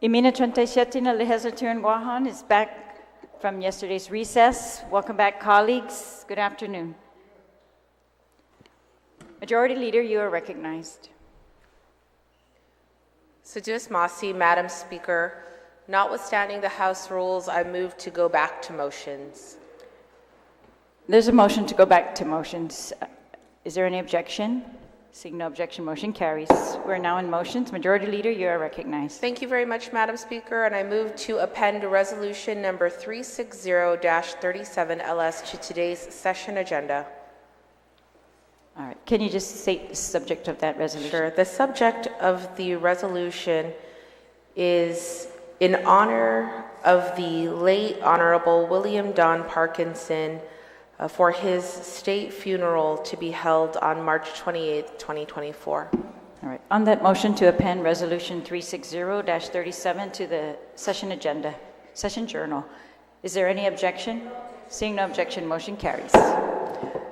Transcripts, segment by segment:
Imina 37 na Legislature in Guam is back from yesterday's recess. Welcome back, colleagues. Good afternoon. Majority Leader, you are recognized. Sejus Masi, Madam Speaker, notwithstanding the House rules, I move to go back to motions. There's a motion to go back to motions. Is there any objection? Seeing no objection, motion carries. We're now in motions. Majority Leader, you are recognized. Thank you very much, Madam Speaker, and I move to append resolution number 360-37 LS to today's session agenda. All right. Can you just state the subject of that resolution? Sure. The subject of the resolution is in honor of the late Honorable William Don Parkinson for his state funeral to be held on March 28th, 2024. All right. On that motion to append resolution 360-37 to the session agenda, session journal, is there any objection? Seeing no objection, motion carries.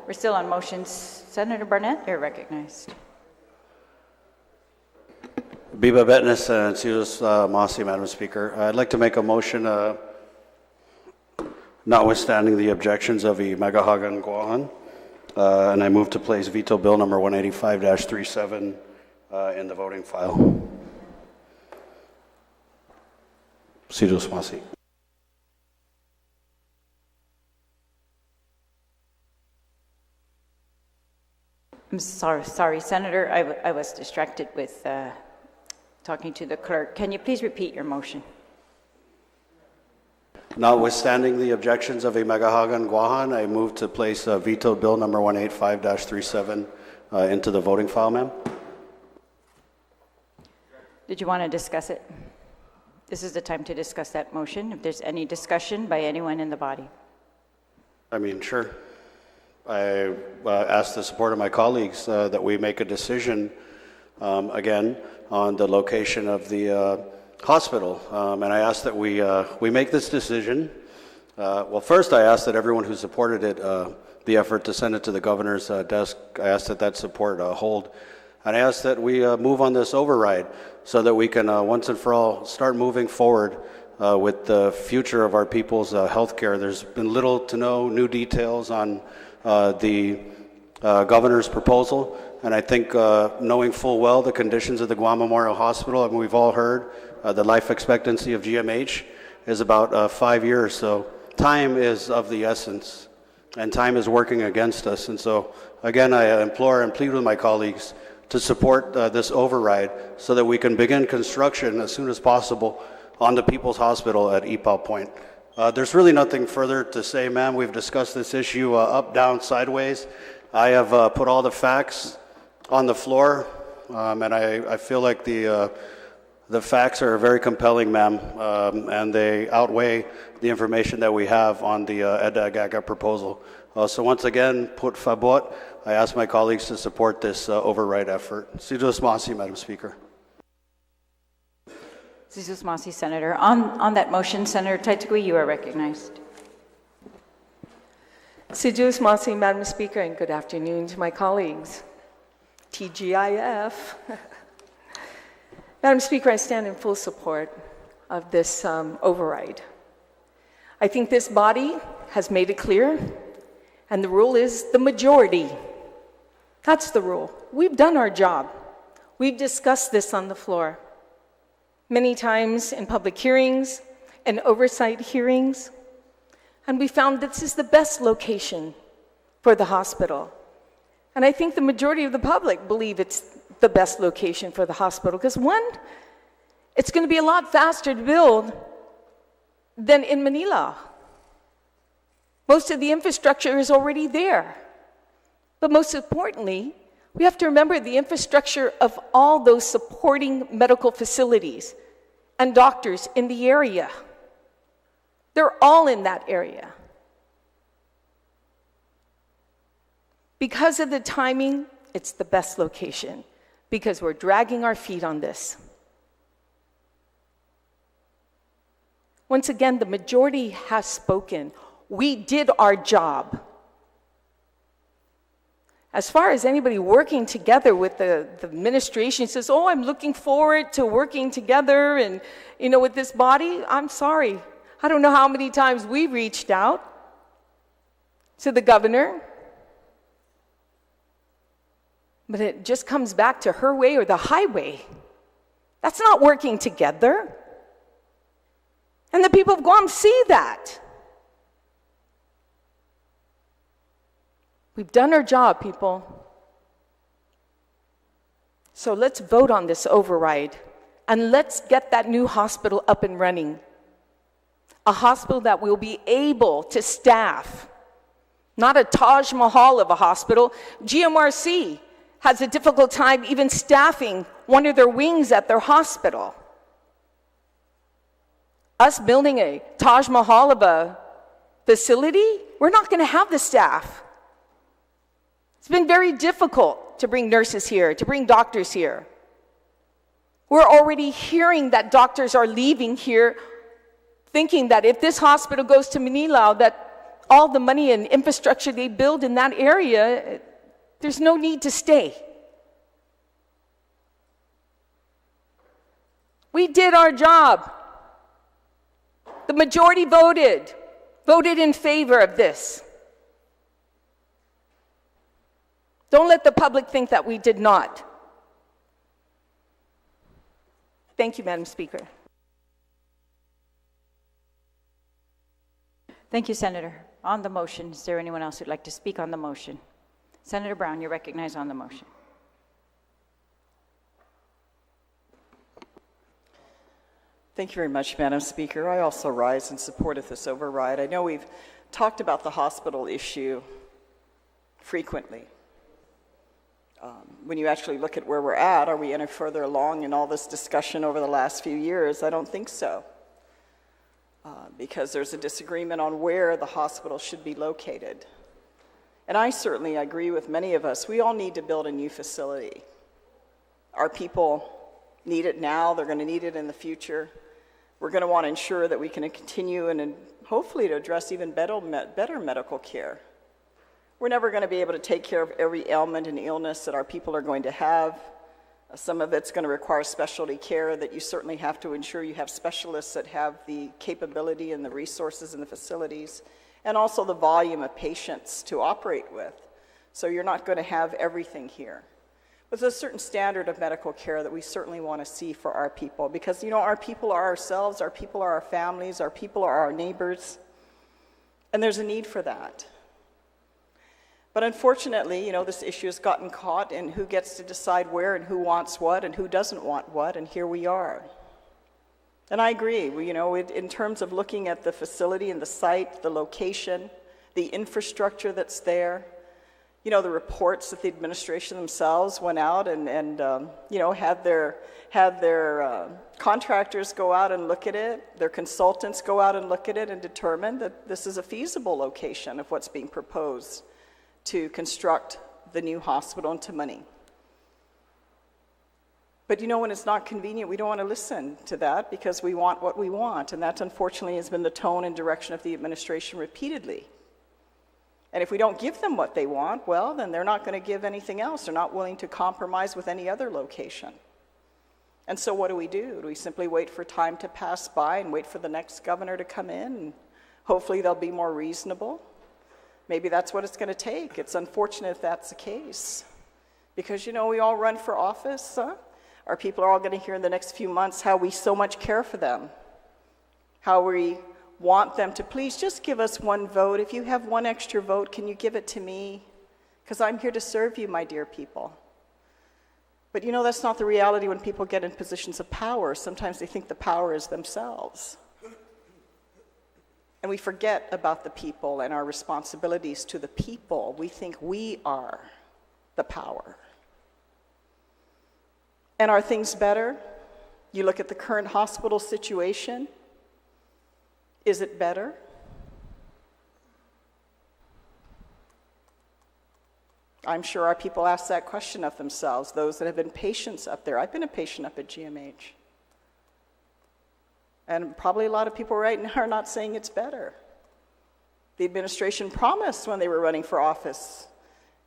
We're still on motions. Senator Barnett, you're recognized. Biba Betnes and Sejus Masi, Madam Speaker. I'd like to make a motion notwithstanding the objections of the Magahagan Guahan, and I move to place veto bill number 185-37 in the voting file. Sejus Masi. I'm sorry, Senator. I was distracted with talking to the clerk. Can you please repeat your motion? Notwithstanding the objections of a Magahagan Guahan, I move to place veto bill number 185-37 into the voting file, ma'am. Did you want to discuss it? This is the time to discuss that motion. If there's any discussion by anyone in the body. I mean, sure. I ask the support of my colleagues that we make a decision again on the location of the hospital, and I ask that we make this decision. Well, first I ask that everyone who supported it, the effort to send it to the governor's desk, I ask that support hold, and I ask that we move on this override so that we can once and for all start moving forward with the future of our people's health care. There's been little to no new details on the governor's proposal, and I think knowing full well the conditions of the Guam Memorial Hospital, I mean, we've all heard the life expectancy of GMH is about 5 years, so time is of the essence, and time is working against us. And so, again, I implore and plead with my colleagues to support this override so that we can begin construction as soon as possible on the People's Hospital at Ipoh Point. There's really nothing further to say, ma'am. We've discussed this issue up, down, sideways. I have put all the facts on the floor, and I feel like the facts are very compelling, ma'am, and they outweigh the information that we have on the EDA-GAGA proposal. So once again, put favor, I ask my colleagues to support this override effort. Sejus Masi, Madam Speaker. Sejus Masi, Senator. On that motion, Senator Taitakui, you are recognized. Sejus Masi, Madam Speaker, and good afternoon to my colleagues. TGIF. Madam Speaker, I stand in full support of this override. I think this body has made it clear, and the rule is the majority. That's the rule. We've done our job. We've discussed this on the floor many times in public hearings and oversight hearings, and we found this is the best location for the hospital. And I think the majority of the public believe it's the best location for the hospital because, one, it's going to be a lot faster to build than in Manila. Most of the infrastructure is already there. But most importantly, we have to remember the infrastructure of all those supporting medical facilities and doctors in the area. They're all in that area. Because of the timing, it's the best location because we're dragging our feet on this. Once again, the majority has spoken. We did our job. As far as anybody working together with the administration says, oh, I'm looking forward to working together and, with this body, I'm sorry. I don't know how many times we reached out to the governor, but it just comes back to her way or the highway. That's not working together. And the people of Guam see that. We've done our job, people. So let's vote on this override, and let's get that new hospital up and running. A hospital that will be able to staff, not a Taj Mahal of a hospital. GMRC has a difficult time even staffing one of their wings at their hospital. Us building a Taj Mahal of a facility, we're not going to have the staff. It's been very difficult to bring nurses here, to bring doctors here. We're already hearing that doctors are leaving here thinking that if this hospital goes to Manila, that all the money and infrastructure they build in that area, there's no need to stay. We did our job. The majority voted in favor of this. Don't let the public think that we did not. Thank you, Madam Speaker. Thank you, Senator. On the motion, is there anyone else who'd like to speak on the motion? Senator Brown, you're recognized on the motion. Thank you very much, Madam Speaker. I also rise in support of this override. I know we've talked about the hospital issue frequently. When you actually look at where we're at, are we any further along in all this discussion over the last few years? I don't think so. Because there's a disagreement on where the hospital should be located. And I certainly agree with many of us. We all need to build a new facility. Our people need it now. They're going to need it in the future. We're going to want to ensure that we can continue and hopefully to address even better medical care. We're never going to be able to take care of every ailment and illness that our people are going to have. Some of it's going to require specialty care that you certainly have to ensure you have specialists that have the capability and the resources and the facilities, and also the volume of patients to operate with. So you're not going to have everything here. But there's a certain standard of medical care that we certainly want to see for our people, because our people are ourselves, our people are our families, our people are our neighbors, and there's a need for that. But unfortunately, this issue has gotten caught in who gets to decide where and who wants what and who doesn't want what, and here we are. And I agree, in terms of looking at the facility and the site, the location, the infrastructure that's there, the reports that the administration themselves went out and had their contractors go out and look at it, their consultants go out and look at it and determine that this is a feasible location of what's being proposed to construct the new hospital into money. But when it's not convenient, we don't want to listen to that because we want what we want, and that unfortunately has been the tone and direction of the administration repeatedly. And if we don't give them what they want, well, then they're not going to give anything else. They're not willing to compromise with any other location. And so what do? Do we simply wait for time to pass by and wait for the next governor to come in, and hopefully they'll be more reasonable? Maybe that's what it's going to take. It's unfortunate if that's the case. Because, we all run for office. Our people are all going to hear in the next few months how we so much care for them. How we want them to please just give us one vote. If you have one extra vote, can you give it to me? Because I'm here to serve you, my dear people. But that's not the reality when people get in positions of power. Sometimes they think the power is themselves. And we forget about the people and our responsibilities to the people. We think we are the power. And are things better? You look at the current hospital situation. Is it better? I'm sure our people ask that question of themselves, those that have been patients up there. I've been a patient up at GMH. And probably a lot of people right now are not saying it's better. The administration promised when they were running for office,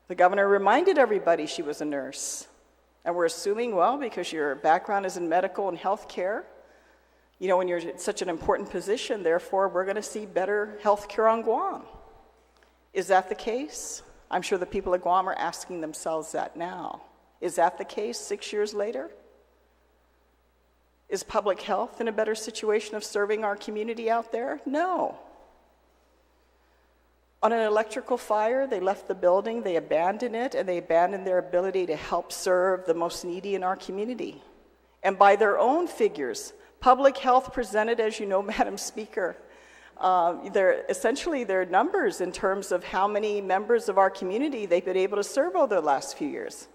The governor reminded everybody she was a nurse. And we're assuming, well, because your background is in medical and health care, when you're in such an important position, therefore we're going to see better health care on Guam. Is that the case? I'm sure the people of Guam are asking themselves that now. Is that the case 6 years later? Is public health in a better situation of serving our community out there? No. On an electrical fire, they left the building, they abandoned it, and they abandoned their ability to help serve the most needy in our community. And by their own figures, public health presented, as you know, Madam Speaker, their numbers in terms of how many members of our community they've been able to serve over the last few years,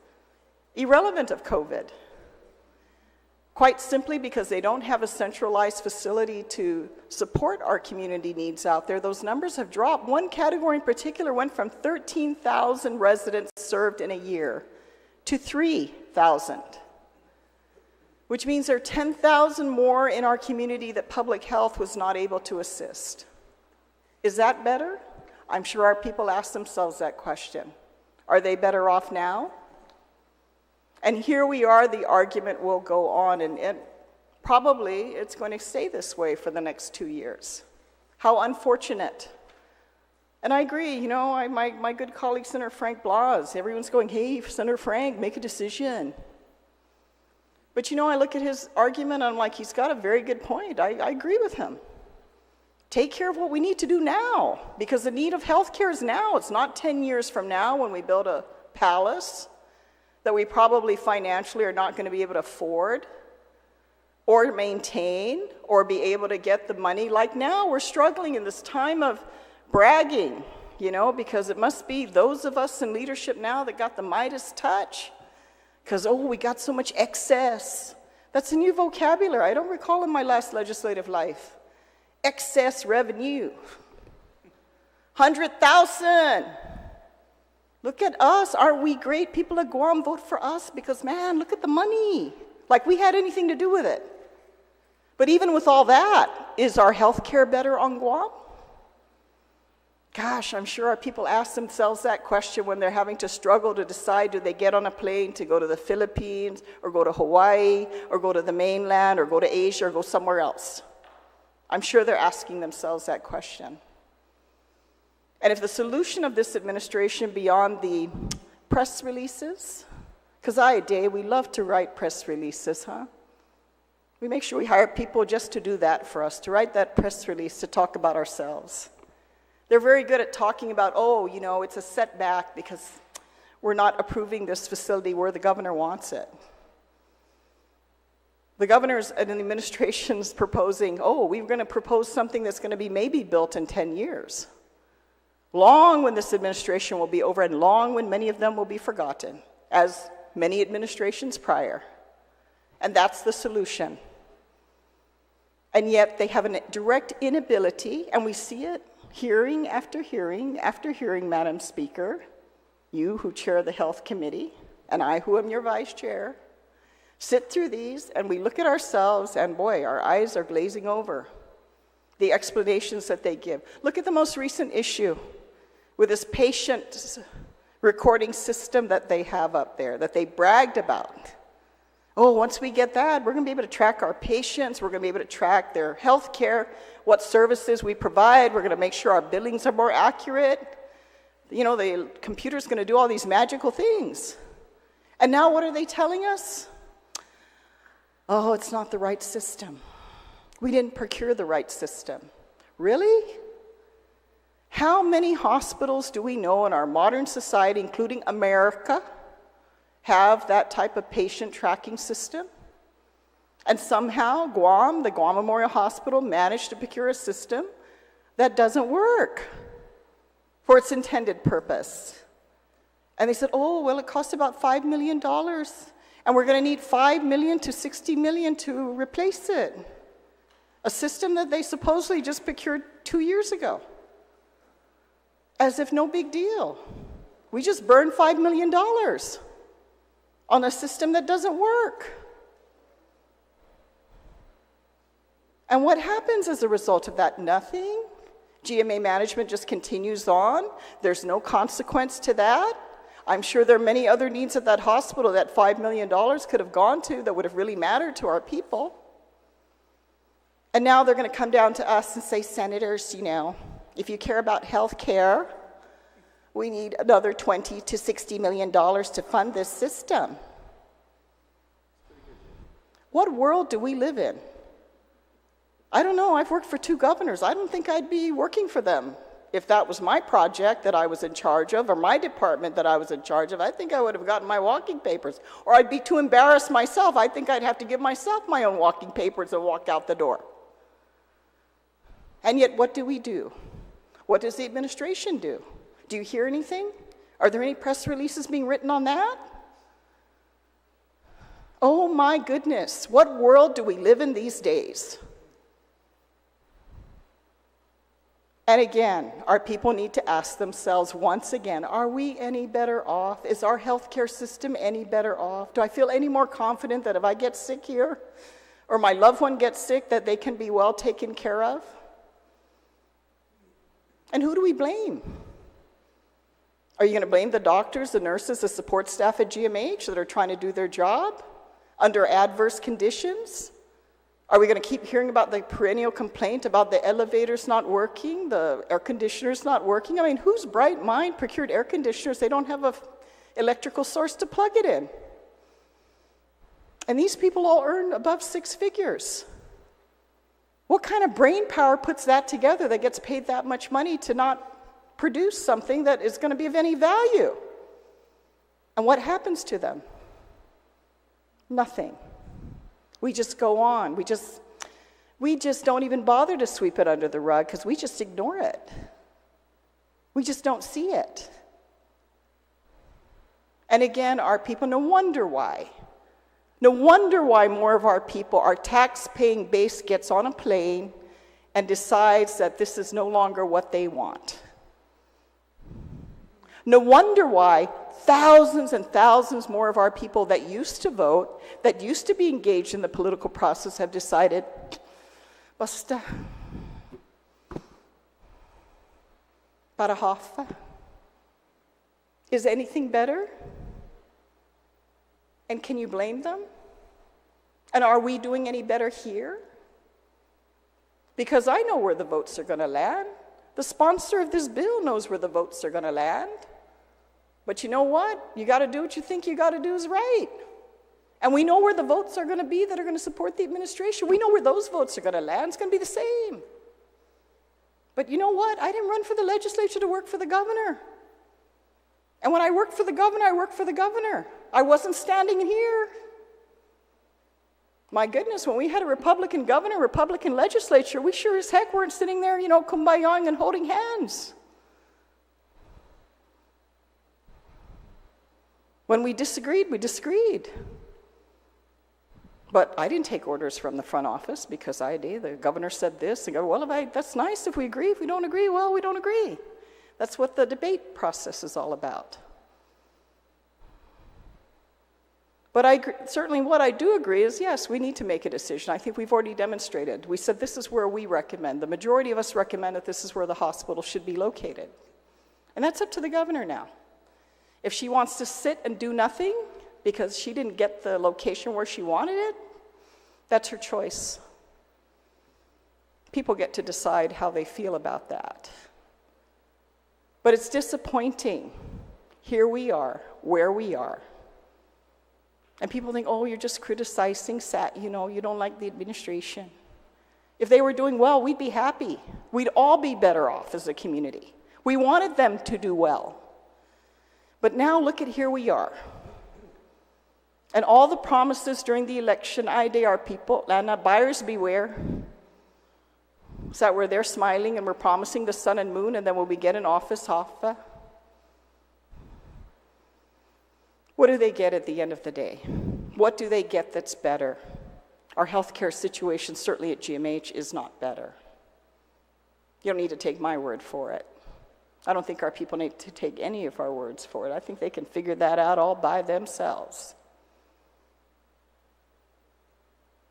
irrelevant of COVID. Quite simply because they don't have a centralized facility to support our community needs out there, those numbers have dropped. One category in particular went from 13,000 residents served in a year to 3,000, which means there are 10,000 more in our community that public health was not able to assist. Is that better? I'm sure our people ask themselves that question. Are they better off now? And here we are, the argument will go on, and probably it's going to stay this way for the next 2 years. How unfortunate. And I agree, my good colleague, Senator Frank Blas, everyone's going, hey, Senator Frank, make a decision. But I look at his argument, and I'm like, he's got a very good point. I agree with him. Take care of what we need to do now, because the need of health care is now. It's not 10 years from now when we build a palace that we probably financially are not going to be able to afford or maintain or be able to get the money. Like now, we're struggling in this time of bragging, because it must be those of us in leadership now that got the Midas touch. Because, we got so much excess. That's a new vocabulary. I don't recall in my last legislative life. Excess revenue. 100,000. Look at us. Aren't we great? People of Guam, vote for us because, man, look at the money. Like we had anything to do with it. But even with all that, is our health care better on Guam? Gosh, I'm sure our people ask themselves that question when they're having to struggle to decide, do they get on a plane to go to the Philippines or go to Hawaii or go to the mainland or go to Asia or go somewhere else? I'm sure they're asking themselves that question. And if the solution of this administration beyond the press releases, because we love to write press releases, huh? We make sure we hire people just to do that for us, to write that press release, to talk about ourselves. They're very good at talking about, it's a setback because we're not approving this facility where the governor wants it. The governor's and the administration's proposing, we're going to propose something that's going to be maybe built in 10 years. Long when this administration will be over and long when many of them will be forgotten, as many administrations prior. And that's the solution. And yet they have a direct inability, and we see it hearing after hearing after hearing, Madam Speaker, you who chair the Health Committee, and I who am your vice chair, sit through these and we look at ourselves and boy, our eyes are glazing over. The explanations that they give. Look at the most recent issue with this patient recording system that they have up there, that they bragged about. Once we get that, we're going to be able to track our patients, we're going to be able to track their health care, what services we provide, we're going to make sure our billings are more accurate. The computer's going to do all these magical things. And now what are they telling us? It's not the right system. We didn't procure the right system. Really? How many hospitals do we know in our modern society, including America, have that type of patient tracking system? And somehow Guam, the Guam Memorial Hospital, managed to procure a system that doesn't work for its intended purpose. And they said, it costs about $5 million, and we're going to need $5 million to $60 million to replace it. A system that they supposedly just procured 2 years ago. As if no big deal. We just burned $5 million on a system that doesn't work. And what happens as a result of that? Nothing. GMA management just continues on. There's no consequence to that. I'm sure there are many other needs at that hospital that $5 million could have gone to that would have really mattered to our people. And now they're going to come down to us and say, senators, if you care about health care, we need another $20 to $60 million to fund this system. What world do we live in? I don't know. I've worked for 2 governors. I don't think I'd be working for them. If that was my project that I was in charge of, or my department that I was in charge of, I think I would have gotten my walking papers. Or I'd be too embarrassed myself. I think I'd have to give myself my own walking papers and walk out the door. And yet, what do? What does the administration do? Do you hear anything? Are there any press releases being written on that? Oh my goodness, what world do we live in these days? And again, our people need to ask themselves once again, are we any better off? Is our healthcare system any better off? Do I feel any more confident that if I get sick here, or my loved one gets sick, that they can be well taken care of? And who do we blame? Are you going to blame the doctors, the nurses, the support staff at GMH that are trying to do their job under adverse conditions? Are we going to keep hearing about the perennial complaint about the elevators not working, the air conditioners not working? I mean, whose bright mind procured air conditioners? They don't have an electrical source to plug it in. And these people all earn above 6 figures. What kind of brain power puts that together that gets paid that much money to not produce something that is going to be of any value? And what happens to them? Nothing. We just go on. We just don't even bother to sweep it under the rug because we just ignore it. We just don't see it. And again, our people, no wonder why. No wonder why more of our people, our tax-paying base, gets on a plane and decides that this is no longer what they want. No wonder why thousands and thousands more of our people that used to vote, that used to be engaged in the political process, have decided, basta, para hafa. Is anything better? And can you blame them? And are we doing any better here? Because I know where the votes are going to land. The sponsor of this bill knows where the votes are going to land. But you know what? You got to do what you think you got to do is right. And we know where the votes are going to be that are going to support the administration. We know where those votes are going to land. It's going to be the same. But you know what? I didn't run for the legislature to work for the governor. And when I worked for the governor, I worked for the governor. I wasn't standing in here. My goodness, when we had a Republican governor, Republican legislature, we sure as heck weren't sitting there, kumbayaing and holding hands. When we disagreed, we disagreed. But I didn't take orders from the front office because the governor said this, and go, well, that's nice if we agree. If we don't agree, well, we don't agree. That's what the debate process is all about. But certainly what I do agree is, yes, we need to make a decision. I think we've already demonstrated. We said this is where we recommend. The majority of us recommend that this is where the hospital should be located. And that's up to the governor now. If she wants to sit and do nothing because she didn't get the location where she wanted it, that's her choice. People get to decide how they feel about that. But it's disappointing. Here we are, where we are. And people think, oh, you're just criticizing, you don't like the administration. If they were doing well, we'd be happy. We'd all be better off as a community. We wanted them to do well. But now look at here we are. And all the promises during the election, our people, Lana, buyers beware. Is that where they're smiling and we're promising the sun and moon, and then when we get in office, hafa? What do they get at the end of the day? What do they get that's better? Our healthcare situation, certainly at GMH, is not better. You don't need to take my word for it. I don't think our people need to take any of our words for it. I think they can figure that out all by themselves.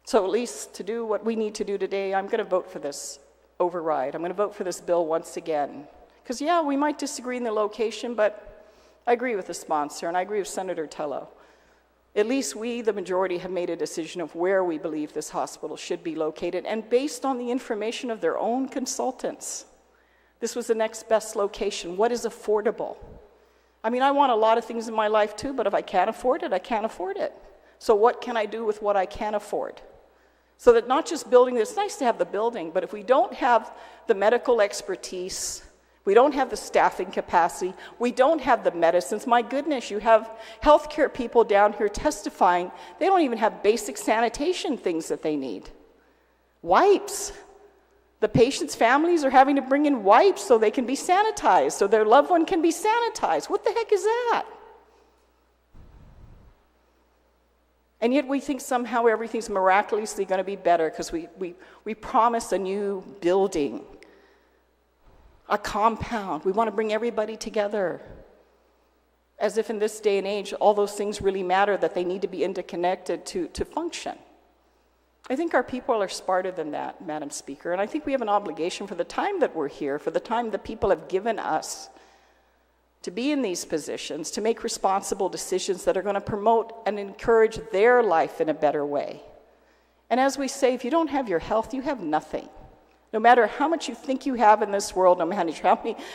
So at least to do what we need to do today, I'm going to vote for this override. I'm going to vote for this bill once again. Because, yeah, we might disagree in the location, but I agree with the sponsor, and I agree with Senator Tello. At least we, the majority, have made a decision of where we believe this hospital should be located, and based on the information of their own consultants. This was the next best location. What is affordable? I mean, I want a lot of things in my life too, but if I can't afford it, I can't afford it. So what can I do with what I can afford? So that not just building, it's nice to have the building, but if we don't have the medical expertise, we don't have the staffing capacity, we don't have the medicines. My goodness, you have healthcare people down here testifying. They don't even have basic sanitation things that they need. Wipes. The patients' families are having to bring in wipes so they can be sanitized, so their loved one can be sanitized. What the heck is that? And yet we think somehow everything's miraculously going to be better because we promise a new building, a compound. We want to bring everybody together. As if in this day and age, all those things really matter, that they need to be interconnected to function. I think our people are smarter than that, Madam Speaker, and I think we have an obligation for the time that we're here, for the time the people have given us to be in these positions, to make responsible decisions that are going to promote and encourage their life in a better way. And as we say, if you don't have your health, you have nothing. No matter how much you think you have in this world, no matter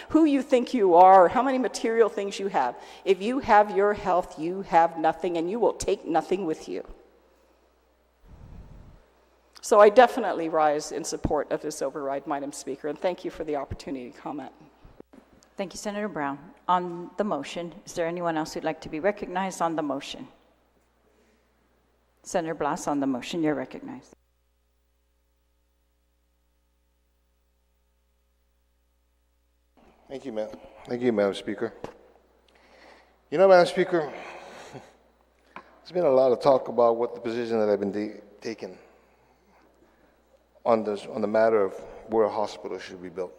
who you think you are, or how many material things you have, if you have your health, you have nothing, and you will take nothing with you. So I definitely rise in support of this override, Madam Speaker, and thank you for the opportunity to comment. Thank you, Senator Brown. On the motion, is there anyone else who'd like to be recognized on the motion? Senator Blas, on the motion, you're recognized. Thank you, ma'am. Thank you, Madam Speaker. You know, Madam Speaker, there's been a lot of talk about what the position that I've been taking on the matter of where a hospital should be built.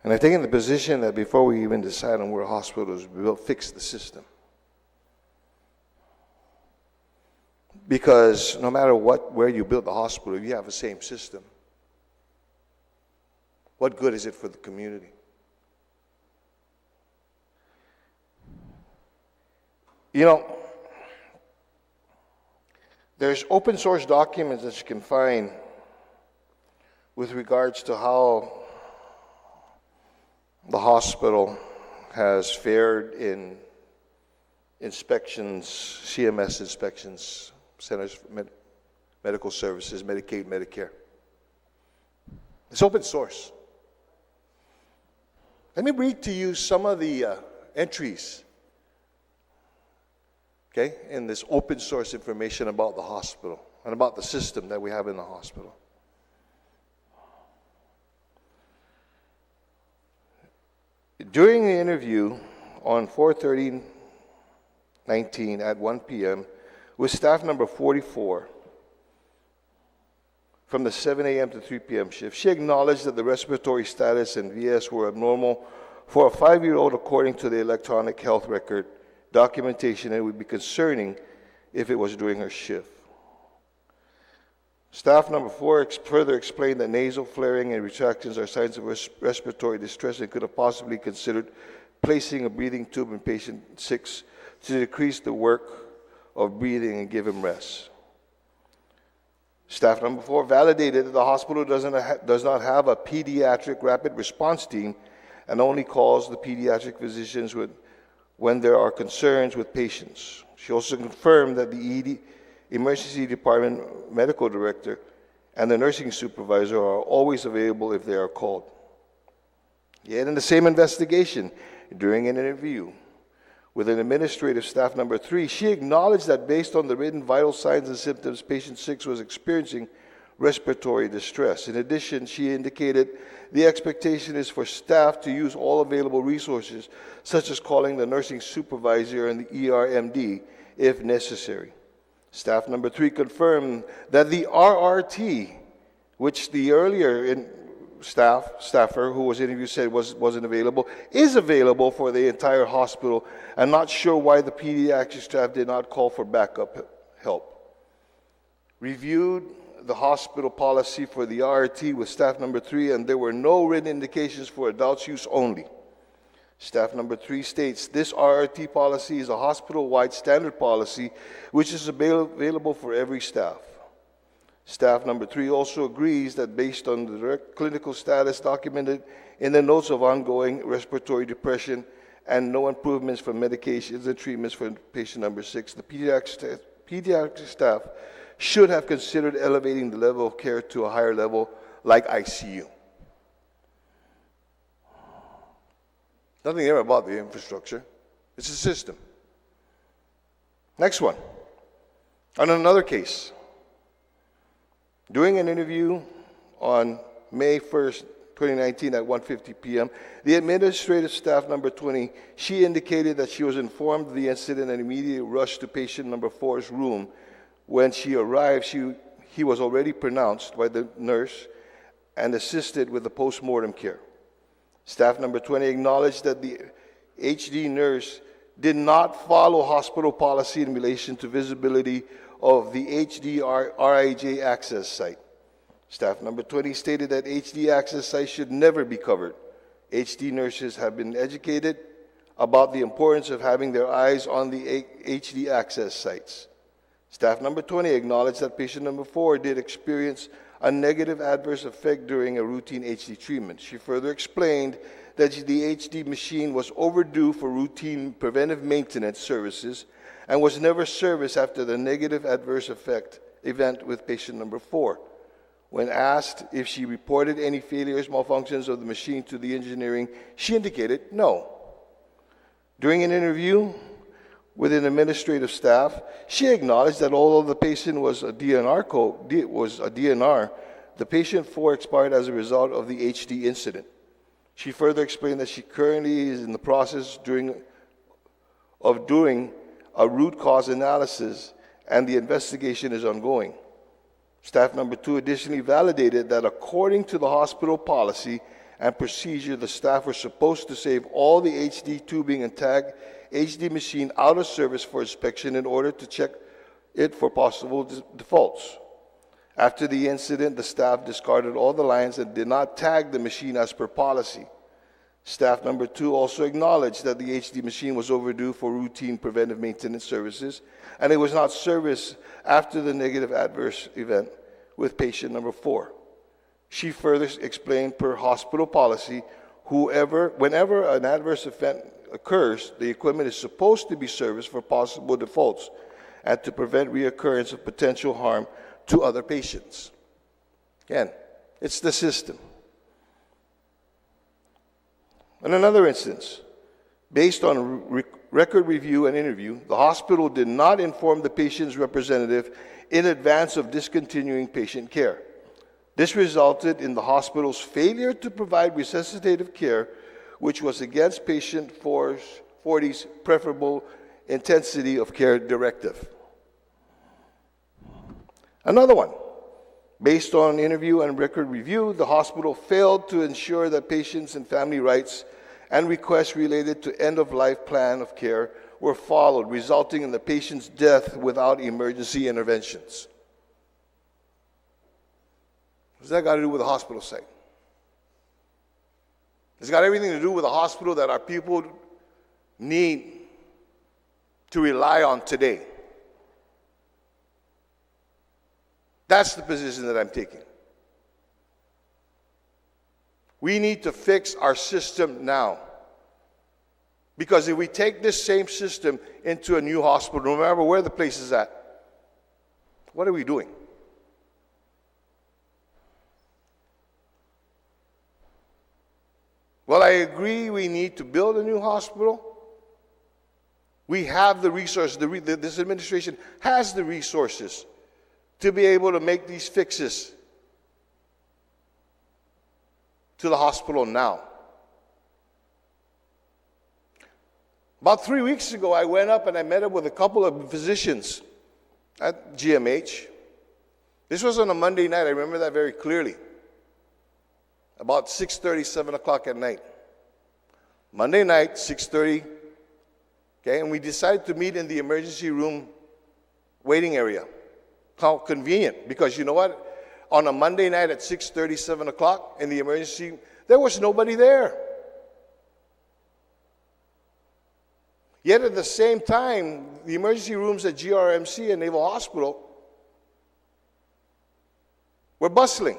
And I've taken the position that before we even decide on where a hospital is built, fix the system. Because no matter where you build the hospital, if you have the same system, what good is it for the community? You know, there's open source documents that you can find with regards to how the hospital has fared in inspections, CMS inspections, Centers for Medical Services, Medicaid, Medicare. It's open source. Let me read to you some of the entries, okay, in this open source information about the hospital and about the system that we have in the hospital. During the interview on 4/30/19 at 1 p.m. with staff number 44 from the 7 a.m. to 3 p.m. shift, she acknowledged that the respiratory status and VS were abnormal for a 5-year-old according to the electronic health record documentation, and it would be concerning if it was during her shift. Staff number 4 further explained that nasal flaring and retractions are signs of respiratory distress and could have possibly considered placing a breathing tube in patient 6 to decrease the work of breathing and give him rest. Staff number 4 validated that the hospital does not have a pediatric rapid response team and only calls the pediatric physicians when there are concerns with patients. She also confirmed that the emergency department medical director and the nursing supervisor are always available if they are called. Yet in the same investigation, during an interview with an administrative staff number 3, she acknowledged that based on the written vital signs and symptoms, patient 6 was experiencing respiratory distress. In addition, she indicated the expectation is for staff to use all available resources, such as calling the nursing supervisor and the ERMD if necessary. Staff number 3 confirmed that the RRT, which the earlier staffer who was interviewed said wasn't available, is available for the entire hospital, and not sure why the pediatric staff did not call for backup help. Reviewed the hospital policy for the RRT with staff number 3, and there were no written indications for adults use only. Staff number 3 states, this RRT policy is a hospital-wide standard policy which is available for every staff. Staff number 3 also agrees that based on the direct clinical status documented in the notes of ongoing respiratory depression and no improvements from medications and treatments for patient number 6, the pediatric staff should have considered elevating the level of care to a higher level like ICU. Nothing there about the infrastructure. It's a system. Next one. On another case, during an interview on May 1st, 2019 at 1:50 p.m., the administrative staff number 20, she indicated that she was informed of the incident and immediately rushed to patient number 4's room. When she arrived, he was already pronounced by the nurse and assisted with the post-mortem care. Staff number 20 acknowledged that the HD nurse did not follow hospital policy in relation to visibility of the HD RIJ access site. Staff number 20 stated that HD access sites should never be covered. HD nurses have been educated about the importance of having their eyes on the HD access sites. Staff number 20 acknowledged that patient number 4 did experience a negative adverse effect during a routine HD treatment. She further explained that the HD machine was overdue for routine preventive maintenance services and was never serviced after the negative adverse event with patient number 4. When asked if she reported any failures, malfunctions of the machine to the engineering, she indicated no. During an interview with an administrative staff, she acknowledged that although the patient was a DNR, the patient 4 expired as a result of the HD incident. She further explained that she currently is in the process of doing a root cause analysis and the investigation is ongoing. Staff number 2 additionally validated that according to the hospital policy and procedure, the staff were supposed to save all the HD tubing and tag HD machine out of service for inspection in order to check it for possible defaults. After the incident, the staff discarded all the lines and did not tag the machine as per policy. Staff number 2 also acknowledged that the HD machine was overdue for routine preventive maintenance services, and it was not serviced after the negative adverse event with patient number 4. She further explained per hospital policy, whenever an adverse event occurs, the equipment is supposed to be serviced for possible defaults and to prevent reoccurrence of potential harm to other patients. Again, it's the system. In another instance, based on record review and interview, the hospital did not inform the patient's representative in advance of discontinuing patient care. This resulted in the hospital's failure to provide resuscitative care, which was against patient 4's preferable intensity of care directive. Another one. Based on interview and record review, the hospital failed to ensure that patients and family rights and requests related to end-of-life plan of care were followed, resulting in the patient's death without emergency interventions. What's that got to do with the hospital site? It's got everything to do with a hospital that our people need to rely on today. That's the position that I'm taking. We need to fix our system now. Because if we take this same system into a new hospital, no matter where the place is at, what are we doing? Well, I agree we need to build a new hospital. We have the resources. This administration has the resources to be able to make these fixes to the hospital now. About 3 weeks ago, I went up and I met up with a couple of physicians at GMH. This was on a Monday night. I remember that very clearly. About 6:30, 7 o'clock at night. Monday night, 6:30. Okay, and we decided to meet in the emergency room waiting area. How convenient, because you know what? On a Monday night at 6:30, 7 o'clock in the emergency, there was nobody there. Yet at the same time, the emergency rooms at GRMC and Naval Hospital were bustling.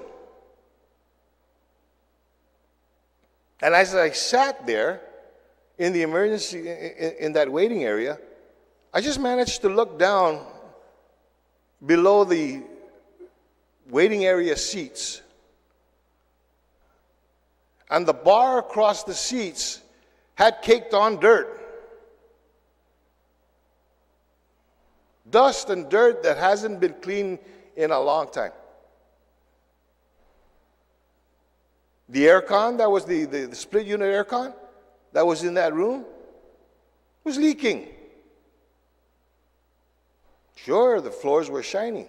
And as I sat there in the emergency, in that waiting area, I just managed to look down below the waiting area seats. And the bar across the seats had caked on dirt. Dust and dirt that hasn't been cleaned in a long time. The aircon, that was the split unit aircon that was in that room, was leaking. Sure, the floors were shiny.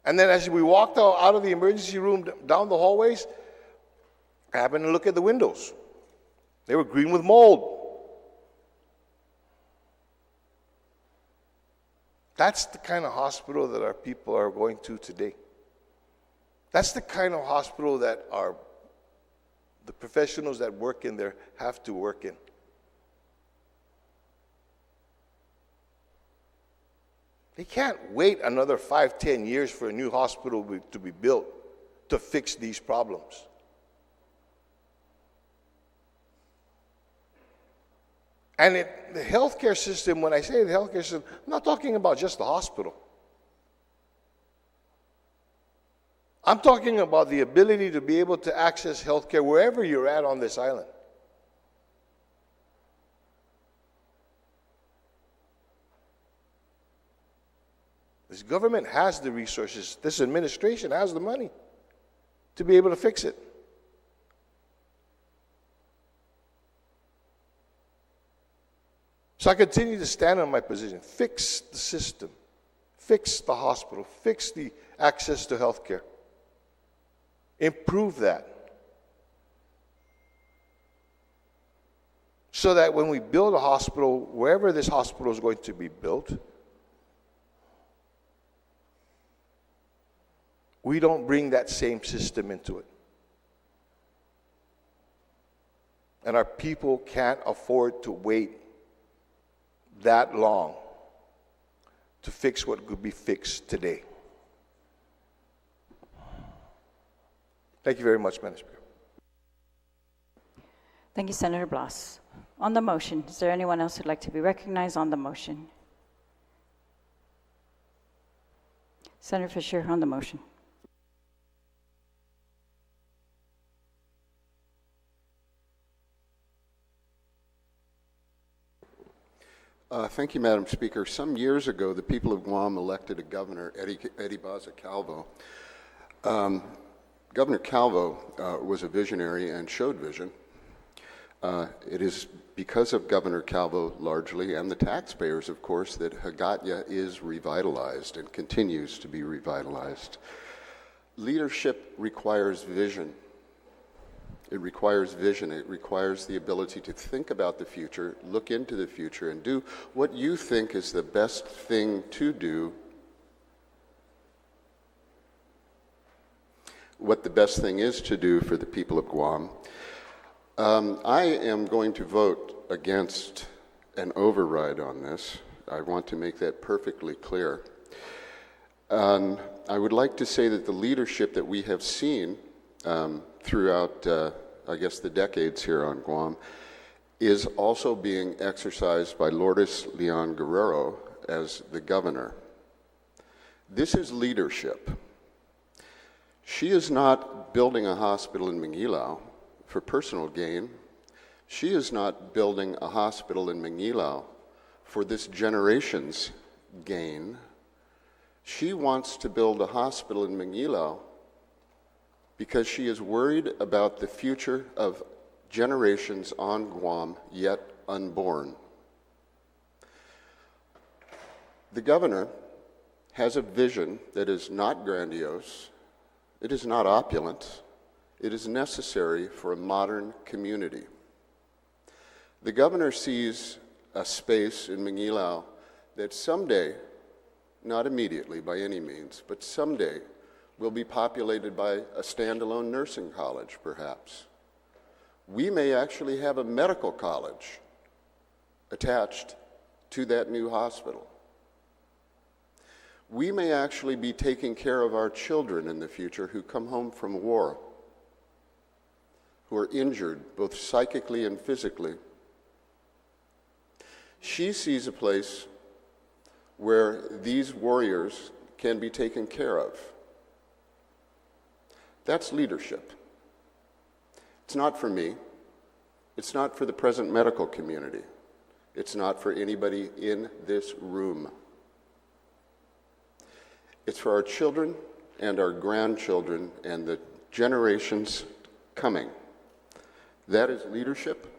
And then as we walked out of the emergency room down the hallways, I happened to look at the windows. They were green with mold. That's the kind of hospital that our people are going to today. That's the kind of hospital that the professionals that work in there have to work in. They can't wait another 5-10 years for a new hospital to be built to fix these problems. And the healthcare system, when I say the healthcare system, I'm not talking about just the hospital. I'm talking about the ability to be able to access healthcare wherever you're at on this island. This government has the resources. This administration has the money to be able to fix it. So I continue to stand on my position. Fix the system. Fix the hospital. Fix the access to health care. Improve that. So that when we build a hospital, wherever this hospital is going to be built, we don't bring that same system into it. And our people can't afford to wait that long to fix what could be fixed today. Thank you very much, Madam Speaker. Thank you, Senator Blas. On the motion, is there anyone else who'd like to be recognized on the motion? Senator Fisher, on the motion. Thank you, Madam Speaker. Some years ago, the people of Guam elected a governor, Eddie Baza Calvo. Governor Calvo was a visionary and showed vision. It is because of Governor Calvo largely, and the taxpayers, of course, that Hagåtña is revitalized and continues to be revitalized. Leadership requires vision. It requires vision. It requires the ability to think about the future, look into the future, and do what you think is the best thing to do, what the best thing is to do for the people of Guam. I am going to vote against an override on this. I want to make that perfectly clear. I would like to say that the leadership that we have seen throughout, I guess, the decades here on Guam, is also being exercised by Lourdes Leon Guerrero as the governor. This is leadership. She is not building a hospital in Manguilao for personal gain. She is not building a hospital in Manguilao for this generation's gain. She wants to build a hospital in Manguilao because she is worried about the future of generations on Guam yet unborn. The governor has a vision that is not grandiose, it is not opulent, it is necessary for a modern community. The governor sees a space in Manguilao that someday, not immediately by any means, but someday will be populated by a standalone nursing college, perhaps. We may actually have a medical college attached to that new hospital. We may actually be taking care of our children in the future who come home from war, who are injured both psychically and physically. She sees a place where these warriors can be taken care of. That's leadership. It's not for me. It's not for the present medical community. It's not for anybody in this room. It's for our children and our grandchildren and the generations coming. That is leadership.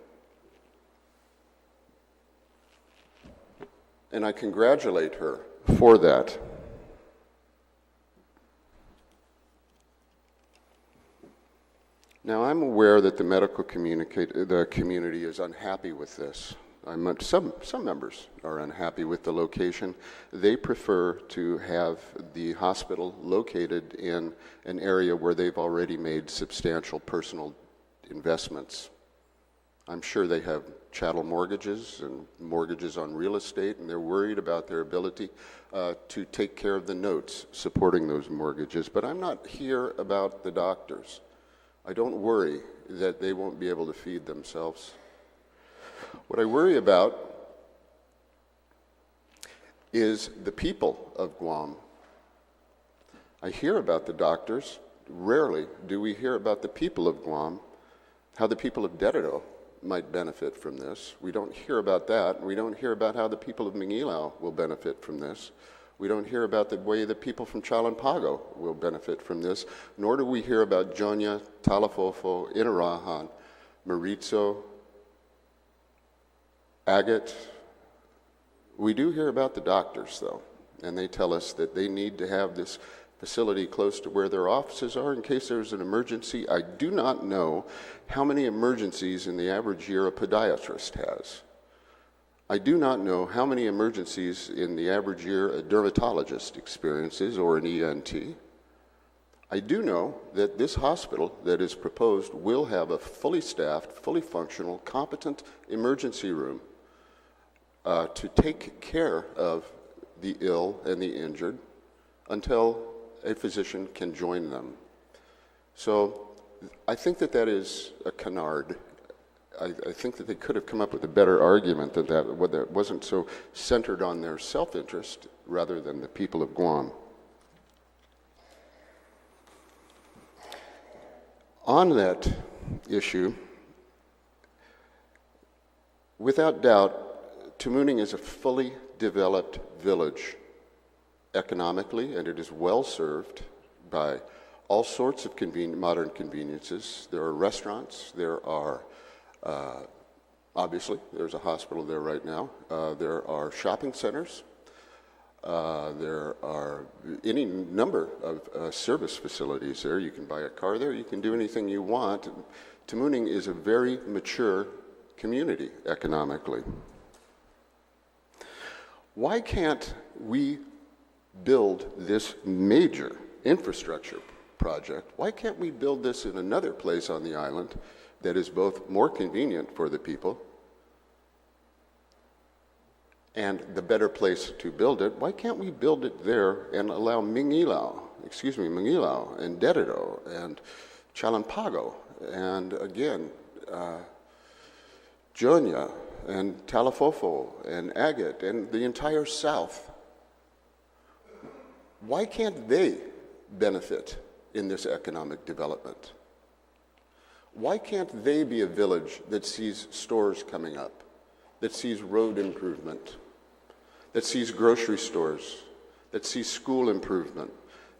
And I congratulate her for that. Now, I'm aware that the medical community is unhappy with this. Some members are unhappy with the location. They prefer to have the hospital located in an area where they've already made substantial personal investments. I'm sure they have chattel mortgages and mortgages on real estate, and they're worried about their ability to take care of the notes supporting those mortgages. But I'm not here about the doctors. I don't worry that they won't be able to feed themselves. What I worry about is the people of Guam. I hear about the doctors. Rarely do we hear about the people of Guam, how the people of Dededo might benefit from this. We don't hear about that. We don't hear about how the people of Mangilao will benefit from this. We don't hear about the way the people from Chalanpago will benefit from this, nor do we hear about Jonia, Talafofo, Inarahan, Maritzo, Agate. We do hear about the doctors, though, and they tell us that they need to have this facility close to where their offices are in case there's an emergency. I do not know how many emergencies in the average year a podiatrist has. I do not know how many emergencies in the average year a dermatologist experiences or an ENT. I do know that this hospital that is proposed will have a fully staffed, fully functional, competent emergency room to take care of the ill and the injured until a physician can join them. So I think that that is a canard. I think that they could have come up with a better argument that wasn't so centered on their self-interest rather than the people of Guam. On that issue, without doubt, Tamuning is a fully developed village economically, and it is well served by all sorts of modern conveniences. There are restaurants, there are obviously, there's a hospital there right now. There are shopping centers. There are any number of service facilities there. You can buy a car there. You can do anything you want. Tamuning is a very mature community economically. Why can't we build this major infrastructure project? Why can't we build this in another place on the island that is both more convenient for the people and the better place to build it? Why can't we build it there and allow Mangilao and Dededo and Chalanpago and again Jonia and Talafofo and Agate and the entire South? Why can't they benefit in this economic development? Why can't they be a village that sees stores coming up, that sees road improvement, that sees grocery stores, that sees school improvement,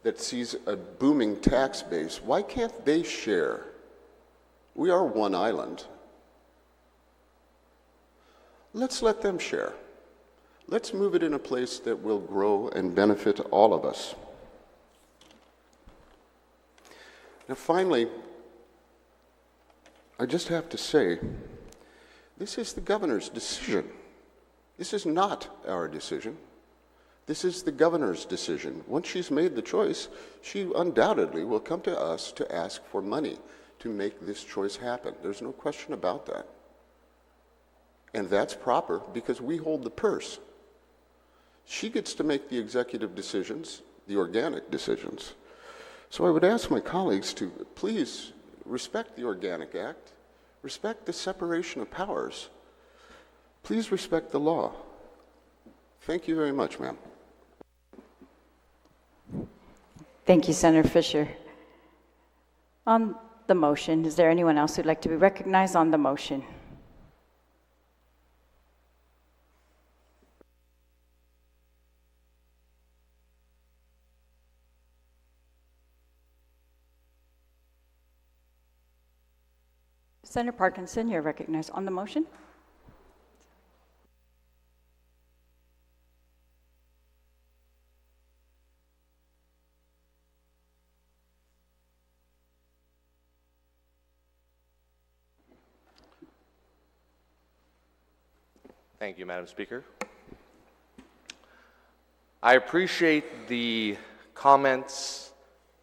that sees a booming tax base? Why can't they share? We are one island. Let's let them share. Let's move it in a place that will grow and benefit all of us. Now, finally, I just have to say, this is the governor's decision. This is not our decision. This is the governor's decision. Once she's made the choice, she undoubtedly will come to us to ask for money. to make this choice happen. There's no question about that. And that's proper because we hold the purse. She gets to make the executive decisions, the organic decisions. So I would ask my colleagues to please respect the Organic Act, respect the separation of powers. Please respect the law. Thank you very much, ma'am. Thank you, Senator Fisher. On the motion, is there anyone else who'd like to be recognized on the motion? Senator Parkinson, you're recognized on the motion. Thank you, Madam Speaker. I appreciate the comments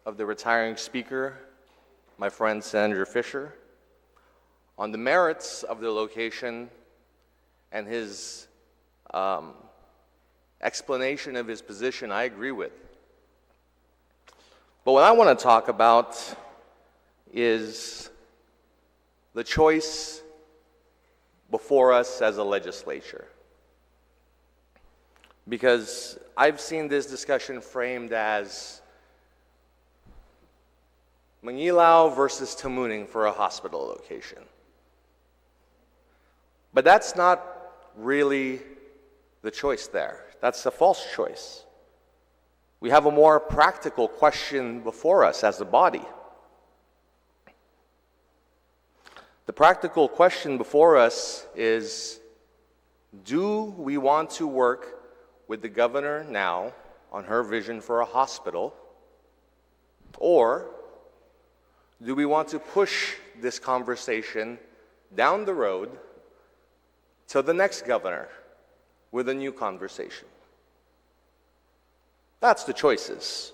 of the retiring speaker, my friend Senator Fisher, on the merits of the location and his explanation of his position. I agree with. But what I want to talk about is the choice before us as a legislature. Because I've seen this discussion framed as Manilao versus Tamuning for a hospital location. But that's not really the choice there. That's a false choice. We have a more practical question before us as a body. The practical question before us is, do we want to work with the governor now on her vision for a hospital, or do we want to push this conversation down the road to the next governor with a new conversation? That's the choices.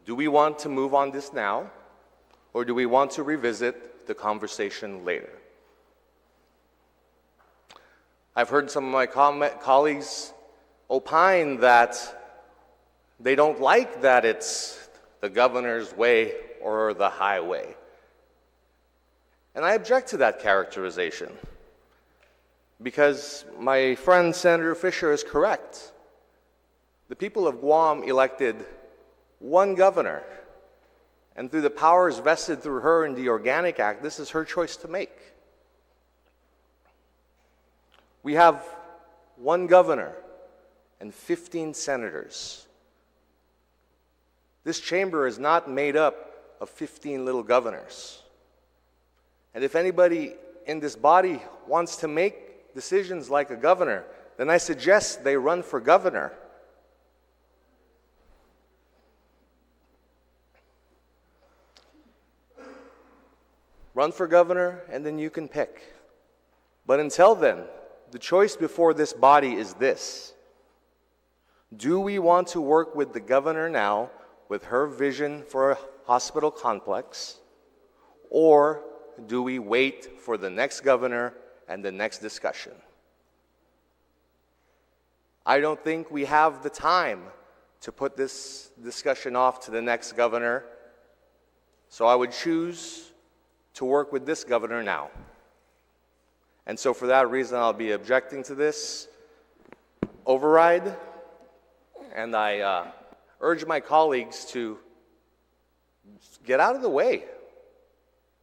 Do we want to move on this now, or do we want to revisit the conversation later? I've heard some of my colleagues opine that they don't like that it's the governor's way or the highway. And I object to that characterization because my friend Senator Fisher is correct. The people of Guam elected one governor, and through the powers vested through her in the Organic Act, this is her choice to make. We have one governor and 15 senators. This chamber is not made up of 15 little governors. And if anybody in this body wants to make decisions like a governor, then I suggest they run for governor. Run for governor, and then you can pick. But until then, the choice before this body is this. Do we want to work with the governor now with her vision for a hospital complex, or do we wait for the next governor and the next discussion? I don't think we have the time to put this discussion off to the next governor, so I would choose to work with this governor now. And so for that reason, I'll be objecting to this override, and I urge my colleagues to get out of the way.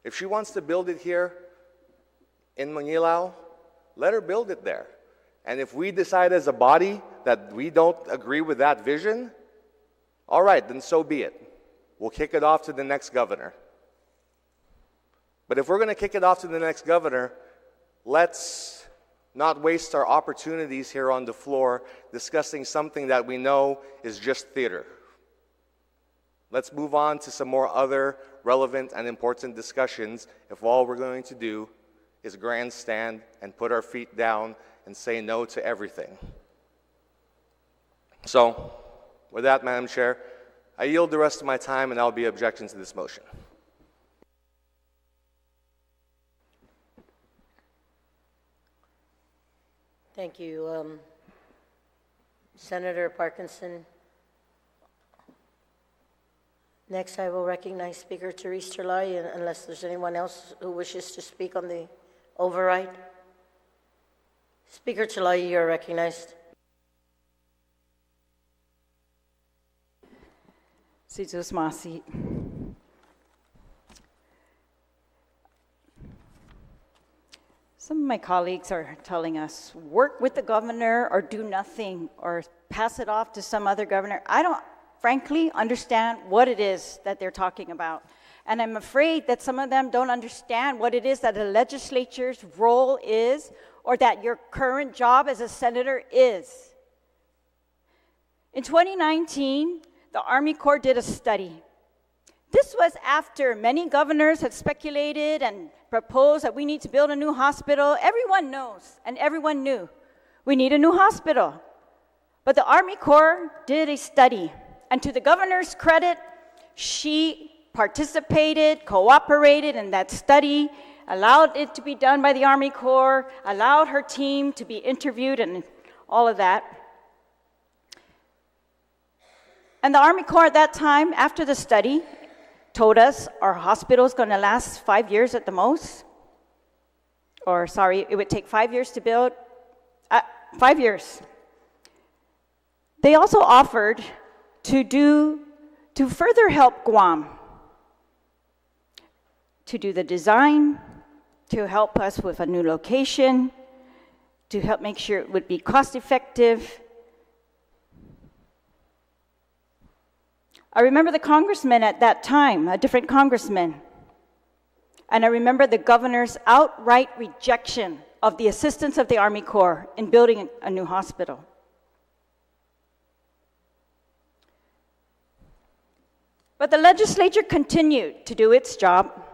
If she wants to build it here in Manilao, let her build it there. And if we decide as a body that we don't agree with that vision, all right, then so be it. We'll kick it off to the next governor. But if we're going to kick it off to the next governor, let's not waste our opportunities here on the floor discussing something that we know is just theater. Let's move on to some more other relevant and important discussions if all we're going to do is grandstand and put our feet down and say no to everything. So, with that, Madam Chair, I yield the rest of my time and I'll be objecting to this motion. Thank you. Senator Parkinson. Next, I will recognize Speaker Therese Terlai, unless there's anyone else who wishes to speak on the override. Speaker Terlai, you are recognized. Sizus Masi. Some of my colleagues are telling us, work with the governor or do nothing or pass it off to some other governor. I don't, frankly, understand what it is that they're talking about. And I'm afraid that some of them don't understand what it is that the legislature's role is or that your current job as a senator is. In 2019, the Army Corps did a study. This was after many governors had speculated and proposed that we need to build a new hospital. Everyone knows, and everyone knew, we need a new hospital. But the Army Corps did a study, and to the governor's credit, she participated, cooperated in that study, allowed it to be done by the Army Corps, allowed her team to be interviewed and all of that. And the Army Corps at that time, after the study, told us our hospital is going to last 5 years at the most. Or, sorry, it would take 5 years to build. 5 years. They also offered to further help Guam, to do the design, to help us with a new location, to help make sure it would be cost effective. I remember the congressman at that time, a different congressman, and I remember the governor's outright rejection of the assistance of the Army Corps in building a new hospital. But the legislature continued to do its job.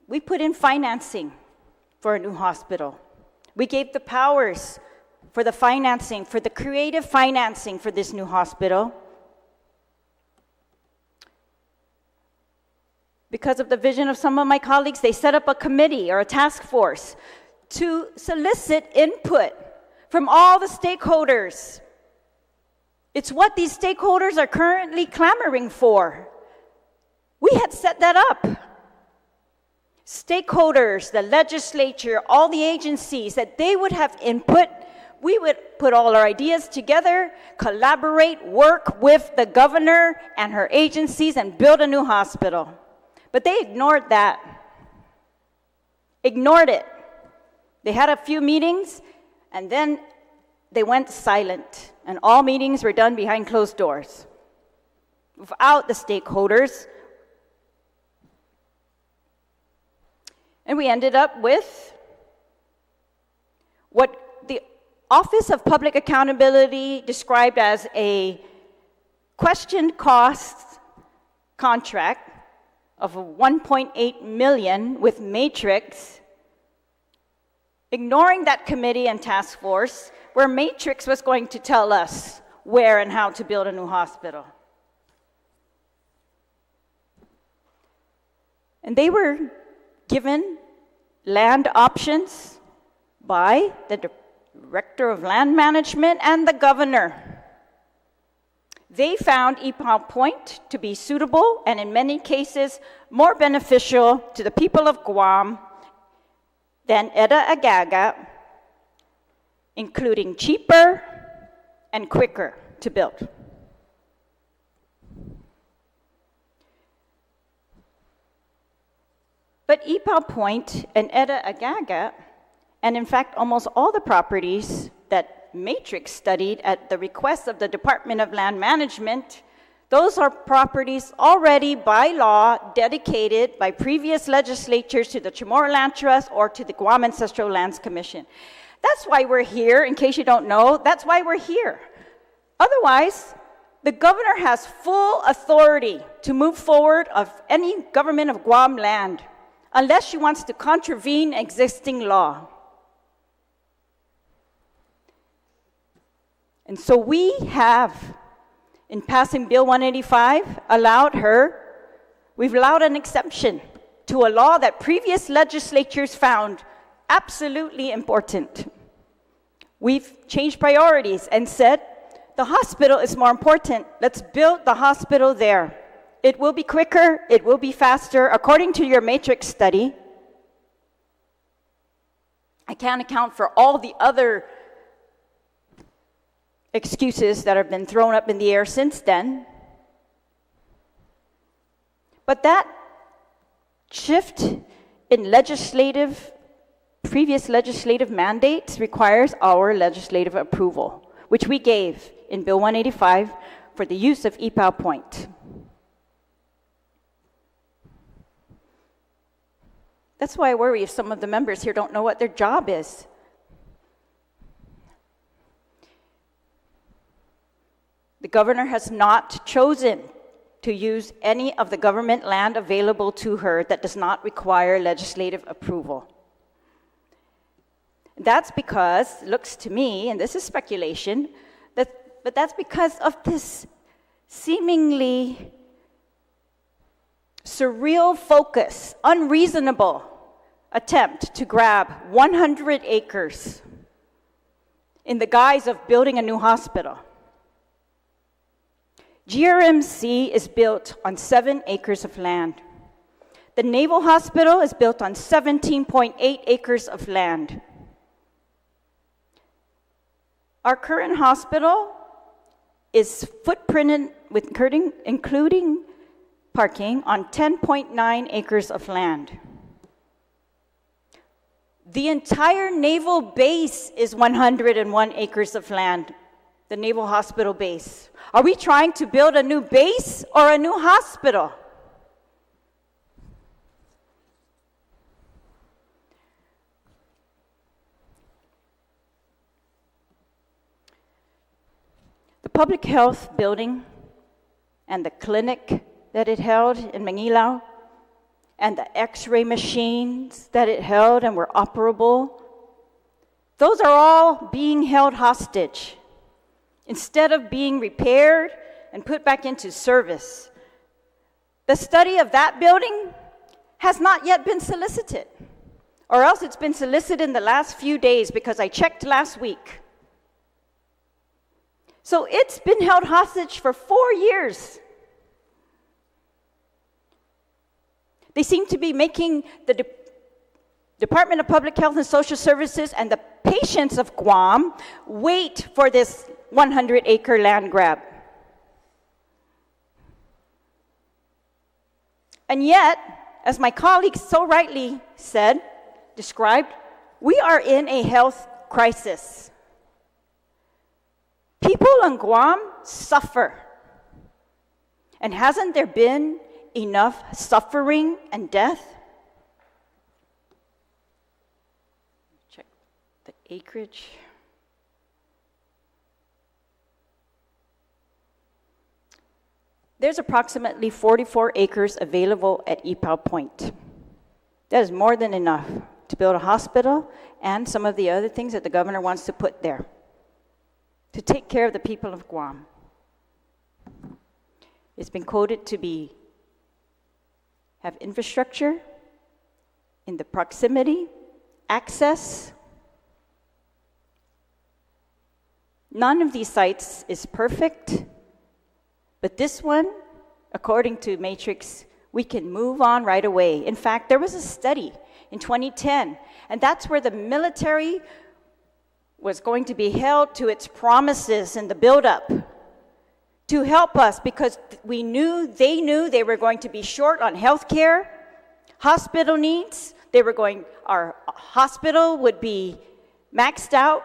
We put in financing for a new hospital. We gave the powers for the financing, for the creative financing for this new hospital. Because of the vision of some of my colleagues, they set up a committee or a task force to solicit input from all the stakeholders. It's what these stakeholders are currently clamoring for. We had set that up. Stakeholders, the legislature, all the agencies, that they would have input. We would put all our ideas together, collaborate, work with the governor and her agencies, and build a new hospital. But they ignored that. Ignored it. They had a few meetings, and then they went silent. And all meetings were done behind closed doors, without the stakeholders. And we ended up with what the Office of Public Accountability described as a questioned cost contract of $1.8 million with Matrix, ignoring that committee and task force where Matrix was going to tell us where and how to build a new hospital. And they were given land options by the Director of Land Management and the governor. They found Ipoh Point to be suitable and in many cases more beneficial to the people of Guam than Eda Agaga, including cheaper and quicker to build. But Ipoh Point and Eda Agaga, and in fact almost all the properties that Matrix studied at the request of the Department of Land Management, those are properties already by law dedicated by previous legislatures to the Chamorro Land Trust or to the Guam Ancestral Lands Commission. That's why we're here, in case you don't know, that's why we're here. Otherwise, the governor has full authority to move forward of any government of Guam land, unless she wants to contravene existing law. And so we have, in passing Bill 185, we've allowed an exception to a law that previous legislatures found absolutely important. We've changed priorities and said, the hospital is more important. Let's build the hospital there. It will be quicker, it will be faster. According to your matrix study, I can't account for all the other excuses that have been thrown up in the air since then. But that shift in previous legislative mandates requires our legislative approval, which we gave in Bill 185 for the use of EPAL point. That's why I worry if some of the members here don't know what their job is. The governor has not chosen to use any of the government land available to her that does not require legislative approval. That's because, it looks to me, and this is speculation, but that's because of this seemingly surreal focus, unreasonable attempt to grab 100 acres in the guise of building a new hospital. GRMC is built on 7 acres of land. The Naval Hospital is built on 17.8 acres of land. Our current hospital is footprinted, including parking, on 10.9 acres of land. The entire naval base is 101 acres of land, the Naval Hospital base. Are we trying to build a new base or a new hospital? The public health building and the clinic that it held in Manilao and the x-ray machines that it held and were operable, those are all being held hostage instead of being repaired and put back into service. The study of that building has not yet been solicited, or else it's been solicited in the last few days because I checked last week. So it's been held hostage for 4 years. They seem to be making the Department of Public Health and Social Services and the patients of Guam wait for this 100-acre land grab. And yet, as my colleague so rightly described, we are in a health crisis. People on Guam suffer. And hasn't there been enough suffering and death? Check the acreage. There's approximately 44 acres available at EPAL Point. That is more than enough to build a hospital and some of the other things that the governor wants to put there to take care of the people of Guam. It's been quoted to have infrastructure in the proximity, access. None of these sites is perfect, but this one, according to Matrix, we can move on right away. In fact, there was a study in 2010, and that's where the military was going to be held to its promises in the buildup to help us, because they knew they were going to be short on health care, hospital needs. Our hospital would be maxed out.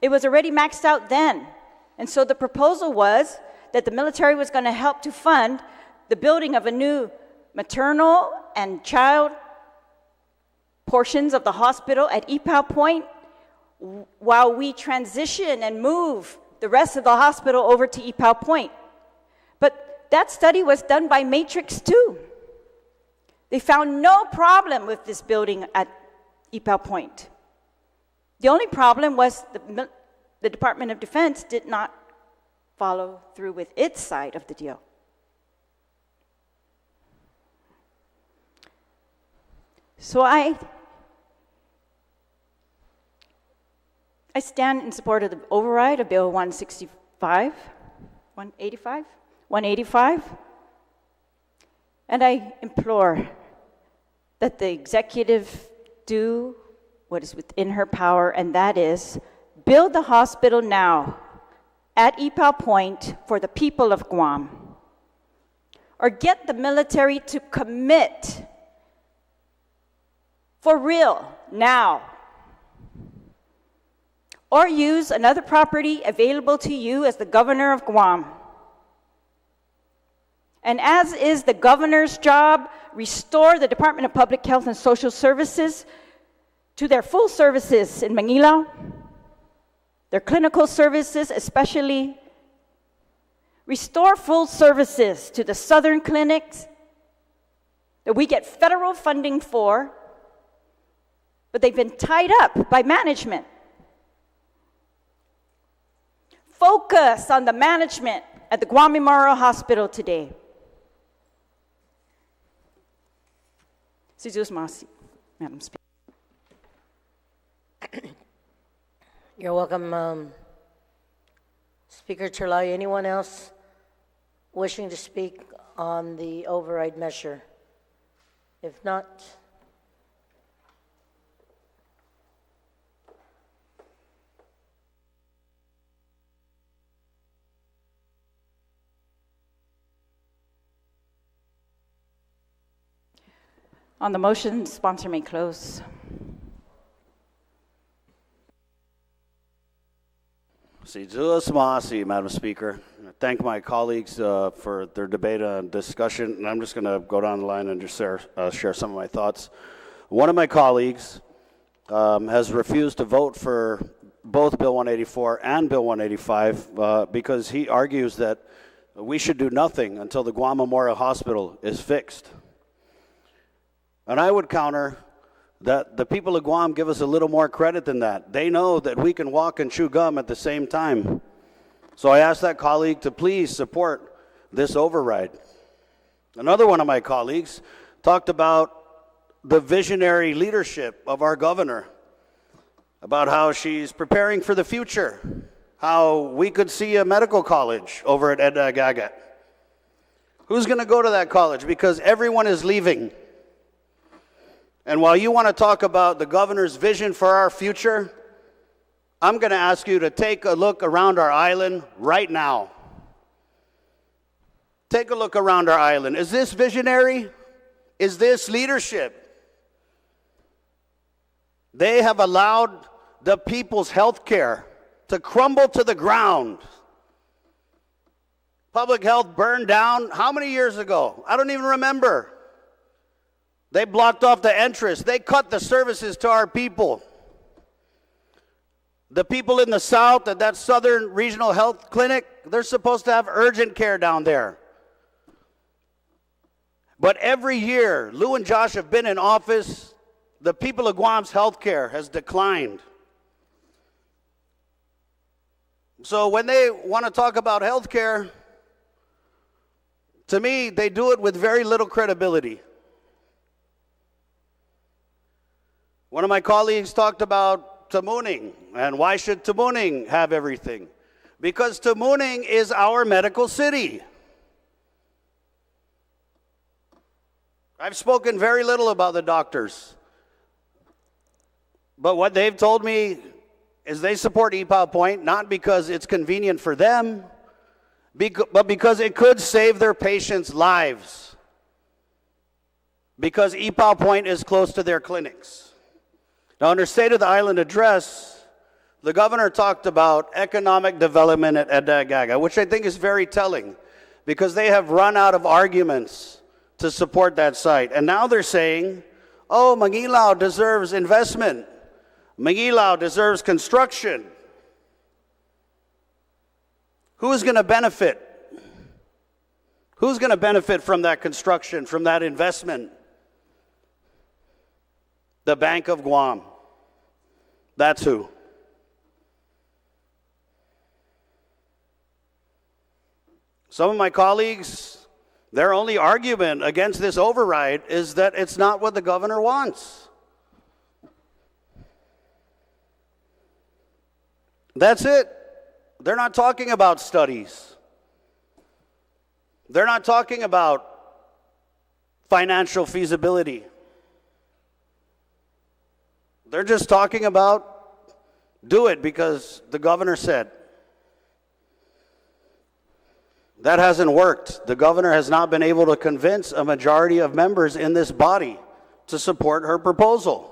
It was already maxed out then. And so the proposal was that the military was going to help to fund the building of a new maternal and child portions of the hospital at EPAL Point while we transition and move the rest of the hospital over to EPAL Point. But that study was done by Matrix too. They found no problem with this building at EPAL Point. The only problem was the Department of Defense did not follow through with its side of the deal. So I I stand in support of the override of Bill 185, and I implore that the executive do what is within her power, and that is build the hospital now at Ipao Point for the people of Guam, or get the military to commit for real now, or use another property available to you as the governor of Guam. And as is the governor's job, restore the Department of Public Health and Social Services to their full services in Manila, their clinical services especially. Restore full services to the southern clinics that we get federal funding for, but they've been tied up by management. Focus on the management at the Guam Memorial Hospital today. Madam Speaker. You're welcome, Speaker Terlai. Anyone else wishing to speak on the override measure? If not, On the motion, sponsor may close. Madam Speaker. I thank my colleagues for their debate and discussion, and I'm just going to go down the line and just share some of my thoughts. One of my colleagues has refused to vote for both Bill 184 and Bill 185 because he argues that we should do nothing until the Guam Memorial Hospital is fixed. And I would counter that the people of Guam give us a little more credit than that. They know that we can walk and chew gum at the same time. So I ask that colleague to please support this override. Another one of my colleagues talked about the visionary leadership of our governor, about how she's preparing for the future, how we could see a medical college over at Edagaga. Who's going to go to that college? Because everyone is leaving. And while you want to talk about the governor's vision for our future, I'm going to ask you to take a look around our island right now. Take a look around our island. Is this visionary? Is this leadership? They have allowed the people's health care to crumble to the ground. Public health burned down how many years ago? I don't even remember. They blocked off the entrance. They cut the services to our people. The people in the south at that Southern Regional Health Clinic, they're supposed to have urgent care down there. But every year, Lou and Josh have been in office, the people of Guam's health care has declined. So when they want to talk about health care, to me, they do it with very little credibility. One of my colleagues talked about Tamuning, and why should Tamuning have everything? Because Tamuning is our medical city. I've spoken very little about the doctors, but what they've told me is they support Ipao Point, not because it's convenient for them, but because it could save their patients' lives, because Ipao Point is close to their clinics. Now, in her State of the Island address, the governor talked about economic development at Edagaga, which I think is very telling, because they have run out of arguments to support that site. And now they're saying, oh, Mangilao deserves investment. Mangilao deserves construction. Who's going to benefit? Who's going to benefit from that construction, from that investment? The Bank of Guam. That's who. Some of my colleagues, their only argument against this override is that it's not what the governor wants. That's it. They're not talking about studies. They're not talking about financial feasibility. They're just talking about do it because the governor said. That hasn't worked. The governor has not been able to convince a majority of members in this body to support her proposal.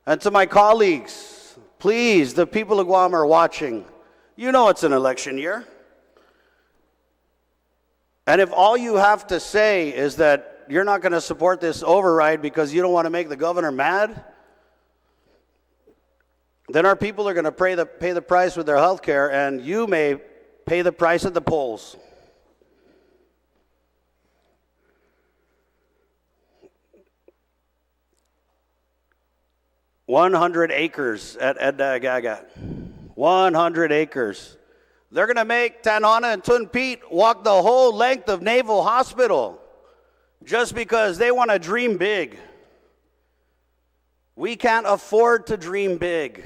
And to my colleagues, please, the people of Guam are watching. You know it's an election year. And if all you have to say is that you're not going to support this override because you don't want to make the governor mad, then our people are going to pay the price with their health care, and you may pay the price at the polls. $100 acres at Edda Agaga. 100 acres. They're going to make Tanana and Tun Pete walk the whole length of Naval Hospital just because they want to dream big. We can't afford to dream big.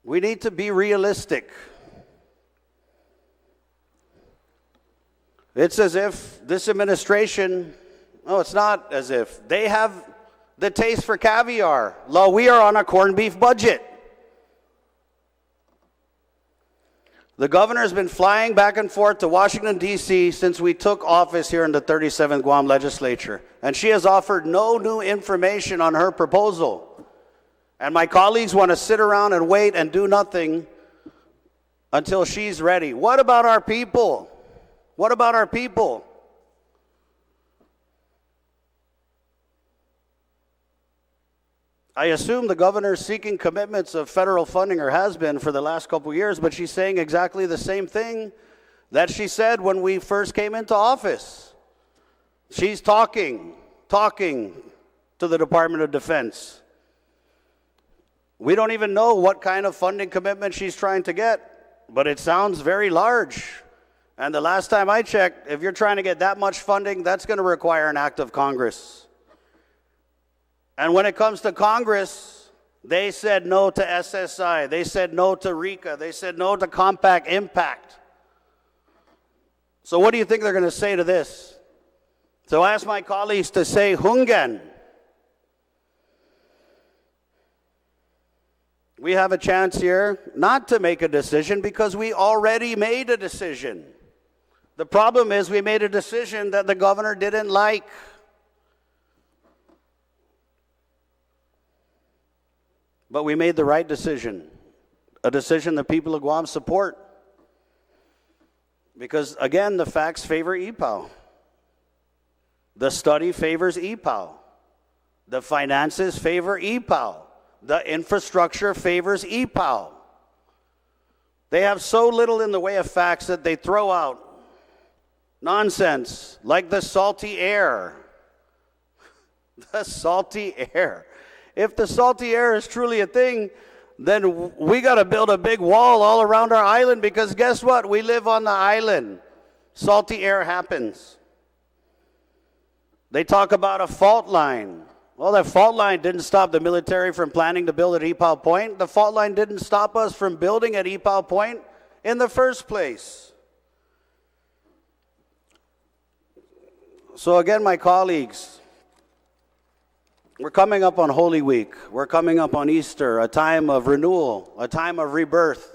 We need to be realistic. It's as if this administration, no, it's not as if. They have the taste for caviar. Lo, we are on a corned beef budget. The governor has been flying back and forth to Washington, D.C. since we took office here in the 37th Guam Legislature. And she has offered no new information on her proposal. And my colleagues want to sit around and wait and do nothing until she's ready. What about our people? What about our people? I assume the governor is seeking commitments of federal funding, or has been for the last couple of years, but she's saying exactly the same thing that she said when we first came into office. She's talking to the Department of Defense. We don't even know what kind of funding commitment she's trying to get, but it sounds very large. And the last time I checked, if you're trying to get that much funding, that's going to require an act of Congress. And when it comes to Congress, they said no to SSI. They said no to RICA. They said no to Compact Impact. So what do you think they're going to say to this? So I ask my colleagues to say Hungan. We have a chance here not to make a decision because we already made a decision. The problem is we made a decision that the governor didn't like. But we made the right decision, a decision the people of Guam support. Because, again, the facts favor EPOW. The study favors EPOW. The finances favor EPOW. The infrastructure favors EPOW. They have so little in the way of facts that they throw out nonsense, like the salty air. The salty air. If the salty air is truly a thing, then we got to build a big wall all around our island because guess what? We live on the island. Salty air happens. They talk about a fault line. Well, that fault line didn't stop the military from planning to build at Ipao Point. The fault line didn't stop us from building at Ipao Point in the first place. So again, my colleagues, we're coming up on Holy Week. We're coming up on Easter, a time of renewal, a time of rebirth.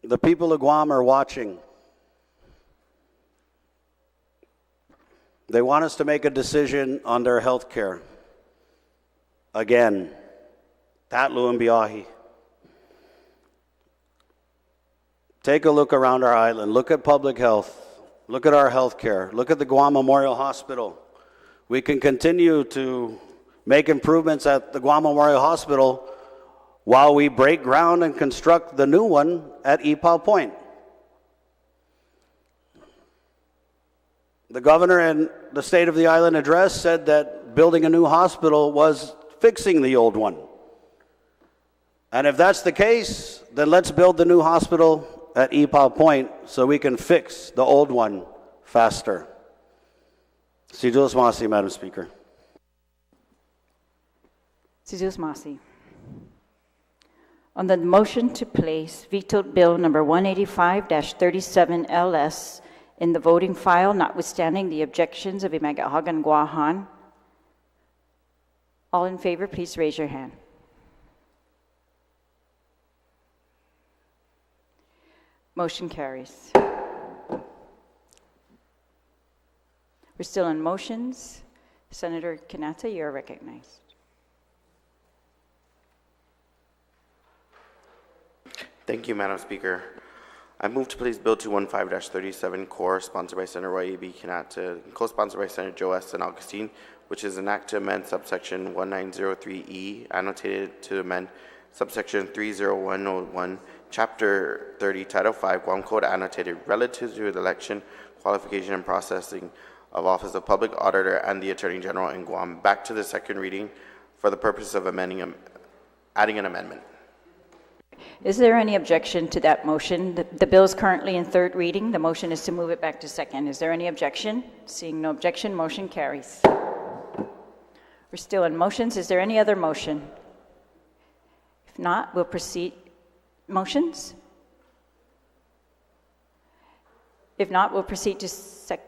The people of Guam are watching. They want us to make a decision on their health care. Again, Tatlu and Biahi. Take a look around our island. Look at public health. Look at our health care. Look at the Guam Memorial Hospital. We can continue to make improvements at the Guam Memorial Hospital while we break ground and construct the new one at Ipao Point. The governor in the State of the Island address said that building a new hospital was fixing the old one. And if that's the case, then let's build the new hospital at Ipao Point so we can fix the old one faster. Si Dios masi, Madam Speaker. Jesus Masi. On the motion to place vetoed bill number 185-37 LS in the voting file, notwithstanding the objections of Imagahagan Guahan, all in favor, please raise your hand. Motion carries. We're still in motions. Senator Kanata, you are recognized. Thank you, Madam Speaker. I move to place Bill 215-37 Core, sponsored by Senator Roy A.B. Kanata, and co-sponsored by Senator Joe S. and Augustine, which is an act to amend subsection 1903E, annotated to amend subsection 30101, Chapter 30, Title 5, Guam Code, annotated relative to the election, qualification, and processing of Office of Public Auditor and the Attorney General in Guam, back to the second reading for the purpose of adding an amendment. Is there any objection to that motion? The bill is currently in third reading. The motion is to move it back to second. Is there any objection? Seeing no objection, motion carries. We're still in motions. Is there any other motion? If not, we'll proceed. Motions? If not, we'll proceed to second.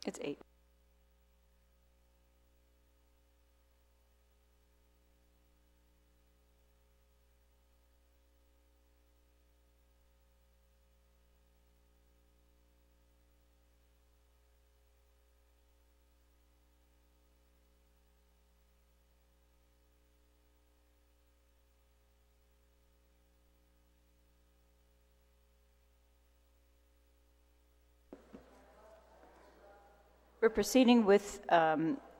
It's 8. We're proceeding with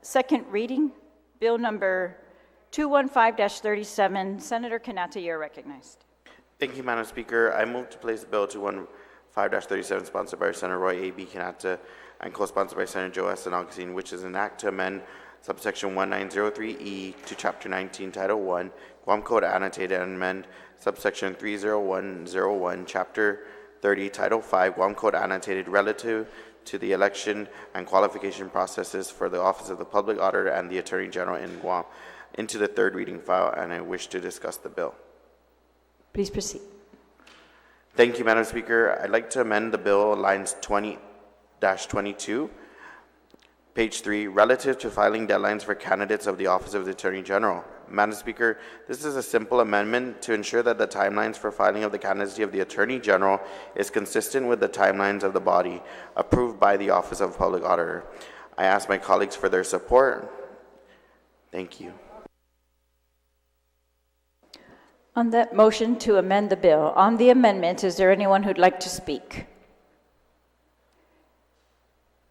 second reading, bill number 215-37. Senator Kanata, you're recognized. Thank you, Madam Speaker. I move to place Bill 215-37, sponsored by Senator Roy A.B. Kanata and co-sponsored by Senator Joe S. and Augustine, which is an act to amend subsection 1903E to Chapter 19, Title 1, Guam Code, annotated, and amend subsection 30101, Chapter 30, Title 5, Guam Code, annotated, relative to the election and qualification processes for the Office of the Public Auditor and the Attorney General in Guam into the third reading file, and I wish to discuss the bill. Please proceed. Thank you, Madam Speaker. I'd like to amend the bill lines 20-22, page 3, relative to filing deadlines for candidates of the Office of the Attorney General. Madam Speaker, this is a simple amendment to ensure that the timelines for filing of the candidacy of the Attorney General is consistent with the timelines of the body approved by the Office of Public Auditor. I ask my colleagues for their support. Thank you. On that motion to amend the bill, on the amendment, is there anyone who'd like to speak?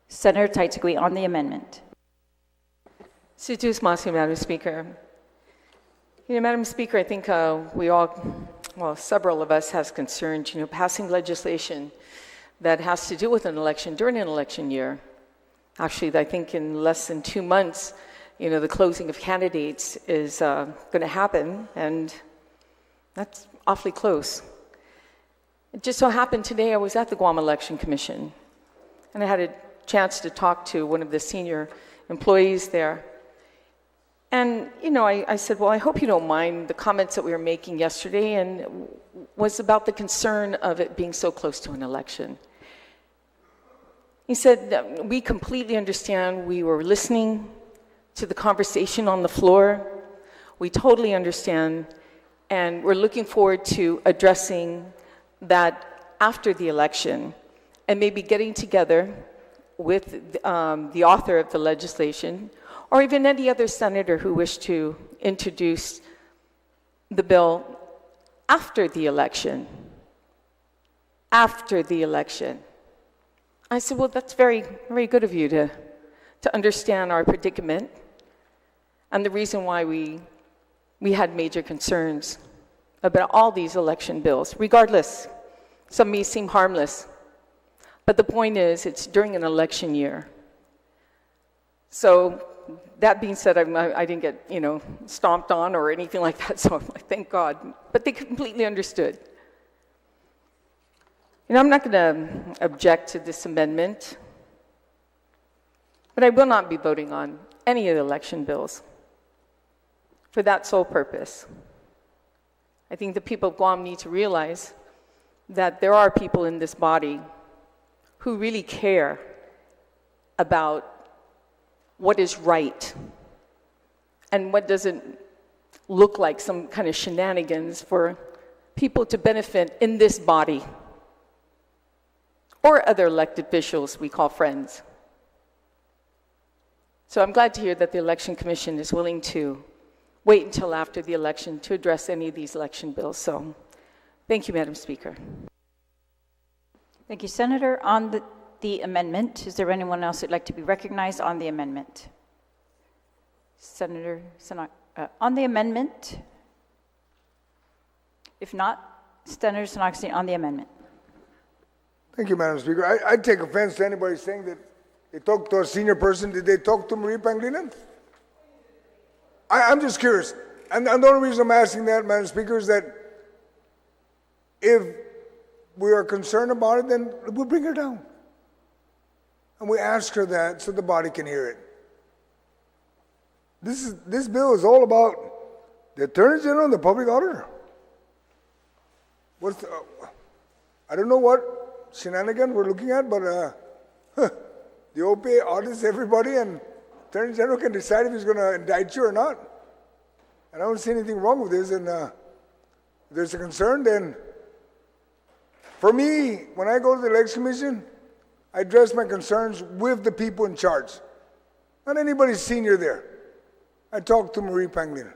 Senator Taitzagui, on the amendment. Sujus Masi, Madam Speaker. Madam Speaker, I think we all, well, several of us has concerns, passing legislation that has to do with an election during an election year. Actually, I think in less than 2 months, the closing of candidates is going to happen, and that's awfully close. It just so happened today I was at the Guam Election Commission, and I had a chance to talk to one of the senior employees there. And, I said, well, I hope you don't mind the comments that we were making yesterday, and was about the concern of it being so close to an election. He said, we completely understand. We were listening to the conversation on the floor. We totally understand, and we're looking forward to addressing that after the election, and maybe getting together with the author of the legislation, or even any other senator who wished to introduce the bill after the election. After the election. I said, well, that's very, very good of you to understand our predicament and the reason why we had major concerns about all these election bills. Regardless, some may seem harmless, but the point is, it's during an election year. So that being said, I didn't get, stomped on or anything like that, so thank God. But they completely understood. I'm not going to object to this amendment, but I will not be voting on any of the election bills for that sole purpose. I think the people of Guam need to realize that there are people in this body who really care about what is right and what doesn't look like some kind of shenanigans for people to benefit in this body or other elected officials we call friends. So I'm glad to hear that the Election Commission is willing to wait until after the election to address any of these election bills. So thank you, Madam Speaker. Thank you, Senator. On the amendment, is there anyone else who'd like to be recognized on the amendment? Senator on the amendment? If not, Senator San on the amendment. Thank you, Madam Speaker. I take offense to anybody saying that they talked to a senior person. Did they talk to Marie Pangilinan? I'm just curious. And the only reason I'm asking that, Madam Speaker, is that if we are concerned about it, then we'll bring her down. And we ask her that so the body can hear it. This bill is all about the Attorney General and the Public Auditor. I don't know what shenanigan we're looking at, but the OPA audits everybody, and Attorney General can decide if he's going to indict you or not. And I don't see anything wrong with this. And if there's a concern, then for me, when I go to the Election Commission, I address my concerns with the people in charge, not anybody senior there. I talk to Marie Pangilinan,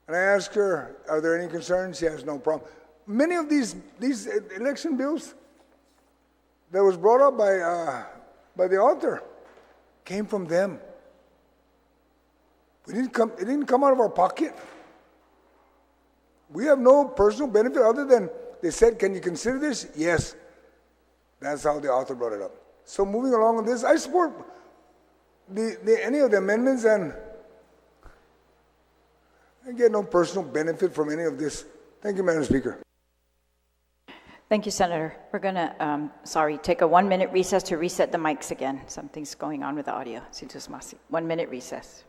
and I ask her, are there any concerns? She has no problem. Many of these election bills that was brought up by the author came from them. It didn't come out of our pocket. We have no personal benefit other than they said, can you consider this? Yes. That's how the author brought it up. So moving along with this, I support any of the amendments, and I get no personal benefit from any of this. Thank you, Madam Speaker. Thank you, Senator. We're going to, take a 1-minute recess to reset the mics again. Something's going on with the audio. 1 minute recess.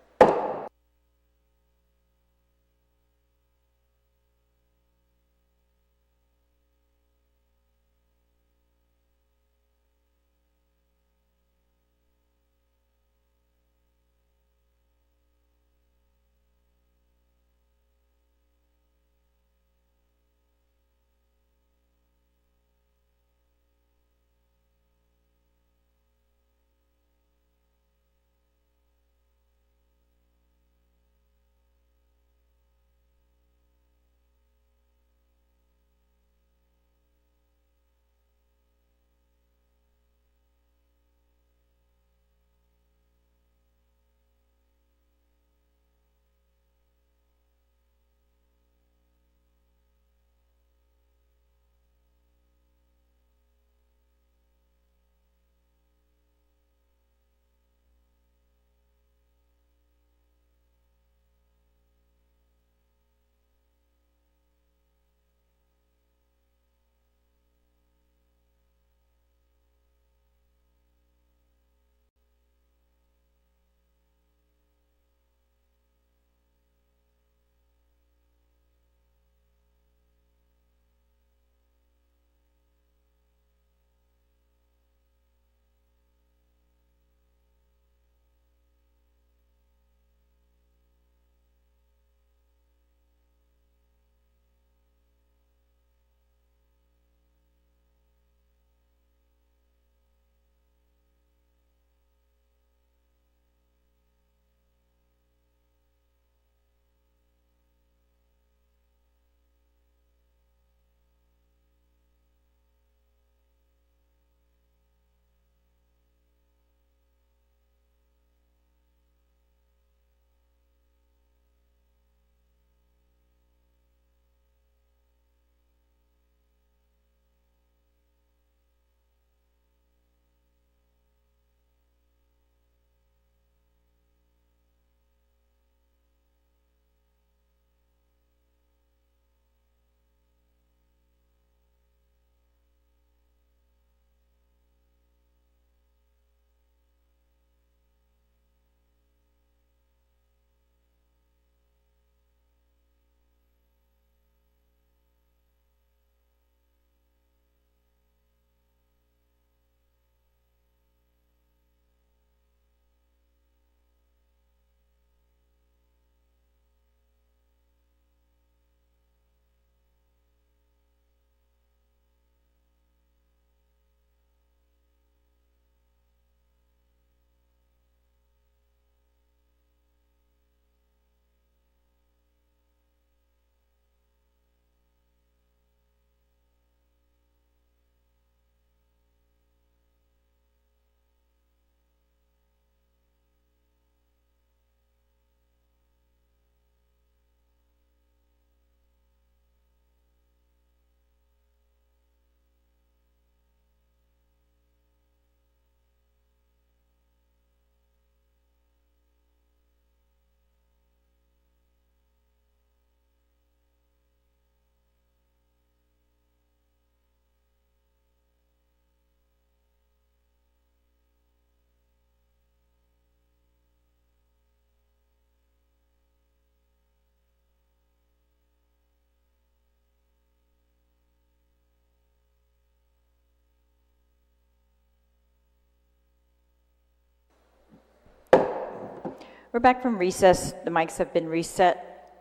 We're back from recess. The mics have been reset.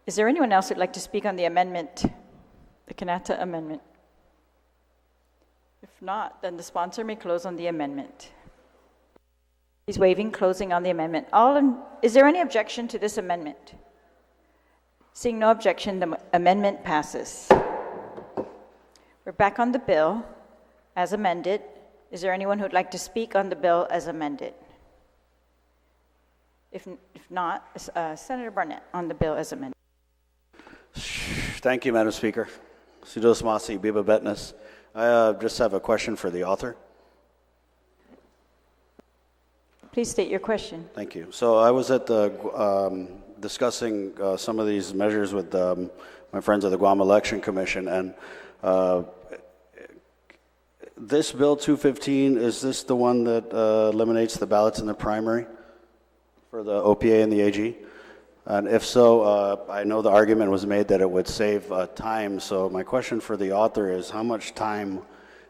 Is there anyone else who'd like to speak on the amendment, the Kanata amendment? If not, then the sponsor may close on the amendment. He's waiving closing on the amendment. Is there any objection to this amendment? Seeing no objection, the amendment passes. We're back on the bill as amended. Is there anyone who'd like to speak on the bill as amended? If not, Senator Barnett on the bill as amended. Thank you, Madam Speaker. Sidos Masi, Biba Betness. I just have a question for the author. Please state your question. Thank you. So I was at the discussing some of these measures with my friends at the Guam Election Commission, and this Bill 215, is this the one that eliminates the ballots in the primary for the OPA and the AG? And if so, I know the argument was made that it would save time. So my question for the author is, how much time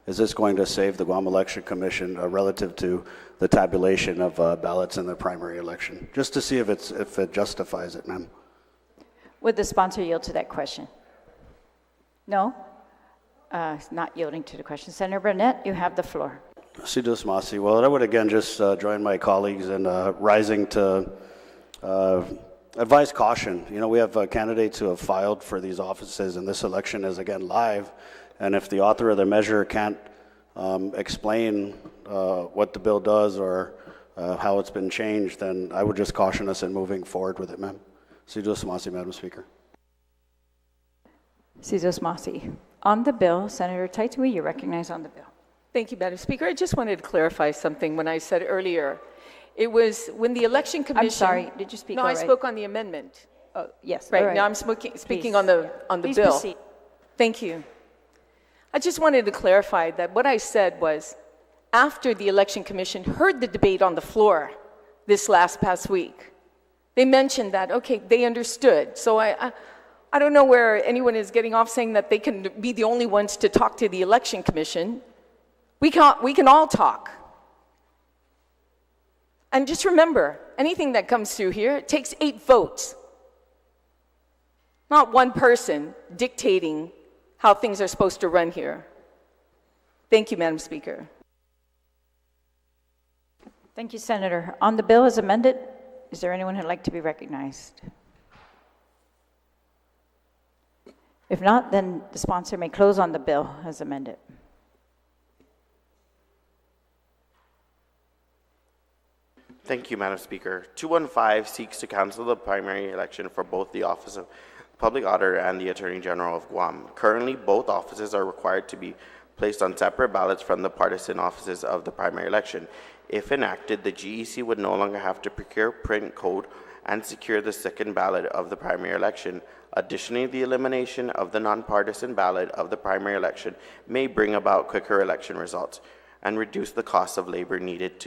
is this going to save the Guam Election Commission relative to the tabulation of ballots in the primary election? Just to see if it justifies it, ma'am. Would the sponsor yield to that question? No? Not yielding to the question. Senator Burnett, you have the floor. Sidos Masi. Well, I would again just join my colleagues in rising to advise caution. You know, we have candidates who have filed for these offices, and this election is again live. And if the author of the measure can't explain what the bill does or how it's been changed, then I would just caution us in moving forward with it, ma'am. Sidos Masi, Madam Speaker. Sidos Masi. On the bill, Senator Taitui, you're recognized on the bill. Thank you, Madam Speaker. I just wanted to clarify something when I said earlier. It was when the Election Commission... I'm sorry, did you speak No, already? I spoke on the amendment. Oh, yes. Right, all right. now I'm speaking Please. on the Please bill. proceed. Thank you. I just wanted to clarify that what I said was, after the Election Commission heard the debate on the floor this past week, they mentioned that, okay, they understood. So I don't know where anyone is getting off saying that they can be the only ones to talk to the Election Commission. We can all talk. And just remember, anything that comes through here, it takes 8 votes. Not one person dictating how things are supposed to run here. Thank you, Madam Speaker. Thank you, Senator. On the bill as amended, is there anyone who'd like to be recognized? If not, then the sponsor may close on the bill as amended. Thank you, Madam Speaker. 215 seeks to cancel the primary election for both the Office of Public Auditor and the Attorney General of Guam. Currently, both offices are required to be placed on separate ballots from the partisan offices of the primary election. If enacted, the GEC would no longer have to procure, print, code, and secure the second ballot of the primary election. Additionally, the elimination of the nonpartisan ballot of the primary election may bring about quicker election results and reduce the cost of labor needed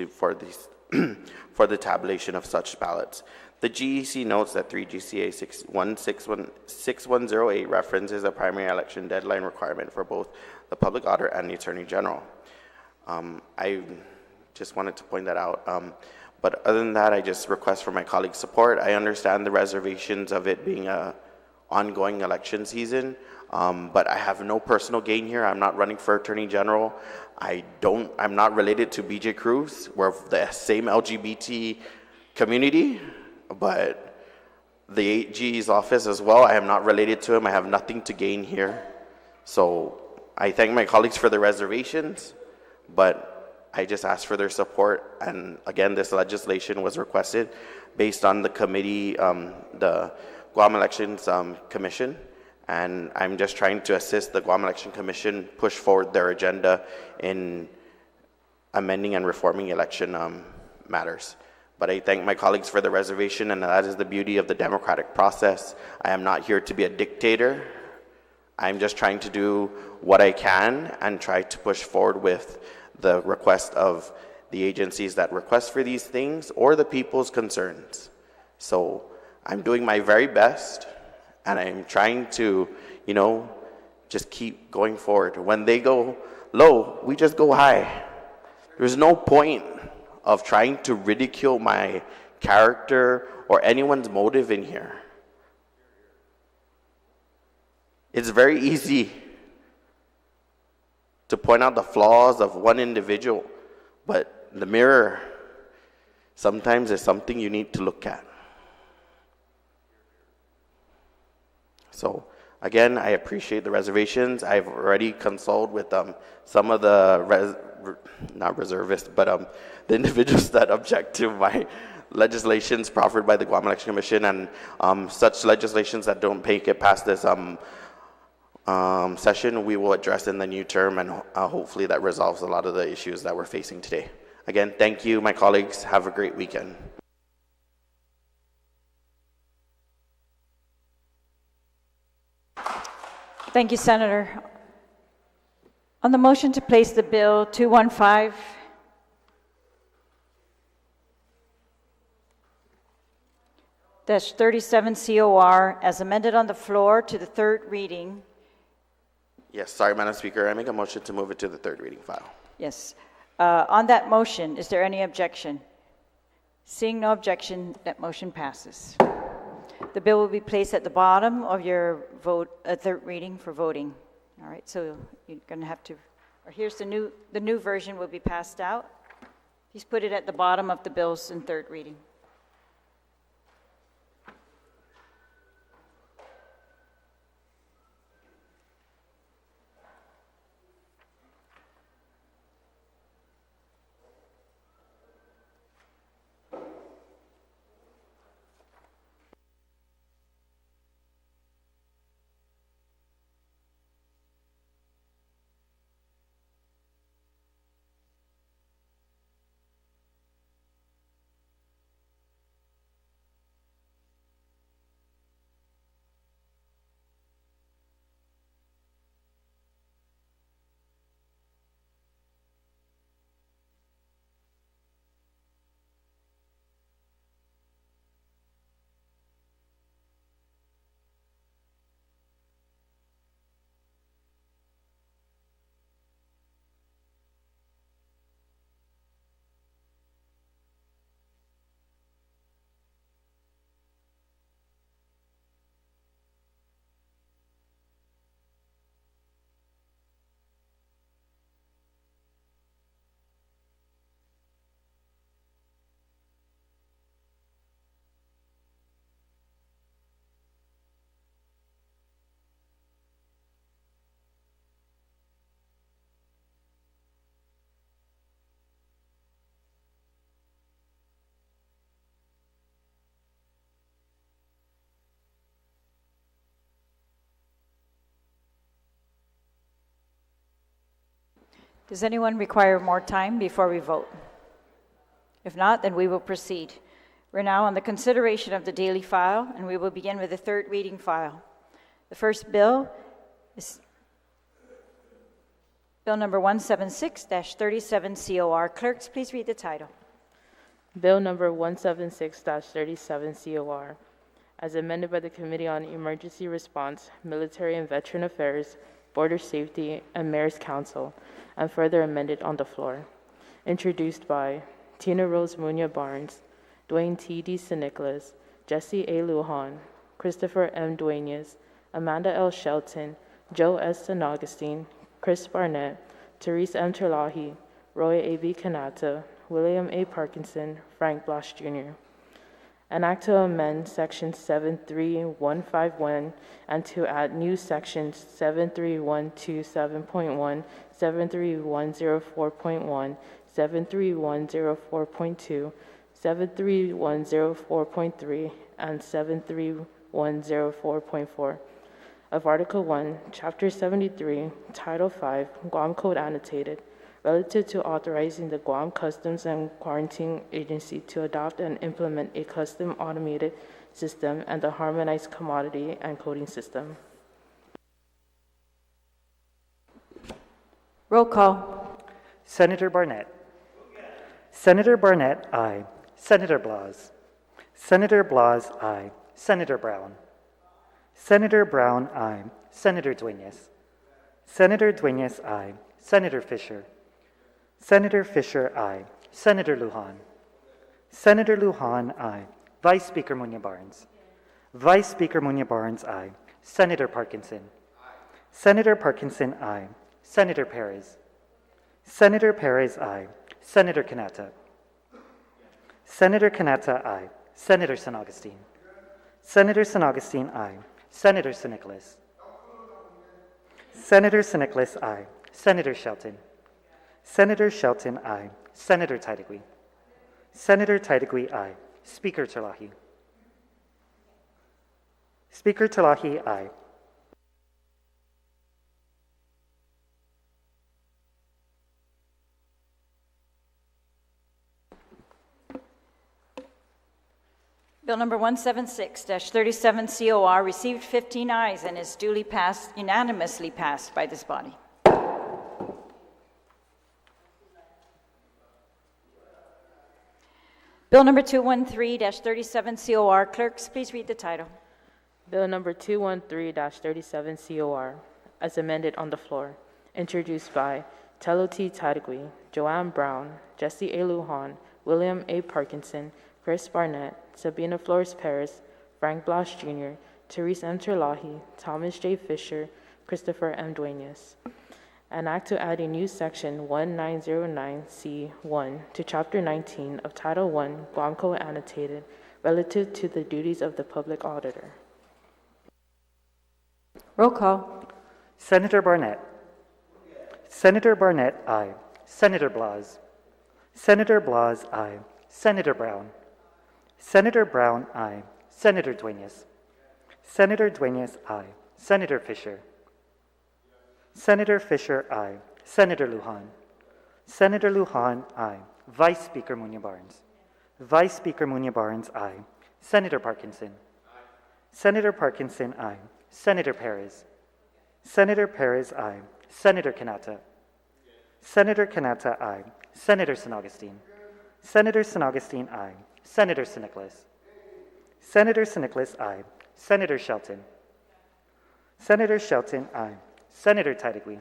for the tabulation of such ballots. The GEC notes that 3 GCA 6108 references a primary election deadline requirement for both the Public Auditor and the Attorney General. I just wanted to point that out. But other than that, I just request for my colleagues' support. I understand the reservations of it being an ongoing election season, but I have no personal gain here. I'm not running for Attorney General. I'm not related to BJ Cruz. We're the same LGBT community, but the AG's office as well, I am not related to him. I have nothing to gain here. So I thank my colleagues for the reservations, but I just ask for their support. And again, this legislation was requested based on the committee, the Guam Elections Commission. And I'm just trying to assist the Guam Election Commission push forward their agenda in amending and reforming election matters. But I thank my colleagues for the reservation, and that is the beauty of the democratic process. I am not here to be a dictator. I'm just trying to do what I can and try to push forward with the request of the agencies that request for these things or the people's concerns. So I'm doing my very best, and I'm trying to, just keep going forward. When they go low, we just go high. There's no point of trying to ridicule my character or anyone's motive in here. It's very easy to point out the flaws of one individual, but the mirror sometimes is something you need to look at. So again, I appreciate the reservations. I've already consulted with some of the, not reservists, but the individuals that object to my legislations proffered by the Guam Election Commission, and such legislations that don't make it past this session, we will address in the new term, and hopefully that resolves a lot of the issues that we're facing today. Again, thank you, my colleagues. Have a great weekend. Thank you, Senator. On the motion to place the bill 215-37 COR as amended on the floor to the third reading. Yes, sorry, Madam Speaker. I make a motion to move it to the third reading file. Yes. On that motion, is there any objection? Seeing no objection, that motion passes. The bill will be placed at the bottom of your vote, third reading for voting. All right, so you're going to have to, or here's the new version will be passed out. Please put it at the bottom of the bills in third reading. Does anyone require more time before we vote? If not, then we will proceed. We're now on the consideration of the daily file, and we will begin with the third reading file. The first bill is Bill number 176-37 COR. Clerks, please read the title. Bill number 176-37 COR, as amended by the Committee on Emergency Response, Military and Veteran Affairs, Border Safety, and Mayor's Council, and further amended on the floor. Introduced by Tina Rose Munya Barnes, Dwayne T. D. Nicholas, Jesse A. Lujan, Christopher M. Duenas, Amanda L. Shelton, Joe S. San Augustine, Chris Barnett, Therese M. Terlahi, Roy A. B. Kanata, William A. Parkinson, Frank Blosh Jr. An act to amend Section 73151 and to add new sections 73127.1, 73104.1, 73104.2, 73104.3, and 73104.4 of Article 1, Chapter 73, Title 5, Guam Code Annotated, relative to authorizing the Guam Customs and Quarantine Agency to adopt and implement a custom automated system and the harmonized commodity and coding system. Roll call. Senator Barnett. Senator Barnett, aye. Senator Blas. Senator Blas, aye. Senator Brown. Senator Brown, aye. Senator Duenas. Senator Duenas, aye. Senator Fisher. Senator Fisher, aye. Senator Lujan. Senator Lujan, aye. Vice Speaker Munya Barnes. Vice Speaker Munya Barnes, aye. Senator Parkinson. Senator Parkinson, aye. Senator Perez. Senator Perez, aye. Senator Kanata. Senator Kanata, aye. Senator San Augustine. Senator San Augustine, aye. Senator San Nicolas. Senator San Nicolas, aye. Senator Shelton. Senator Shelton, aye. Senator Taitigui. Senator Taitigui, aye. Speaker Terlahi. Speaker Terlahi, aye. Bill number 176-37 COR received 15 ayes and is duly passed, unanimously passed by this body. Bill number 213-37 COR. Clerks, please read the title. Bill number 213-37 COR, as amended on the floor, introduced by Teloti Tadegui, Joanne Brown, Jesse A. Lujan, William A. Parkinson, Chris Barnett, Sabina Flores Perez, Frank Blas Jr., Therese M. Terlahi, Thomas J. Fisher, Christopher M. Duenas. An act to add a new section 1909C1 to Chapter 19 of Title I, Guam Code Annotated, relative to the duties of the public auditor. Roll call. Senator Barnett. Senator Barnett, aye. Senator Blas. Senator Blas, aye. Senator Brown. Senator Brown, aye. Senator Duenas. Senator Duenas, aye. Senator Fisher. Senator Fisher, aye. Senator Lujan. Senator Lujan, aye. Vice Speaker Munya Barnes. Vice Speaker Munya Barnes, aye. Senator Parkinson. Senator Parkinson, aye. Senator Perez. Senator Perez, aye. Senator Kanata. Senator Kanata, aye. Senator San Augustine. Senator San Augustine, aye. Senator San Nicolas. Senator San Nicolas, aye. Senator Shelton. Senator Shelton, aye. Senator Taitigui.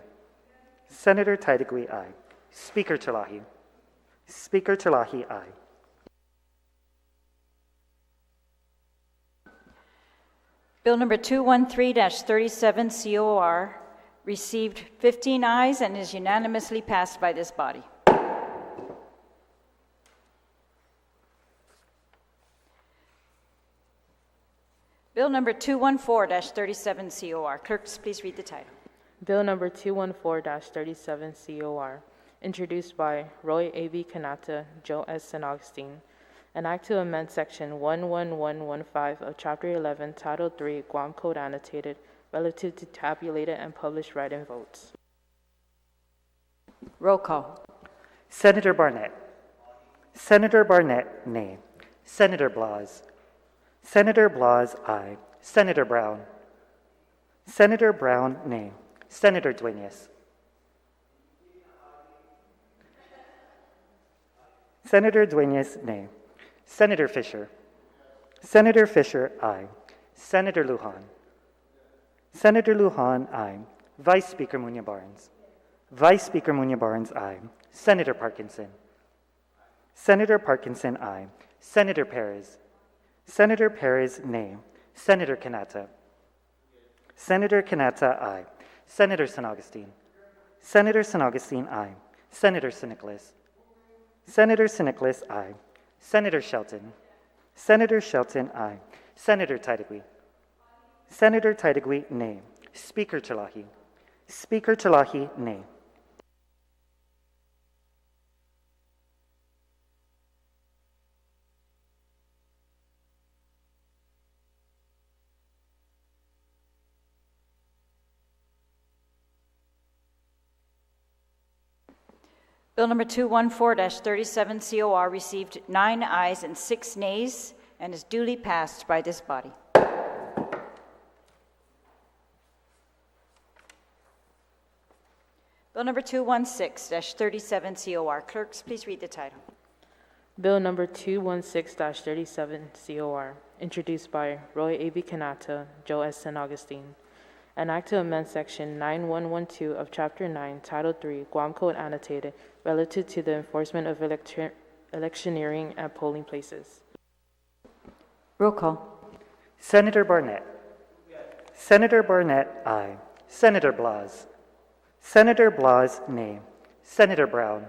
Senator Taitigui, aye. Speaker Terlahi. Speaker Terlahi, aye. Bill number 213-37 COR received 15 ayes and is unanimously passed by this body. Bill number 214-37 COR. Clerks, please read the title. Bill number 214-37 COR, introduced by Roy A.B. Kanata, Joe S. San Augustine. An act to amend section 11115 of Chapter 11, Title 3, Guam Code Annotated, relative to tabulated and published write-in votes. Roll call. Senator Barnett. Senator Barnett, nay. Senator Blas. Senator Blas, aye. Senator Brown. Senator Brown, nay. Senator Duenas. Senator Duenas, nay. Senator Fisher. Senator Fisher, aye. Senator Lujan. Senator Lujan, aye. Vice Speaker Munya Barnes. Vice Speaker Munya Barnes, aye. Senator Parkinson. Senator Parkinson, aye. Senator Perez. Senator Perez, nay. Senator Kanata. Senator Kanata, aye. Senator San Augustine. Senator San Augustine, aye. Senator San Nicolas. Senator San Nicolas, aye. Senator Shelton. Senator Shelton, aye. Senator Taitigui. Senator Taitigui, nay. Speaker Terlahi. Speaker Terlahi, nay. Bill number 214-37 COR received 9 ayes and 6 nays and is duly passed by this body. Bill number 216-37 COR. Clerks, please read the title. Bill number 216-37 COR, introduced by Roy A.B. Kanata, Joe S. San Augustine. An act to amend section 9112 of Chapter 9, Title 3, Guam Code Annotated, relative to the enforcement of electioneering at polling places. Roll call. Senator Barnett. Senator Barnett, aye. Senator Blas. Senator Blas, nay. Senator Brown.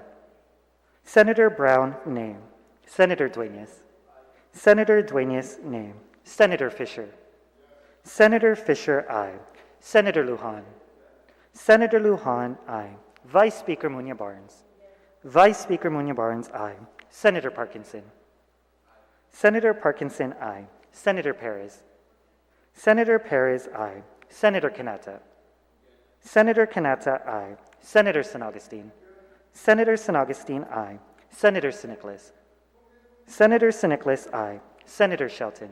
Senator Brown, nay. Senator Dueñas. Senator Dueñas, nay. Senator Fisher. Senator Fisher, aye. Senator Lujan. Senator Lujan, aye. Vice Speaker Munya Barnes. Vice Speaker Munya Barnes, aye. Senator Parkinson. Senator Parkinson, aye. Senator Perez. Senator Perez, aye. Senator Kanata. Senator Kanata, aye. Senator San Augustine. Senator San Augustine, aye. Senator Siniclis. Senator Siniclis, aye. Senator Shelton.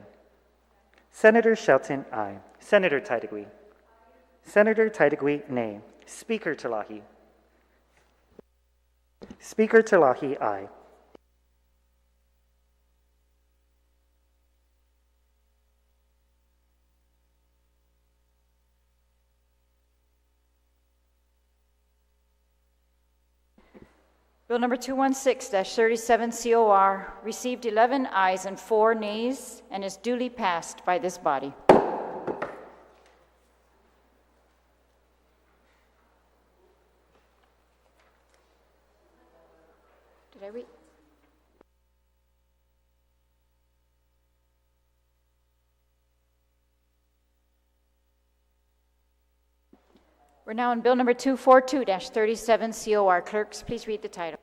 Senator Shelton, aye. Senator Titagui. Senator Titagui, nay. Speaker Talahi. Speaker Talahi, aye. Bill number 216-37 COR received 11 ayes and 4 nays and is duly passed by this body. Did I read? We're now on Bill number 242-37 COR. Clerks, please read the title.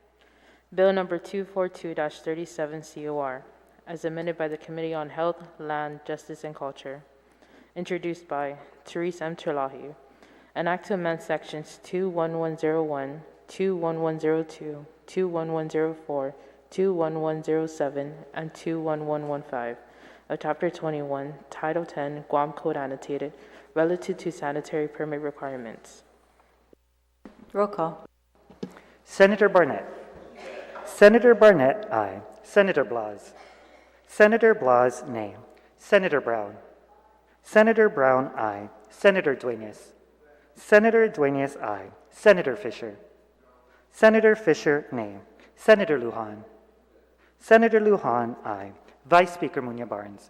Bill number 242-37 COR, as amended by the Committee on Health, Land, Justice, and Culture. Introduced by Therese M. Terlahi. An act to amend sections 21101, 21102, 21104, 21107, and 21115 of Chapter 21, Title 10, Guam Code Annotated, relative to sanitary permit requirements. Roll call. Senator Barnett. Senator Barnett, aye. Senator Blas. Senator Blas, nay. Senator Brown. Senator Brown, aye. Senator Dueñas. Senator Dueñas, aye. Senator Fisher. Senator Fisher, nay. Senator Lujan. Senator Lujan, aye. Vice Speaker Munya Barnes.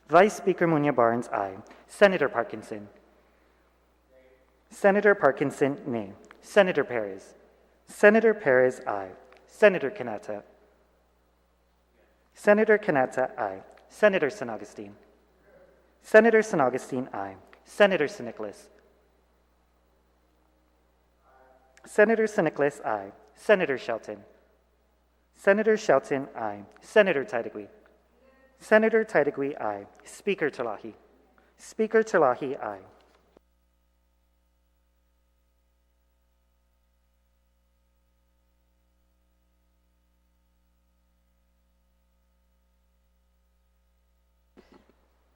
Vice Speaker Munya Barnes, aye. Senator Parkinson. Senator Parkinson, nay. Senator Perez. Senator Perez, aye. Senator Kanata. Senator Kanata, aye. Senator San Augustine. Senator San Augustine, aye. Senator Siniclis. Senator Siniclis, aye. Senator Shelton. Senator Shelton, aye. Senator Titagui. Senator Titagui, aye. Speaker Talahi. Speaker Talahi, aye.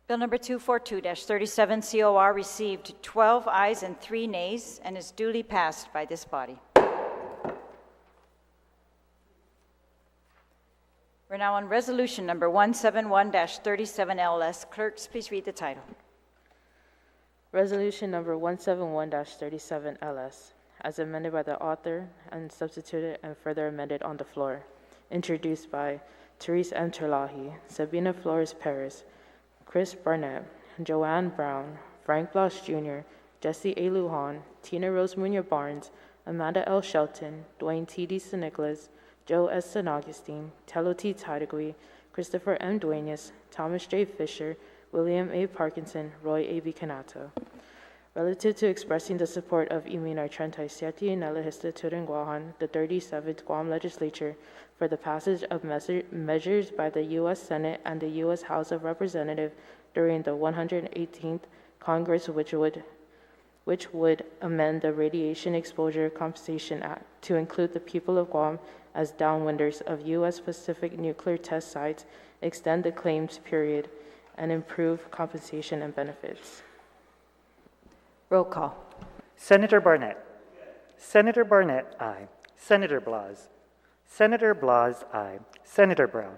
Bill number 242-37 COR received 12 ayes and 3 nays and is duly passed by this body. We're now on resolution number 171-37 LS. Clerks, please read the title. Resolution number 171-37 LS, as amended by the author and substituted and further amended on the floor. Introduced by Therese M. Terlahi, Sabina Flores Perez, Chris Barnett, Joanne Brown, Frank Blas Jr., Jesse A. Lujan, Tina Rose Munya Barnes, Amanda L. Shelton, Dwayne T.D. Siniclas, Joe S. San Augustine, Tello T. Titagui, Christopher M. Dueñas, Thomas J. Fisher, William A. Parkinson, Roy A. B. Canato. Relative to expressing the support of Iminar 37 na legislature in Guam, the 37th Guam Legislature, for the passage of measures by the U.S. Senate and the U.S. House of Representatives during the 118th Congress, which would amend the Radiation Exposure Compensation Act to include the people of Guam as downwinders of U.S. Pacific nuclear test sites, extend the claims period, and improve compensation and benefits. Roll call. Senator Barnett. Senator Barnett, aye. Senator Blas. Senator Blas, aye. Senator Brown.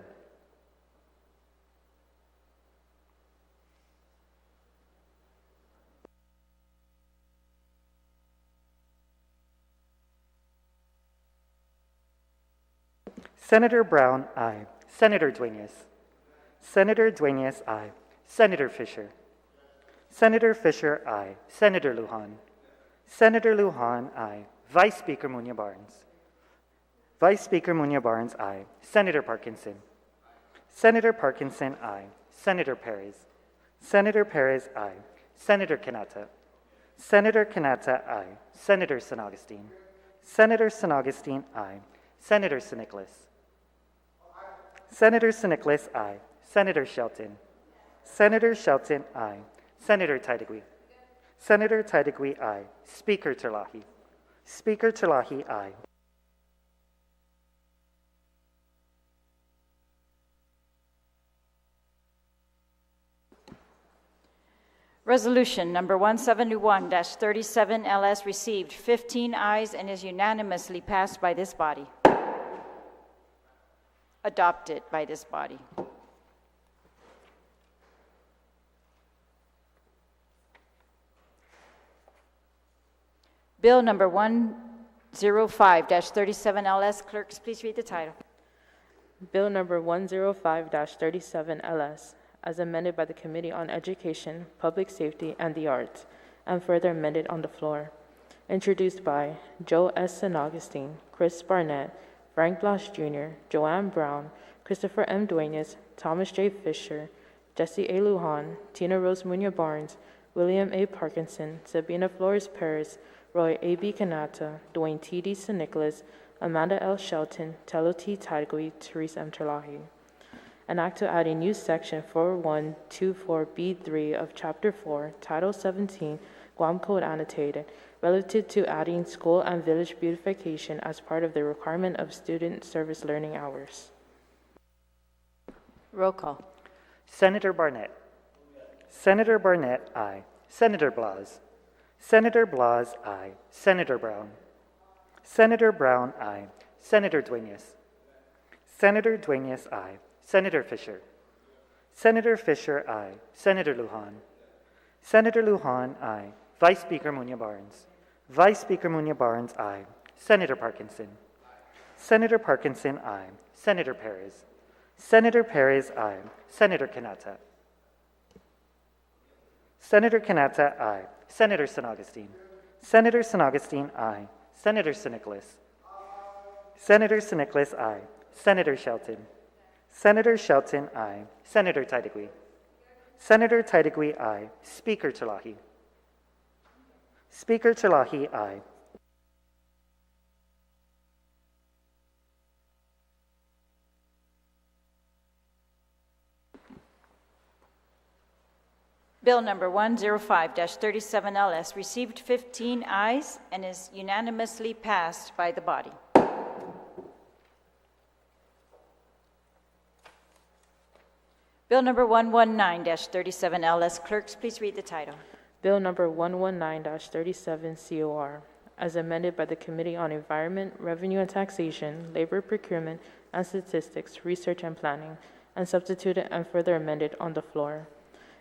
Senator Brown, aye. Senator Dueñas. Senator Dueñas, aye. Senator Fisher. Senator Fisher, aye. Senator Lujan. Senator Lujan, aye. Vice Speaker Muñoz Barnes. Vice Speaker Muñoz Barnes, aye. Senator Parkinson. Senator Parkinson, aye. Senator Perez. Senator Perez, aye. Senator Kanata. Senator Kanata, aye. Senator San Augustine. Senator San Augustine, aye. Senator San Nicolas. Senator San Nicolas, aye. Senator Shelton. Senator Shelton, aye. Senator Taitigui. Senator Taitigui, aye. Speaker Terlahi. Speaker Terlahi, aye. Resolution number 171-37 LS received 15 ayes and is unanimously passed by this body. Adopted by this body. Bill number 105-37 LS. Clerks, please read the title. Bill number 105-37 LS, as amended by the Committee on Education, Public Safety, and the Arts, and further amended on the floor. Introduced by Joe S. San Augustine, Chris Barnett, Frank Blas Jr., Joanne Brown, Christopher M. Dueñas, Thomas J. Fisher, Jesse A. Lujan, Tina Rose Muñoz Barnes, William A. Parkinson, Sabina Flores Perez, Roy A. B. Kanata, Dwayne T. D. San Nicolas, Amanda L. Shelton, Telo T. Taigui, Therese M. Terlahi. An act to add a new section 4124B3 of Chapter 4, Title 17, Guam Code Annotated, relative to adding school and village beautification as part of the requirement of student service learning hours. Roll call. Senator Barnett. Senator Barnett, aye. Senator Blas. Senator Blas, aye. Senator Brown. Senator Brown, aye. Senator Dueñas. Senator Dueñas, aye. Senator Fisher. Senator Fisher, aye. Senator Lujan. Senator Lujan, aye. Vice Speaker Muñoz Barnes. Vice Speaker Muñoz Barnes, aye. Senator Parkinson. Senator Parkinson, aye. Senator Perez. Senator Perez, aye. Senator Kanata. Senator Kanata, aye. Senator San Augustine. Senator San Augustine, aye. Senator San Nicolas. Senator San Nicolas, aye. Senator Shelton. Senator Shelton, aye. Senator Taitigui. Senator Taitigui, aye. Speaker Terlahi. Speaker Terlahi, aye. Bill number 105-37 LS received 15 ayes and is unanimously passed by the body. Bill number 119-37 LS. Clerks, please read the title. Bill number 119-37 COR, as amended by the Committee on Environment, Revenue and Taxation, Labor Procurement and Statistics, Research and Planning, and substituted and further amended on the floor.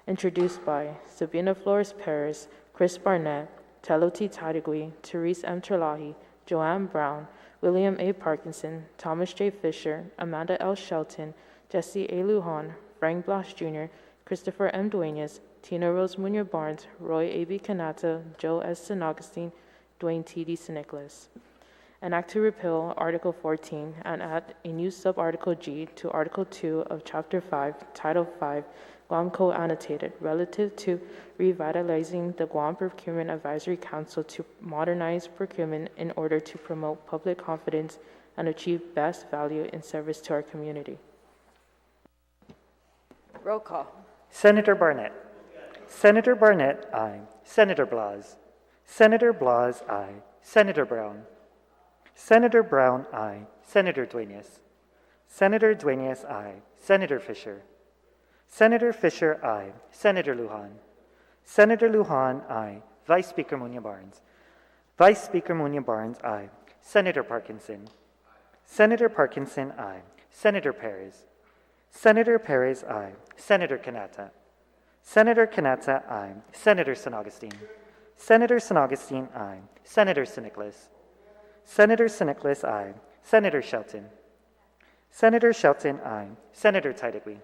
Introduced by Sabina Flores Perez, Chris Barnett, Telo T. Taigui, Therese M. Terlahi, Joanne Brown, William A. Parkinson, Thomas J. Fisher, Amanda L. Shelton, Jesse A. Lujan, Frank Blas Jr., Christopher M. Dueñas, Tina Rose Muñoz Barnes, Roy A. B. Kanata, Joe S. San Augustine, Dwayne T. D. San Nicolas. An act to repeal Article 14 and add a new sub-Article G to Article 2 of Chapter 5, Title 5, Guam Code Annotated, relative to revitalizing the Guam Procurement Advisory Council to modernize procurement in order to promote public confidence and achieve best value in service to our community. Roll call. Senator Barnett. Senator Barnett, aye. Senator Blas. Senator Blas, aye. Senator Brown. Senator Brown, aye. Senator Dueñas. Senator Dueñas, aye. Senator Fisher. Senator Fisher, aye. Senator Lujan. Senator Lujan, aye. Vice Speaker Muñoz Barnes. Vice Speaker Muñoz Barnes, aye. Senator Parkinson. Senator Parkinson, aye. Senator Perez. Senator Perez, aye. Senator Kanata. Senator Kanata, aye. Senator San Augustine. Senator San Augustine, aye. Senator San Nicolas. Senator San Nicolas, aye. Senator Shelton. Senator Shelton, aye. Senator Titagui.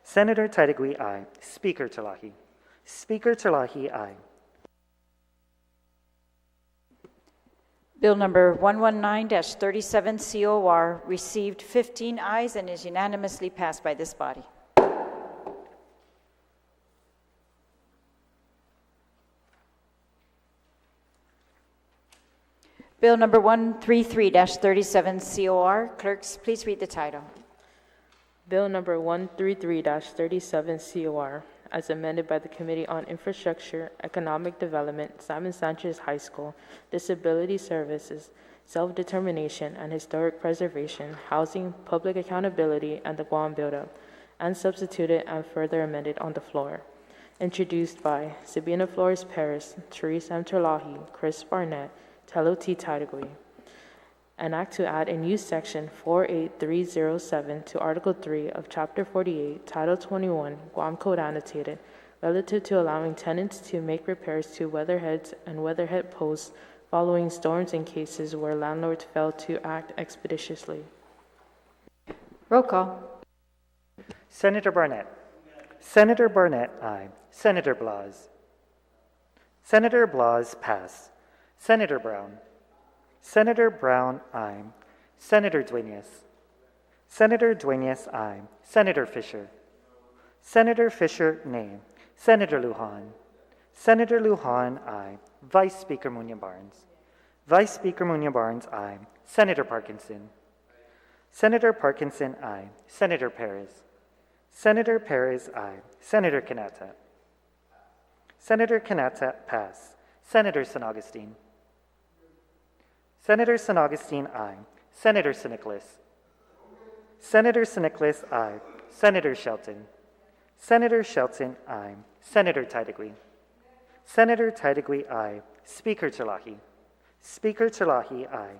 Senator Titagui, aye. Speaker Talahi. Speaker Talahi, aye. Bill number 119-37 COR received 15 ayes and is unanimously passed by this body. Bill number 133-37 COR. Clerks, please read the title. Bill number 133-37 COR, as amended by the Committee on Infrastructure, Economic Development, Simon Sanchez High School, Disability Services, Self-Determination and Historic Preservation, Housing, Public Accountability, and the Guam Buildup, and substituted and further amended on the floor. Introduced by Sabina Flores Perez, Therese M. Terlahi, Chris Barnett, Telo T. Titagui. An act to add a new section 48307 to Article 3 of Chapter 48, Title 21, Guam Code Annotated, relative to allowing tenants to make repairs to weatherheads and weatherhead posts following storms in cases where landlords fail to act expeditiously. Roll call. Senator Barnett. Senator Barnett, aye. Senator Blas. Senator Blas, pass. Senator Brown. Senator Brown, aye. Senator Dueñas. Senator Dueñas, aye. Senator Fisher. Senator Fisher, nay. Senator Lujan. Senator Lujan, aye. Vice Speaker Muñoz-Barnes. Vice Speaker Muñoz-Barnes, aye. Senator Parkinson. Senator Parkinson, aye. Senator Perez. Senator Perez, aye. Senator Canata. Senator Canata, pass. Senator San Augustine. Senator San Augustine, aye. Senator Siniclis. Senator Siniclis, aye. Senator Shelton. Senator Shelton, aye. Senator Titagui. Senator Titagui, aye. Speaker Terlahi. Speaker Terlahi, aye.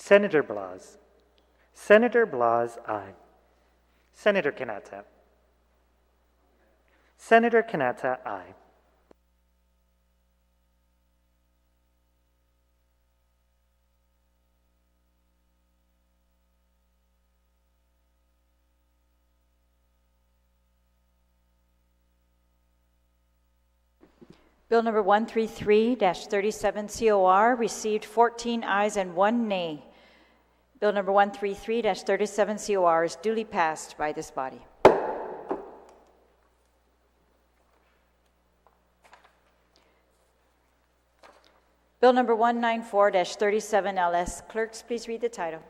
Senator Blas. Senator Blas, aye. Senator Canata. Senator Canata, aye. Bill number 133-37 COR received 14 ayes and 1 nay. Bill number 133-37 COR is duly passed by this body. Bill number 194-37 LS. Clerks, please read the title.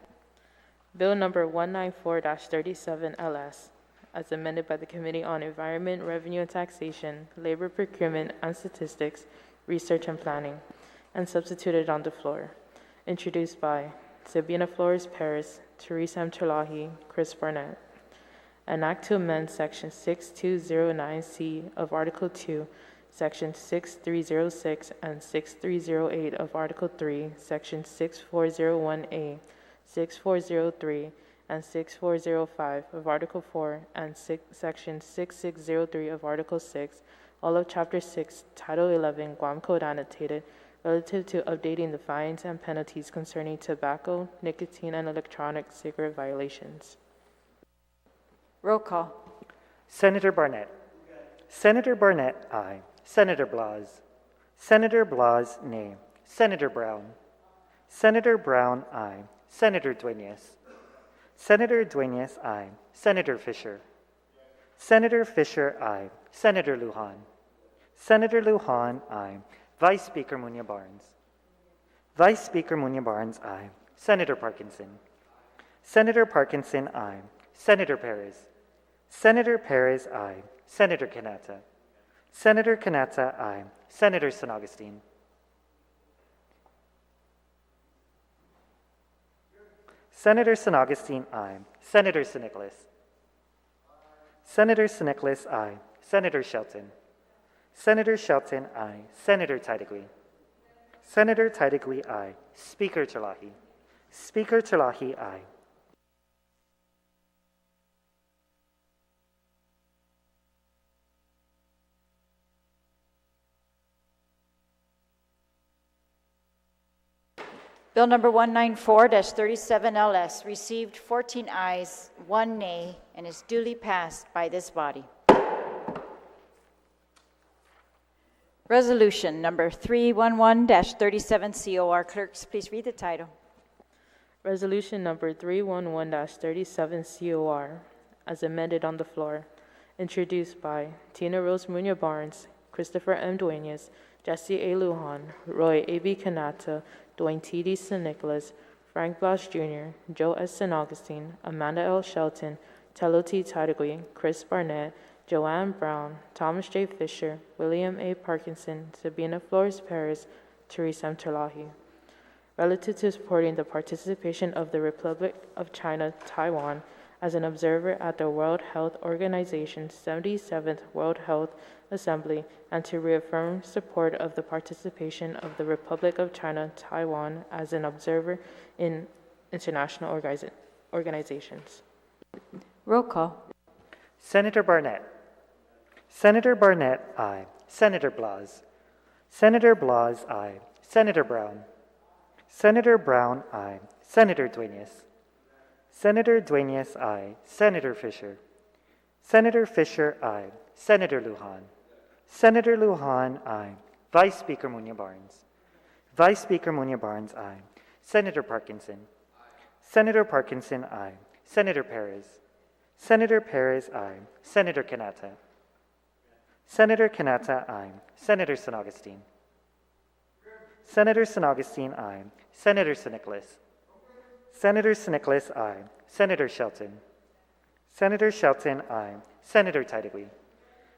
Bill number 194-37 LS, as amended by the Committee on Environment, Revenue and Taxation, Labor Procurement and Statistics, Research and Planning, and substituted on the floor. Introduced by Sabina Flores Perez, Therese M. Terlahi, Chris Barnett. An act to amend Section 6209C of Article 2, Section 6306 and 6308 of Article 3, Section 6401A, 6403, and 6405 of Article 4, and Section 6603 of Article 6, all of Chapter 6, Title 11, Guam Code Annotated, relative to updating the fines and penalties concerning tobacco, nicotine, and electronic cigarette violations. Roll call. Senator Barnett. Senator Barnett, aye. Senator Blas. Senator Blas, nay. Senator Brown. Senator Brown, aye. Senator Dueñas. Senator Dueñas, aye. Senator Fisher. Senator Fisher, aye. Senator Lujan. Senator Lujan, aye. Vice Speaker Muñoz-Barnes. Vice Speaker Muñoz-Barnes, aye. Senator Parkinson. Senator Parkinson, aye. Senator Perez. Senator Perez, aye. Senator Kanata. Senator Kanata, aye. Senator San Augustine. Senator San Augustine, aye. Senator San Nicolas. Senator San Nicolas, aye. Senator Shelton. Senator Shelton, aye. Senator Taitigui. Senator Taitigui, aye. Speaker Chalahi. Speaker Chalahi, aye. Bill number 194-37 LS received 14 ayes, 1 nay, and is duly passed by this body. Resolution number 311-37 COR. Clerks, please read the title. Resolution number 311-37 COR, as amended on the floor, introduced by Tina Rose Munoz Barnes, Christopher M. Duenas, Jesse A. Lujan, Roy A.B. Kanata, Dwayne T.D. San Nicolas, Frank Bosch Jr., Joe S. San Augustine, Amanda L. Shelton, Tello T. Taitigui, Chris Barnett, Joanne Brown, Thomas J. Fisher, William A. Parkinson, Sabina Flores Perez, Teresa M. Terlahi, relative to supporting the participation of the Republic of China, Taiwan, as an observer at the World Health Organization's 77th World Health Assembly, and to reaffirm support of the participation of the Republic of China, Taiwan, as an observer in international organizations. Roll call. Senator Barnett. Senator Barnett, aye. Senator Blas. Senator Blas, aye. Senator Brown. Senator Brown, aye. Senator Duenas. Senator Duenas, aye. Senator Fisher. Senator Fisher, aye. Senator Lujan. Senator Lujan, aye. Vice Speaker Munoz Barnes. Vice Speaker Munoz Barnes, aye. Senator Parkinson. Senator Parkinson, aye. Senator Perez. Senator Perez, aye. Senator Kanata. Senator Kanata, aye. Senator San Augustine. Senator San Augustine, aye. Senator San Nicolas. Senator San Nicolas, aye. Senator Shelton. Senator Shelton, aye. Senator Taitigui.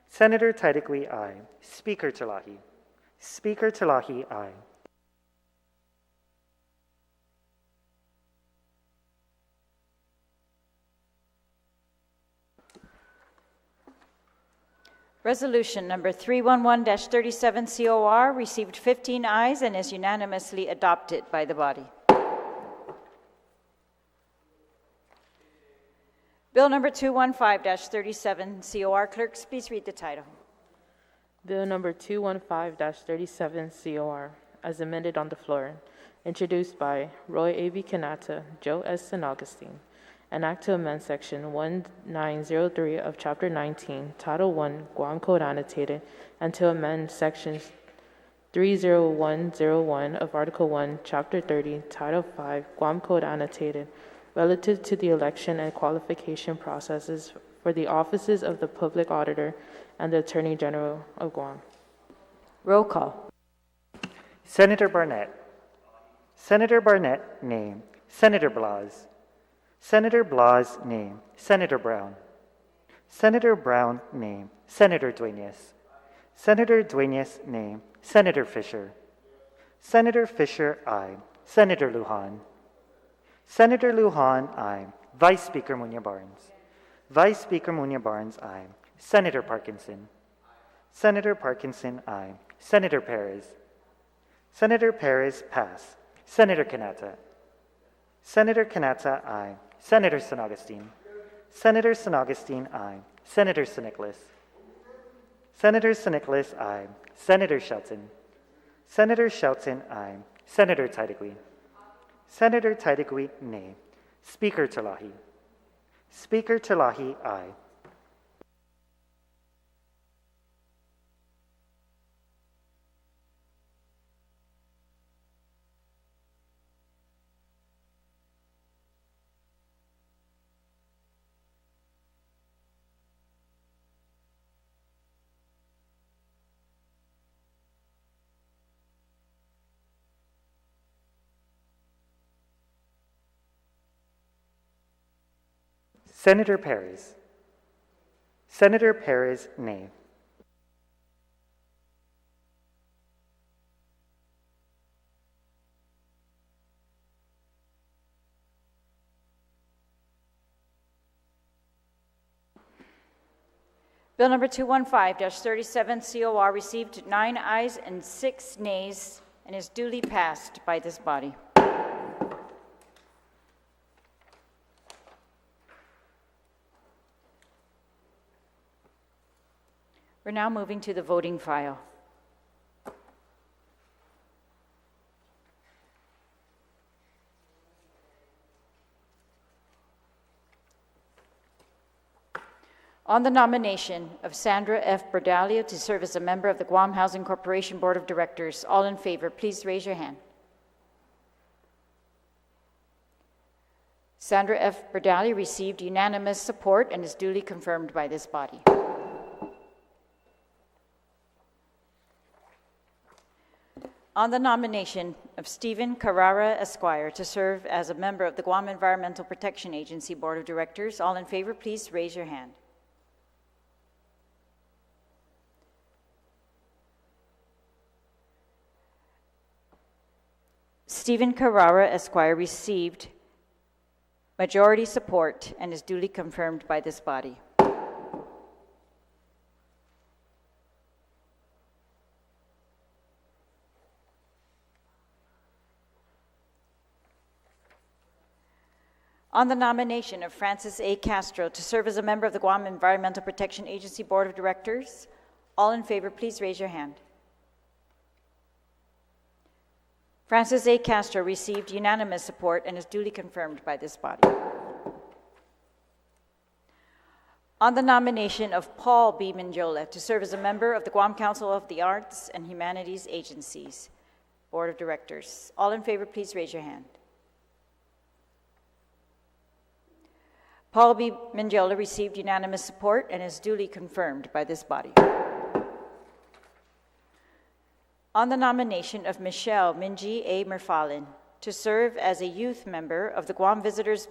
Senator Taitigui, aye. Speaker Chalahi. Speaker Chalahi, aye. Resolution number 311-37 COR received 15 ayes and is unanimously adopted by the body. Bill number 215-37 COR. Clerks, please read the title. Bill number 215-37 COR, as amended on the floor, introduced by Roy A.B. Kanata, Joe S. San Augustine, an act to amend Section 1903 of Chapter 19, Title 1, Guam Code Annotated, and to amend Sections 30101 of Article 1, Chapter 30, Title 5, Guam Code Annotated, relative to the election and qualification processes for the offices of the Public Auditor and the Attorney General of Guam. Roll call. Senator Barnett. Senator Barnett, name. Senator Blas. Senator Blas, name. Senator Brown. Senator Brown, name. Senator Duenas. Senator Duenas, name. Senator Fisher. Senator Fisher, aye. Senator Lujan. Senator Lujan, aye. Vice Speaker Munoz Barnes. Vice Speaker Munoz Barnes, aye. Senator Parkinson. Senator Parkinson, aye. Senator Perez. Senator Perez, pass. Senator Kanata. Senator Kanata, aye. Senator San Augustine. Senator San Augustine, aye. Senator San Nicolas. Senator San Nicolas, aye. Senator Shelton. Senator Shelton, aye. Senator Taitigui. Senator Taitigui, nay. Speaker Chalahi. Speaker Chalahi, aye. Senator Perez. Senator Perez, nay. Bill number 215-37 COR received 9 ayes and 6 nays and is duly passed by this body. We're now moving to the voting file. On the nomination of Sandra F. Berdalio to serve as a member of the Guam Housing Corporation Board of Directors, all in favor, please raise your hand. Sandra F. Berdalio received unanimous support and is duly confirmed by this body. On the nomination of Stephen Carrara Esquire to serve as a member of the Guam Environmental Protection Agency Board of Directors, all in favor, please raise your hand. Stephen Carrara Esquire received majority support and is duly confirmed by this body. On the nomination of Francis A. Castro to serve as a member of the Guam Environmental Protection Agency Board of Directors, all in favor, please raise your hand. Francis A. Castro received unanimous support and is duly confirmed by this body. On the nomination of Paul B. Minjola to serve as a member of the Guam Council of the Arts and Humanities Agencies Board of Directors, all in favor, please raise your hand. Paul B. Minjola received unanimous support and is duly confirmed by this body. On the nomination of Michelle Minji A. Merfalin to serve as a youth member of the Guam Visitors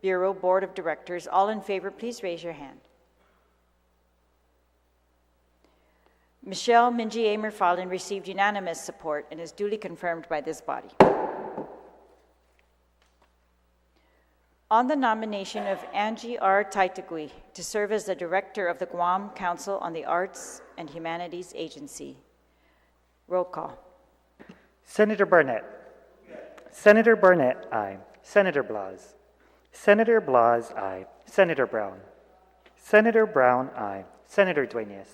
Bureau Board of Directors, all in favor, please raise your hand. Michelle Minji A. Merfalin received unanimous support and is duly confirmed by this body. On the nomination of Angie R. Taitagui to serve as the director of the Guam Council on the Arts and Humanities Agency. Roll call. Senator Barnett. Senator Barnett, aye. Senator Blas. Senator Blas, aye. Senator Brown. Senator Brown, aye. Senator Dueñas.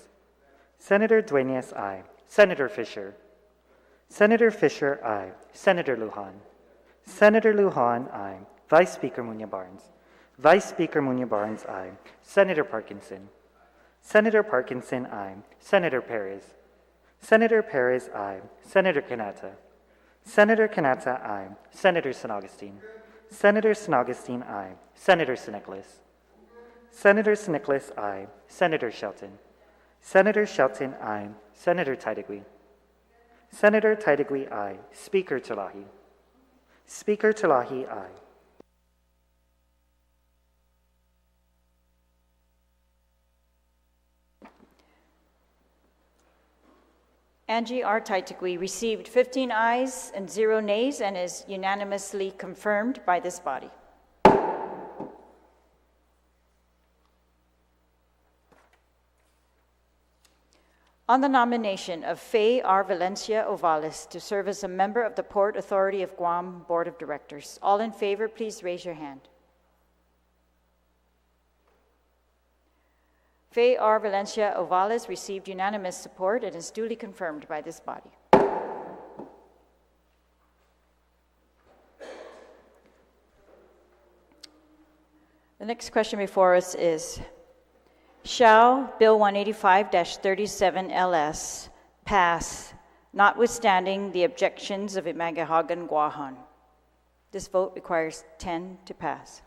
Senator Dueñas, aye. Senator Fisher. Senator Fisher, aye. Senator Lujan. Senator Lujan, aye. Vice Speaker Muñoz Barnes. Vice Speaker Muñoz Barnes, aye. Senator Parkinson. Senator Parkinson, aye. Senator Perez. Senator Perez, aye. Senator Kanata. Senator Kanata, aye. Senator San Augustine. Senator San Augustine, aye. Senator Siniclis. Senator Siniclis, aye. Senator Shelton. Senator Shelton, aye. Senator Taitagui. Senator Taitagui, aye. Speaker Tulahi. Speaker Tulahi, aye. Angie R. Taitagui received 15 ayes and 0 nays and is unanimously confirmed by this body. On the nomination of Faye R. Valencia Ovales to serve as a member of the Port Authority of Guam Board of Directors, all in favor, please raise your hand. Faye R. Valencia Ovales received unanimous support and is duly confirmed by this body. The next question before us is, shall Bill 185-37 LS pass, notwithstanding the objections of Imagahagan Guahan? This vote requires 10 to pass.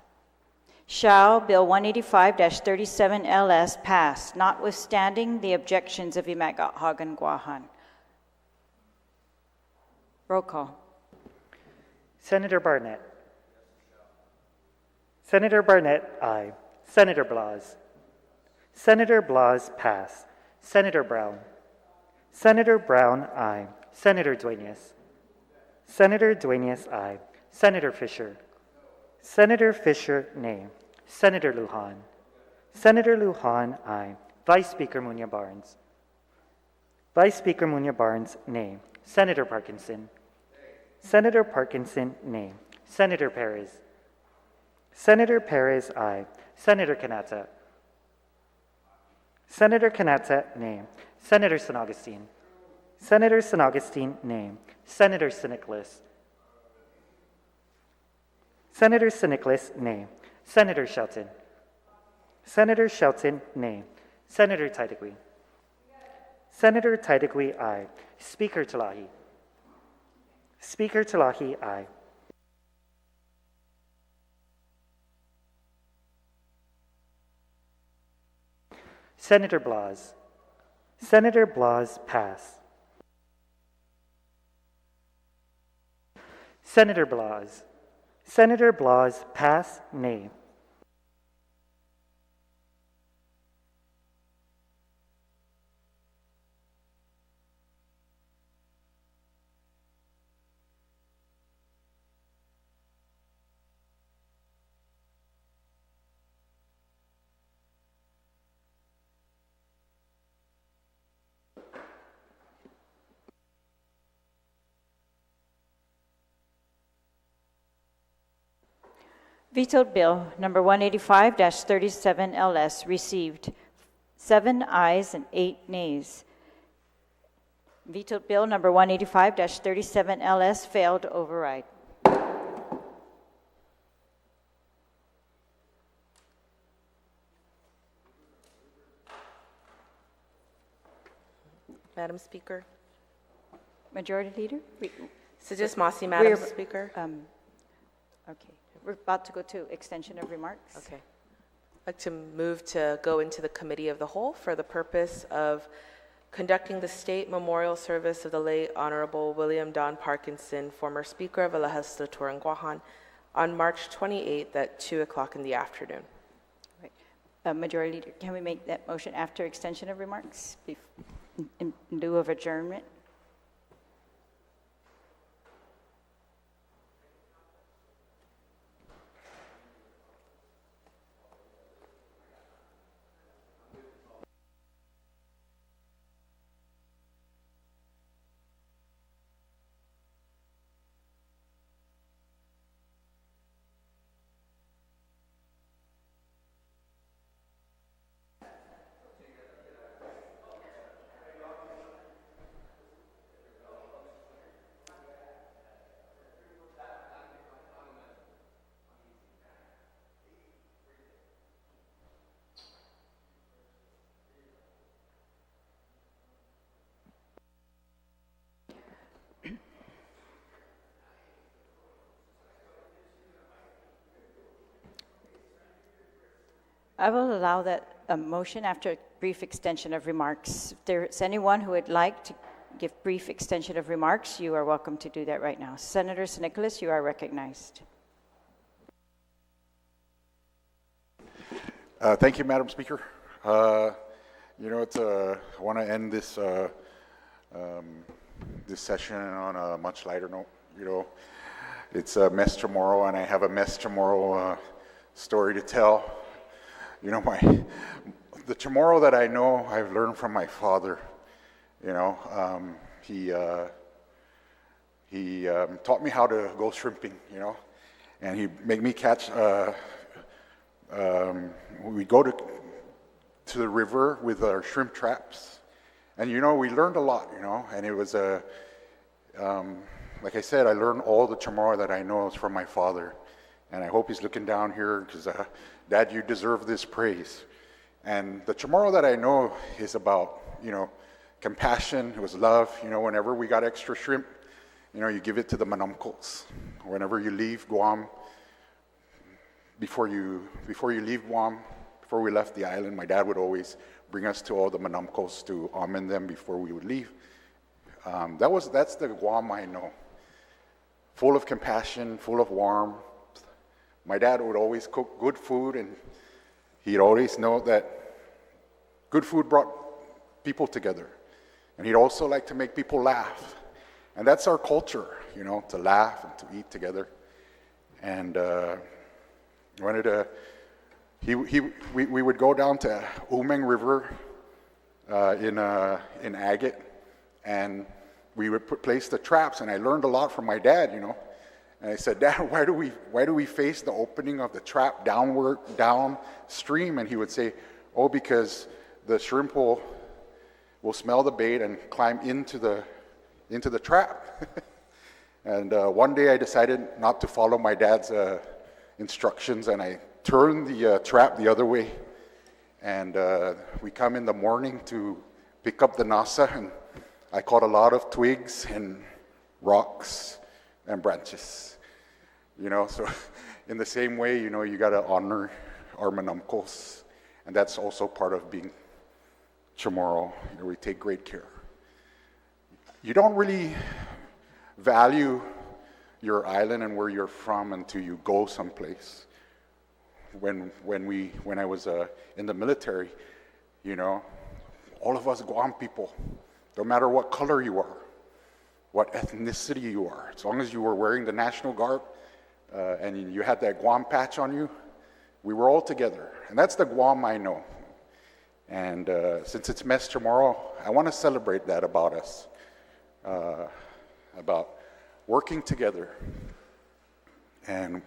Shall Bill 185-37 LS pass, notwithstanding the objections of Imagahagan Guahan? Roll call. Senator Barnett. Senator Barnett, aye. Senator Blas. Senator Blas, pass. Senator Brown. Senator Brown, aye. Senator Dueñas. Senator Dueñas, aye. Senator Fisher. Senator Fisher, nay. Senator Lujan. Senator Lujan, aye. Vice Speaker Munya Barnes. Vice Speaker Munya Barnes, nay. Senator Parkinson. Senator Parkinson, nay. Senator Perez. Senator Perez, aye. Senator Kanata. Senator Kanata, nay. Senator San Augustine. Senator San Augustine, nay. Senator Siniclis. Senator Siniclis, nay. Senator Shelton. Senator Shelton, nay. Senator Titagui. Senator Titagui, aye. Speaker Talahi. Speaker Talahi, aye. Senator Blas. Senator Blas, pass. Senator Blas. Senator Blas, pass, nay. Vetoed Bill number 185-37 LS received 7 ayes and 8 nays. Vetoed Bill number 185-37 LS failed to override. Madam Speaker. Majority Leader? Suggest Masi, Madam We're- Speaker. Okay, we're about to go to extension of remarks. Okay. I'd like to move to go into the Committee of the Whole for the purpose of conducting the state memorial service of the late Honorable William Don Parkinson, former Speaker of the Legislature in Guam, on March 28th at 2 o'clock in the afternoon. Right. Majority Leader, can we make that motion after extension of remarks in lieu of adjournment? I will allow that motion after a brief extension of remarks. If there's anyone who would like to give brief extension of remarks, you are welcome to do that right now. Senator Nicholas, you are recognized. Thank you, Madam Speaker. I want to end this this session on a much lighter note. It's a mess tomorrow, and I have a mess tomorrow story to tell. The tomorrow that I know, I've learned from my father. He taught me how to go shrimping. And he made me catch. We go to the river with our shrimp traps, and we learned a lot. And it was like I said, I learned all the tomorrow that I know is from my father, and I hope he's looking down here because. Dad, you deserve this praise. And the tomorrow that I know is about, compassion, it was love. Whenever we got extra shrimp, you give it to the manamcos. Whenever you leave Guam, before you leave Guam, before we left the island, my dad would always bring us to all the manamcos to amen them before we would leave. That's the Guam I know. Full of compassion, full of warmth. My dad would always cook good food, and He'd always know that good food brought people together. And he'd also like to make people laugh. And that's our culture, you know, to laugh and to eat together. And we would go down to Umeng River in Agate, and we would place the traps, and I learned a lot from my dad, you know. And I said, Dad, why do we face the opening of the trap downstream? And he would say, oh, because the shrimp will smell the bait and climb into the trap. And one day I decided not to follow my dad's instructions, and I turned the trap the other way. And we come in the morning to pick up the nasa, and I caught a lot of twigs and rocks and branches. You know, so in the same way, you know, you got to honor our manamkos, and that's also part of being Chamorro. You know, we take great care. You don't really value your island and where you're from until you go someplace. When I was in the military, you know, all of us Guam people, no matter what color you are, what ethnicity you are, as long as you were wearing the national garb and you had that Guam patch on you, we were all together. And that's the Guam I know. And since it's Mes Chamorro, I want to celebrate that about us, about working together and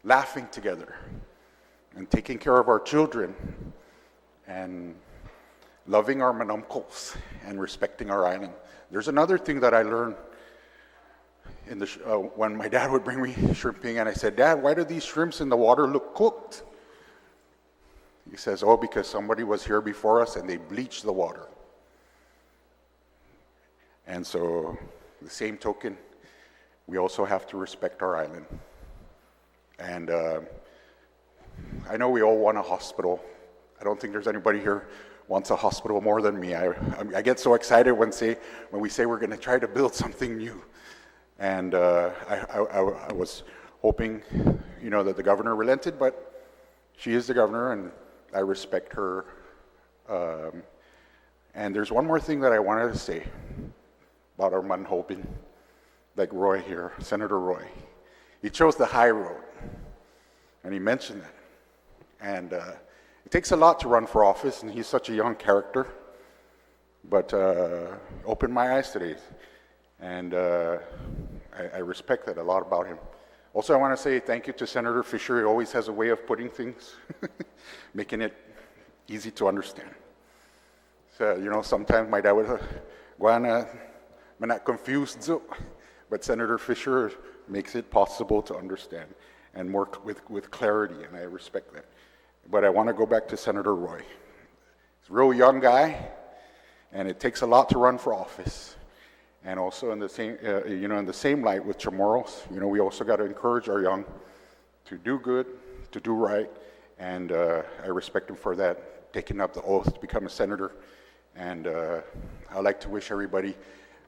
laughing together and taking care of our children and loving our manamkos and respecting our island. There's another thing that I learned when my dad would bring me shrimping, and I said, Dad, why do these shrimps in the water look cooked? He says, oh, because somebody was here before us and they bleached the water. And so, the same token, we also have to respect our island. And I know we all want a hospital. I don't think there's anybody here wants a hospital more than me. I get so excited when we say we're going to try to build something new. And I was hoping, you know, that the governor relented, but she is the governor, and I respect her. And there's one more thing that I wanted to say about our manhopin, like Roy here, Senator Roy. He chose the high road, and he mentioned that. And it takes a lot to run for office, and he's such a young character. But opened my eyes today, and I respect that a lot about him. Also, I want to say thank you to Senator Fisher. He always has a way of putting things, making it easy to understand. So, you know, sometimes my dad would I'm not confused, but Senator Fisher makes it possible to understand and work with clarity, and I respect that. But I want to go back to Senator Roy. He's a real young guy, and it takes a lot to run for office. And also in the same, in the same light with Chamorros, you know, we also got to encourage our young to do good, to do right, and I respect him for that, taking up the oath to become a senator. And I'd like to wish everybody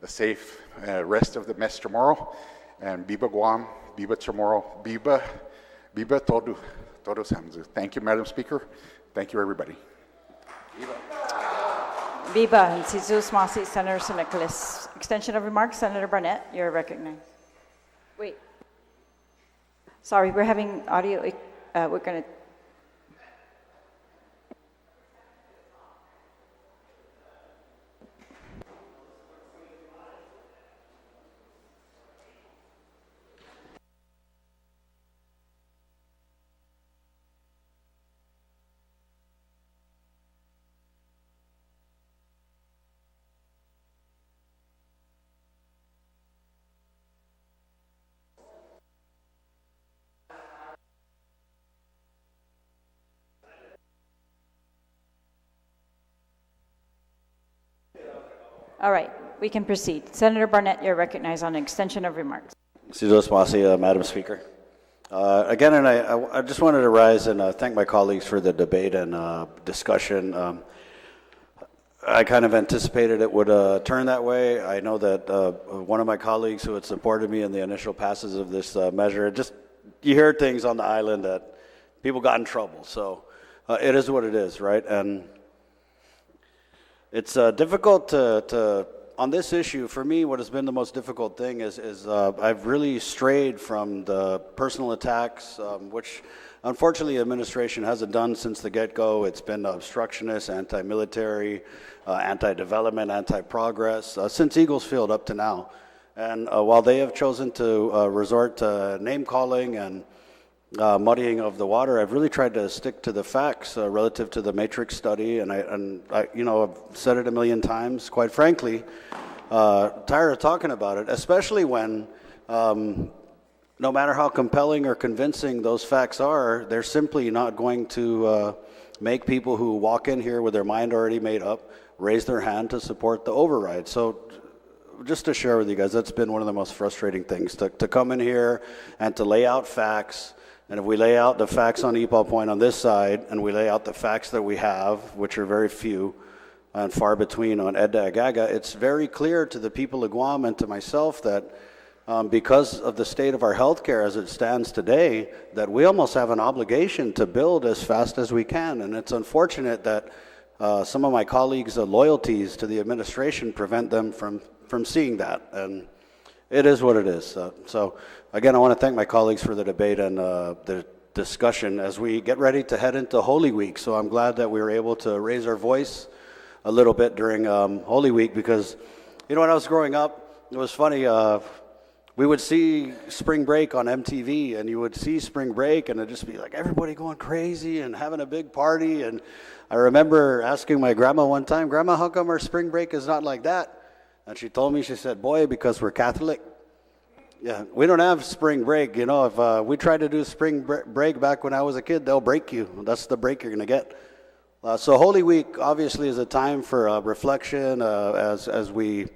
a safe rest of the Mes Chamorro, and Biba Guam, Biba Chamorro, Biba Todos Hamzu. Thank you, Madam Speaker. Thank you, everybody. Viva and Jesus Masi, Senator St. Nicholas. Extension of remarks, Senator Barnett, you're recognized. Wait. Sorry, we're having audio. We're going to. All right, we can proceed. Senator Barnett, you're recognized on an extension of remarks. Madam Speaker. Again, and I just wanted to rise and thank my colleagues for the debate and discussion. I kind of anticipated it would turn that way. I know that one of my colleagues who had supported me in the initial passes of this measure, you heard things on the island that people got in trouble. So it is what it is, right? And it's difficult to on this issue. For me, what has been the most difficult thing is I've really strayed from the personal attacks, which unfortunately the administration hasn't done since the get-go. It's been obstructionist, anti-military, anti-development, anti-progress, since Eagles Field up to now. And while they have chosen to resort to name-calling and muddying of the water, I've really tried to stick to the facts relative to the Matrix study, and I, you know, I've said it a million times. Quite frankly, tired of talking about it, especially when, no matter how compelling or convincing those facts are, they're simply not going to make people who walk in here with their mind already made up raise their hand to support the override. So, just to share with you guys, that's been one of the most frustrating things, to come in here and to lay out facts. And if we lay out the facts on Epal Point on this side, and we lay out the facts that we have, which are very few and far between on Edda Agaga, it's very clear to the people of Guam and to myself that because of the state of our healthcare as it stands today, that we almost have an obligation to build as fast as we can. And it's unfortunate that some of my colleagues' loyalties to the administration prevent them from seeing that. And it is what it is. So again, I want to thank my colleagues for the debate and the discussion as we get ready to head into Holy Week. So I'm glad that we were able to raise our voice a little bit during Holy Week, because, you know, when I was growing up, it was funny. We would see Spring Break on MTV, and you would see Spring Break, and it'd just be like everybody going crazy and having a big party. And I remember asking my grandma one time, "Grandma, how come our Spring Break is not like that?" And she told me, she said, "Boy, because we're Catholic. Yeah, we don't have spring break. You know, if we tried to do spring break back when I was a kid, they'll break you. That's the break you're going to get." So Holy Week obviously is a time for reflection as we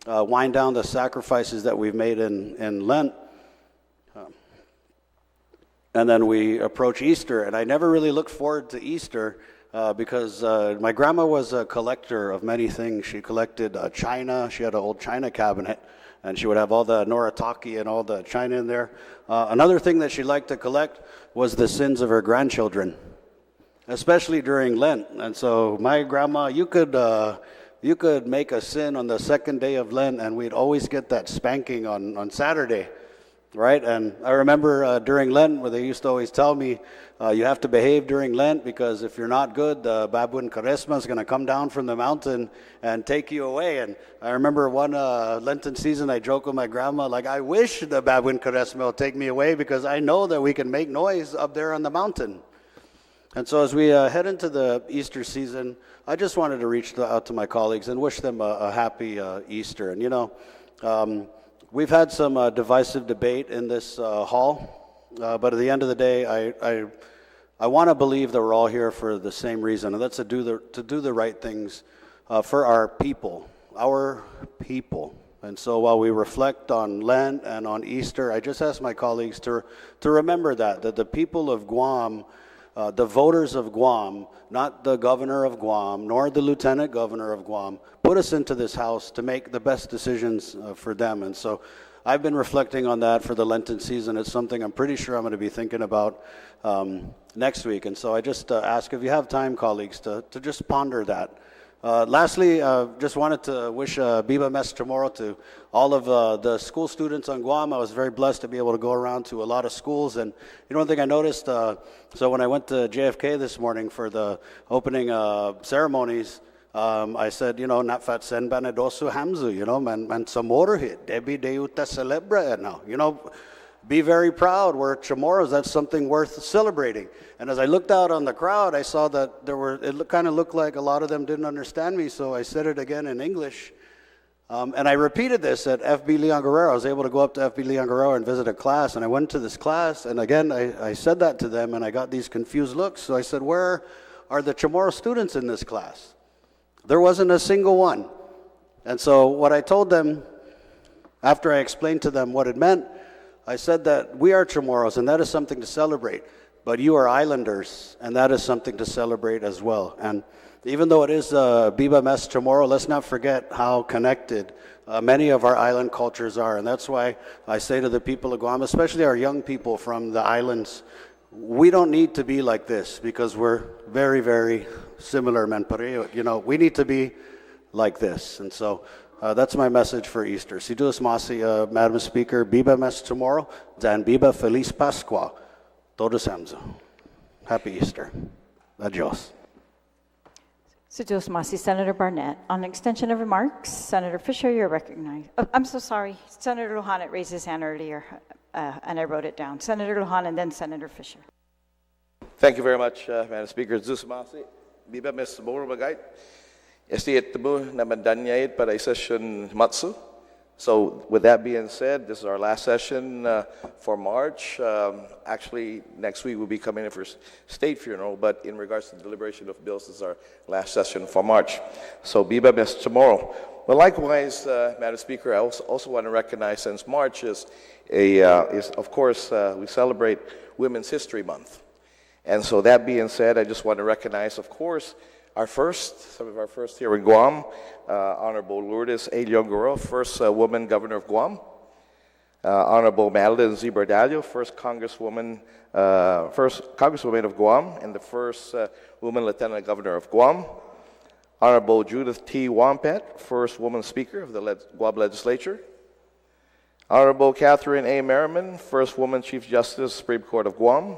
wind down the sacrifices that we've made in Lent. And then we approach Easter. And I never really looked forward to Easter because my grandma was a collector of many things. She collected china. She had an old china cabinet, and she would have all the Noritake and all the china in there. Another thing that she liked to collect was the sins of her grandchildren, especially during Lent. And so my grandma, you could make a sin on the second day of Lent, and we'd always get that spanking on Saturday, right? And I remember during Lent, where they used to always tell me, you have to behave during Lent, because if you're not good, the Babuin Karesma is going to come down from the mountain and take you away. And I remember one Lenten season, I joked with my grandma, like, I wish the Babuin Karesma will take me away, because I know that we can make noise up there on the mountain. And so as we head into the Easter season, I just wanted to reach out to my colleagues and wish them a happy Easter. And, you know, we've had some divisive debate in this hall, but at the end of the day, I want to believe that we're all here for the same reason, and that's to do the right things for our people. And so while we reflect on Lent and on Easter, I just ask my colleagues to remember that the people of Guam, the voters of Guam, not the governor of Guam, nor the lieutenant governor of Guam, put us into this house to make the best decisions for them. And so I've been reflecting on that for the Lenten season. It's something I'm pretty sure I'm going to be thinking about next week. And so I just ask, if you have time, colleagues, to just ponder that. Lastly, just wanted to wish Biba Mes Chamorro to all of the school students on Guam. I was very blessed to be able to go around to a lot of schools. And you know, one thing I noticed, so when I went to JFK this morning for the opening ceremonies, I said, you know, Natfat Sen Banadosu Hamzu, you know, man Samorahit, Debi Deyuta Celebra now, you know, be very proud. We're Chamorros. That's something worth celebrating. And as I looked out on the crowd, I saw that it kind of looked like a lot of them didn't understand me, so I said it again in English. And I repeated this at FB Leon Guerrero. I was able to go up to FB Leon Guerrero and visit a class, and I went to this class, and again, I said that to them, and I got these confused looks. So I said, where are the Chamorro students in this class? There wasn't a single one. And so what I told them, after I explained to them what it meant, I said that we are Chamorros, and that is something to celebrate. But you are islanders, and that is something to celebrate as well. And even though it is Biba Mes Chamorro, let's not forget how connected many of our island cultures are. And that's why I say to the people of Guam, especially our young people from the islands, we don't need to be like this because we're very, very similar, men pareho. You know, we need to be like this. And so that's my message for Easter. Si Dios masi, Madam Speaker, Biba mes tomorrow, dan Biba Feliz Pascua. Todos amzo. Happy Easter. Adios. Si Dios masi, Senator Barnett. On extension of remarks, Senator Fisher, you're recognized. Oh, I'm so sorry. Senator Lujan had raised his hand earlier, and I wrote it down. Senator Lujan and then Senator Fisher. Thank you very much, Madam Speaker. Zeus Masi, Biba Ms. Moro Bagait. Estiate tabu na mandanyait para session matsu. So with that being said, this is our last session for March. Actually, next week we'll be coming in for state funeral, but in regards to the deliberation of bills, this is our last session for March. So Biba Ms. tomorrow. But likewise, Madam Speaker, I also want to recognize, since March is of course, we celebrate Women's History Month. And so that being said, I just want to recognize, of course, some of our first here in Guam, Honorable Lourdes A. Leon-Guerrero, first woman governor of Guam. Honorable Madeline Z. Bardallo, first Congresswoman of Guam, and the first woman lieutenant governor of Guam. Honorable Judith T. Wampet, first woman speaker of the Guam Legislature. Honorable Catherine A. Merriman, first woman Chief Justice, Supreme Court of Guam.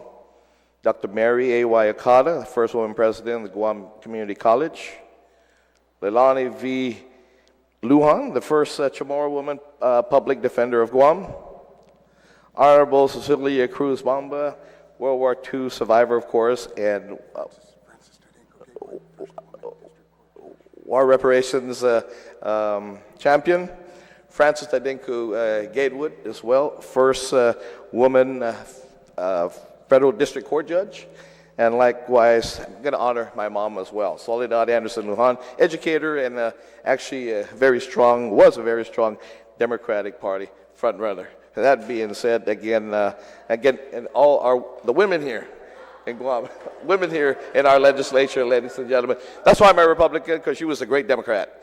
Dr. Mary A. Wayakata, the first woman president of the Guam Community College. Leilani V. Lujan, the first Chamorro woman public defender of Guam. Honorable Cecilia Cruz Bamba, World War II survivor, of course, and war reparations champion. Frances Tadinku Gatewood as well, first woman federal district court judge. And likewise, I'm going to honor my mom as well, Soledad Anderson Lujan, educator and actually was a very strong Democratic Party front runner. That being said, again, and all the women here in Guam, women here in our legislature, ladies and gentlemen. That's why I'm a Republican, because she was a great Democrat.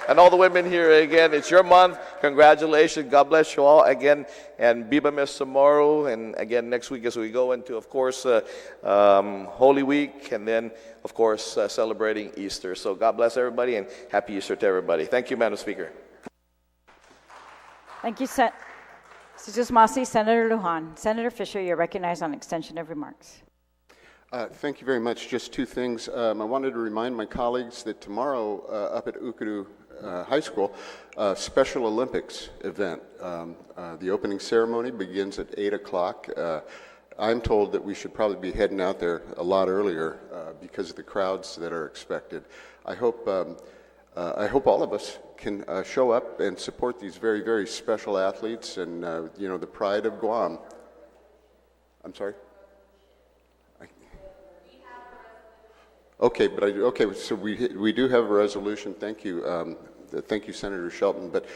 And all the women here, again, it's your month. Congratulations. God bless you all again. And Biba Mes tomorrow. And again, next week as we go into, of course, Holy Week. And then, of course, celebrating Easter. So God bless everybody and happy Easter to everybody. Thank you, Madam Speaker. Thank you, Masi. Senator Lujan. Senator Fisher, you're recognized on extension of remarks. Thank you very much. Just two things. I wanted to remind my colleagues that tomorrow up at Ukudu High School, Special Olympics event. The opening ceremony begins at 8 o'clock. I'm told that we should probably be heading out there a lot earlier because of the crowds that are expected. I hope all of us can show up and support these very, very special athletes and, the pride of Guam. I'm sorry? Okay, so we do have a resolution. Thank you. Thank you, Senator Shelton. But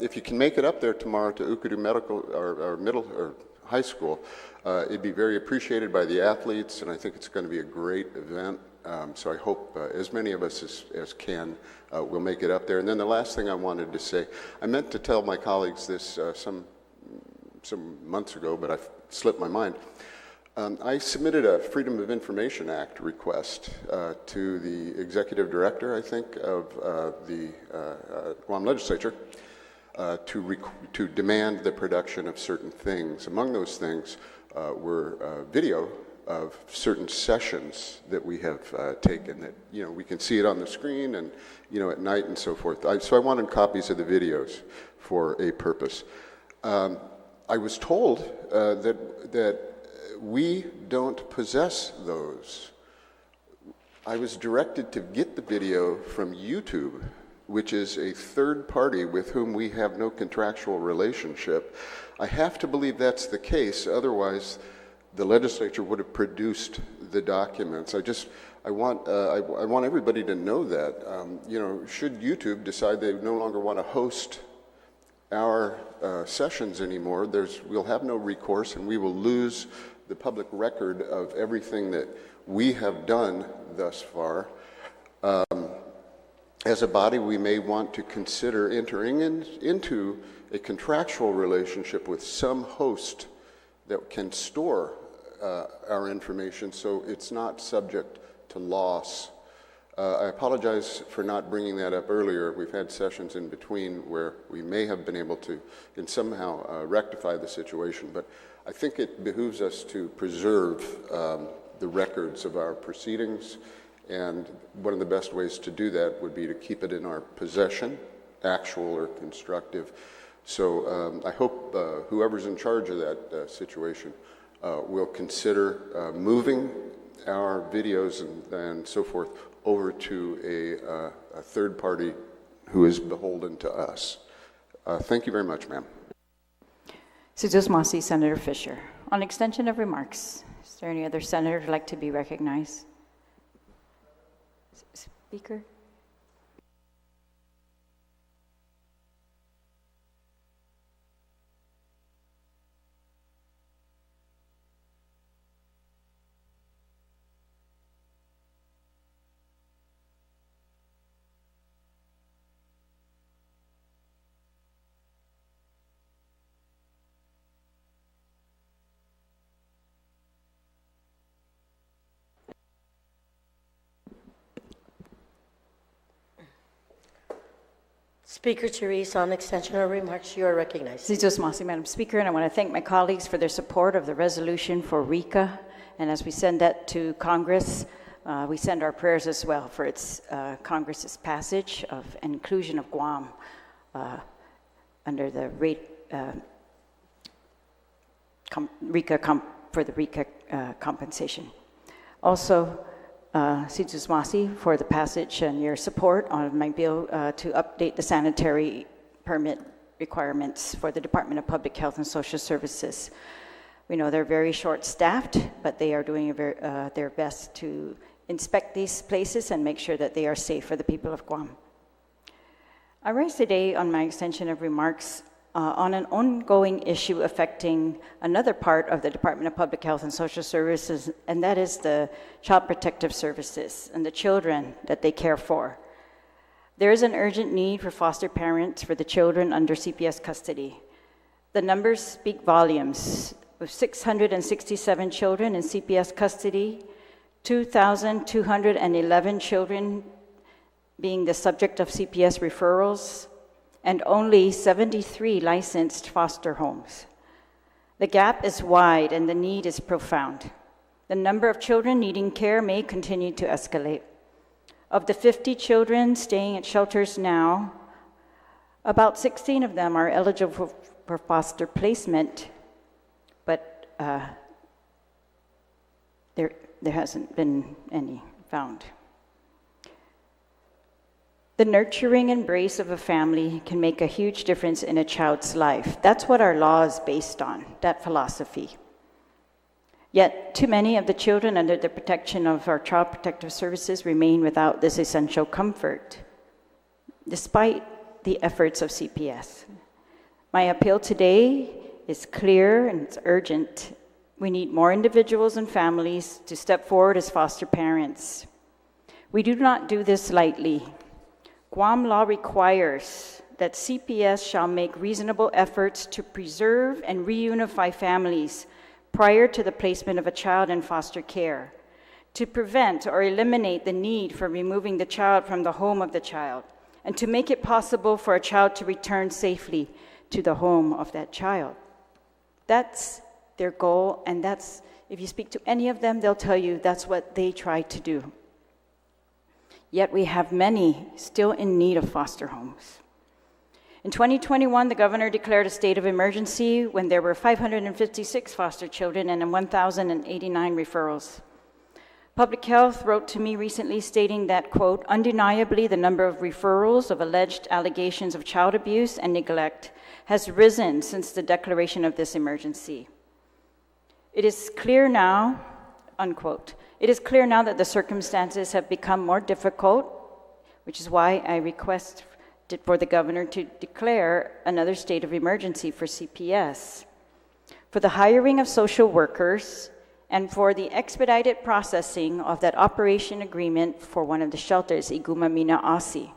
if you can make it up there tomorrow to Ukudu Medical or Middle or High School, it'd be very appreciated by the athletes, and I think it's going to be a great event. So I hope as many of us as can will make it up there. And then the last thing I wanted to say, I meant to tell my colleagues this some months ago, but I slipped my mind. I submitted a Freedom of Information Act request to the executive director, I think, of the Guam Legislature to demand the production of certain things. Among those things were video of certain sessions that we have taken that, we can see it on the screen and, at night and so forth. So I wanted copies of the videos for a purpose. I was told that we don't possess those. I was directed to get the video from YouTube, which is a third party with whom we have no contractual relationship. I have to believe that's the case, otherwise the legislature would have produced the documents. I want everybody to know that. Should YouTube decide they no longer want to host our sessions anymore, we'll have no recourse and we will lose the public record of everything that we have done thus far. As a body, we may want to consider entering into a contractual relationship with some host that can store our information, so it's not subject to loss. I apologize for not bringing that up earlier. We've had sessions in between where we may have been able to somehow rectify the situation, but I think it behooves us to preserve the records of our proceedings, and one of the best ways to do that would be to keep it in our possession, actual or constructive. So I hope whoever's in charge of that situation will consider moving our videos and so forth over to a third party who is beholden to us. Thank you very much, ma'am. Sijus Masi, Senator Fisher. On extension of remarks, is there any other senator who'd like to be recognized? Speaker? Speaker Therese, on extension of remarks, you are recognized. Sijus Masi, Madam Speaker, and I want to thank my colleagues for their support of the resolution for RICA. And as we send that to Congress, we send our prayers as well for its Congress's passage of inclusion of Guam under the for the RICA compensation. Also, Sijus Masi for the passage and your support on my bill to update the sanitary permit requirements for the Department of Public Health and Social Services. We know they're very short-staffed, but they are doing their best to inspect these places and make sure that they are safe for the people of Guam. I rise today on my extension of remarks on an ongoing issue affecting another part of the Department of Public Health and Social Services, and that is the Child Protective Services and the children that they care for. There is an urgent need for foster parents for the children under CPS custody. The numbers speak volumes. With 667 children in CPS custody, 2,211 children being the subject of CPS referrals, and only 73 licensed foster homes. The gap is wide and the need is profound. The number of children needing care may continue to escalate. Of the 50 children staying at shelters now, about 16 of them are eligible for foster placement, but there hasn't been any found. The nurturing embrace of a family can make a huge difference in a child's life. That's what our law is based on, that philosophy. Yet, too many of the children under the protection of our Child Protective Services remain without this essential comfort, despite the efforts of CPS. My appeal today is clear and it's urgent. We need more individuals and families to step forward as foster parents. We do not do this lightly. Guam law requires that CPS shall make reasonable efforts to preserve and reunify families prior to the placement of a child in foster care, to prevent or eliminate the need for removing the child from the home of the child, and to make it possible for a child to return safely to the home of that child. That's their goal, and that's, if you speak to any of them, they'll tell you that's what they try to do. Yet we have many still in need of foster homes. In 2021, the governor declared a state of emergency when there were 556 foster children and 1,089 referrals. Public Health wrote to me recently stating that, quote, undeniably the number of referrals of alleged allegations of child abuse and neglect has risen since the declaration of this emergency. It is clear now, unquote, it is clear now that the circumstances have become more difficult, which is why I request for the governor to declare another state of emergency for CPS, for the hiring of social workers, and for the expedited processing of that operation agreement for one of the shelters, Iguma Mina Asi.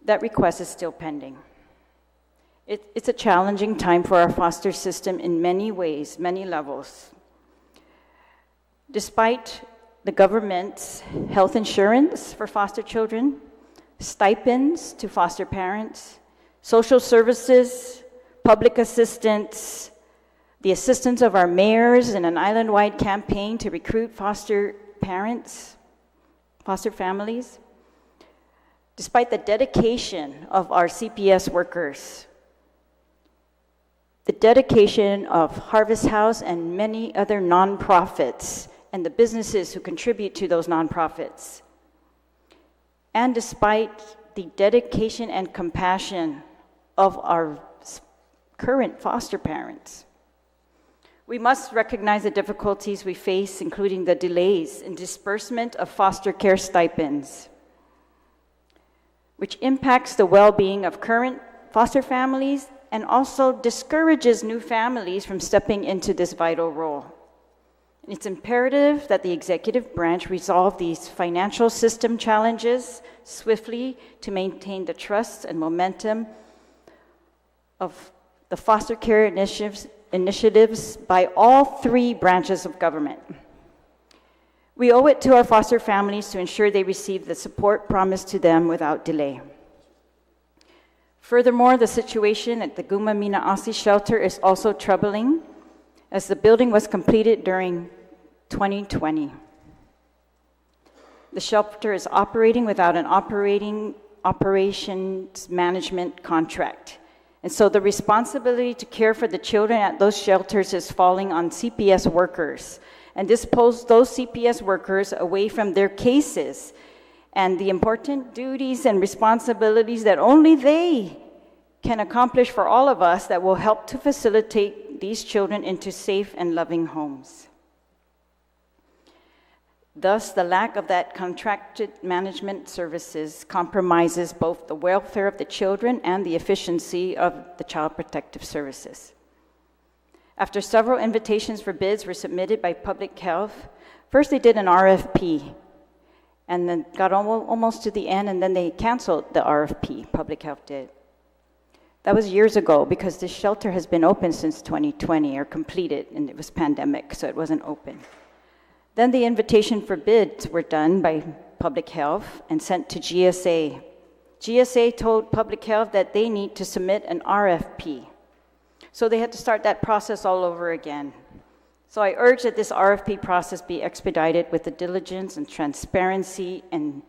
That request is still pending. It's a challenging time for our foster system in many ways, many levels. Despite the government's health insurance for foster children, stipends to foster parents, social services, public assistance, the assistance of our mayors in an island-wide campaign to recruit foster parents, foster families, despite the dedication of our CPS workers, the dedication of Harvest House and many other nonprofits and the businesses who contribute to those nonprofits, and despite the dedication and compassion of our current foster parents, we must recognize the difficulties we face, including the delays in disbursement of foster care stipends, which impacts the well-being of current foster families and also discourages new families from stepping into this vital role. It's imperative that the executive branch resolve these financial system challenges swiftly to maintain the trust and momentum of the foster care initiatives by all three branches of government. We owe it to our foster families to ensure they receive the support promised to them without delay. Furthermore, the situation at the Guma Minaasi shelter is also troubling, as the building was completed during 2020. The shelter is operating without an operations management contract. And so the responsibility to care for the children at those shelters is falling on CPS workers. And this pulls those CPS workers away from their cases and the important duties and responsibilities that only they can accomplish for all of us that will help to facilitate these children into safe and loving homes. Thus, the lack of that contracted management services compromises both the welfare of the children and the efficiency of the Child Protective Services. After several invitations for bids were submitted by Public Health, first they did an RFP, and then got almost to the end, and then they canceled the RFP, Public Health did. That was years ago, because this shelter has been open since 2020, or completed, and it was pandemic, so it wasn't open. Then the invitation for bids were done by Public Health and sent to GSA. GSA told Public Health that they need to submit an RFP. So they had to start that process all over again. So I urge that this RFP process be expedited with the diligence and transparency and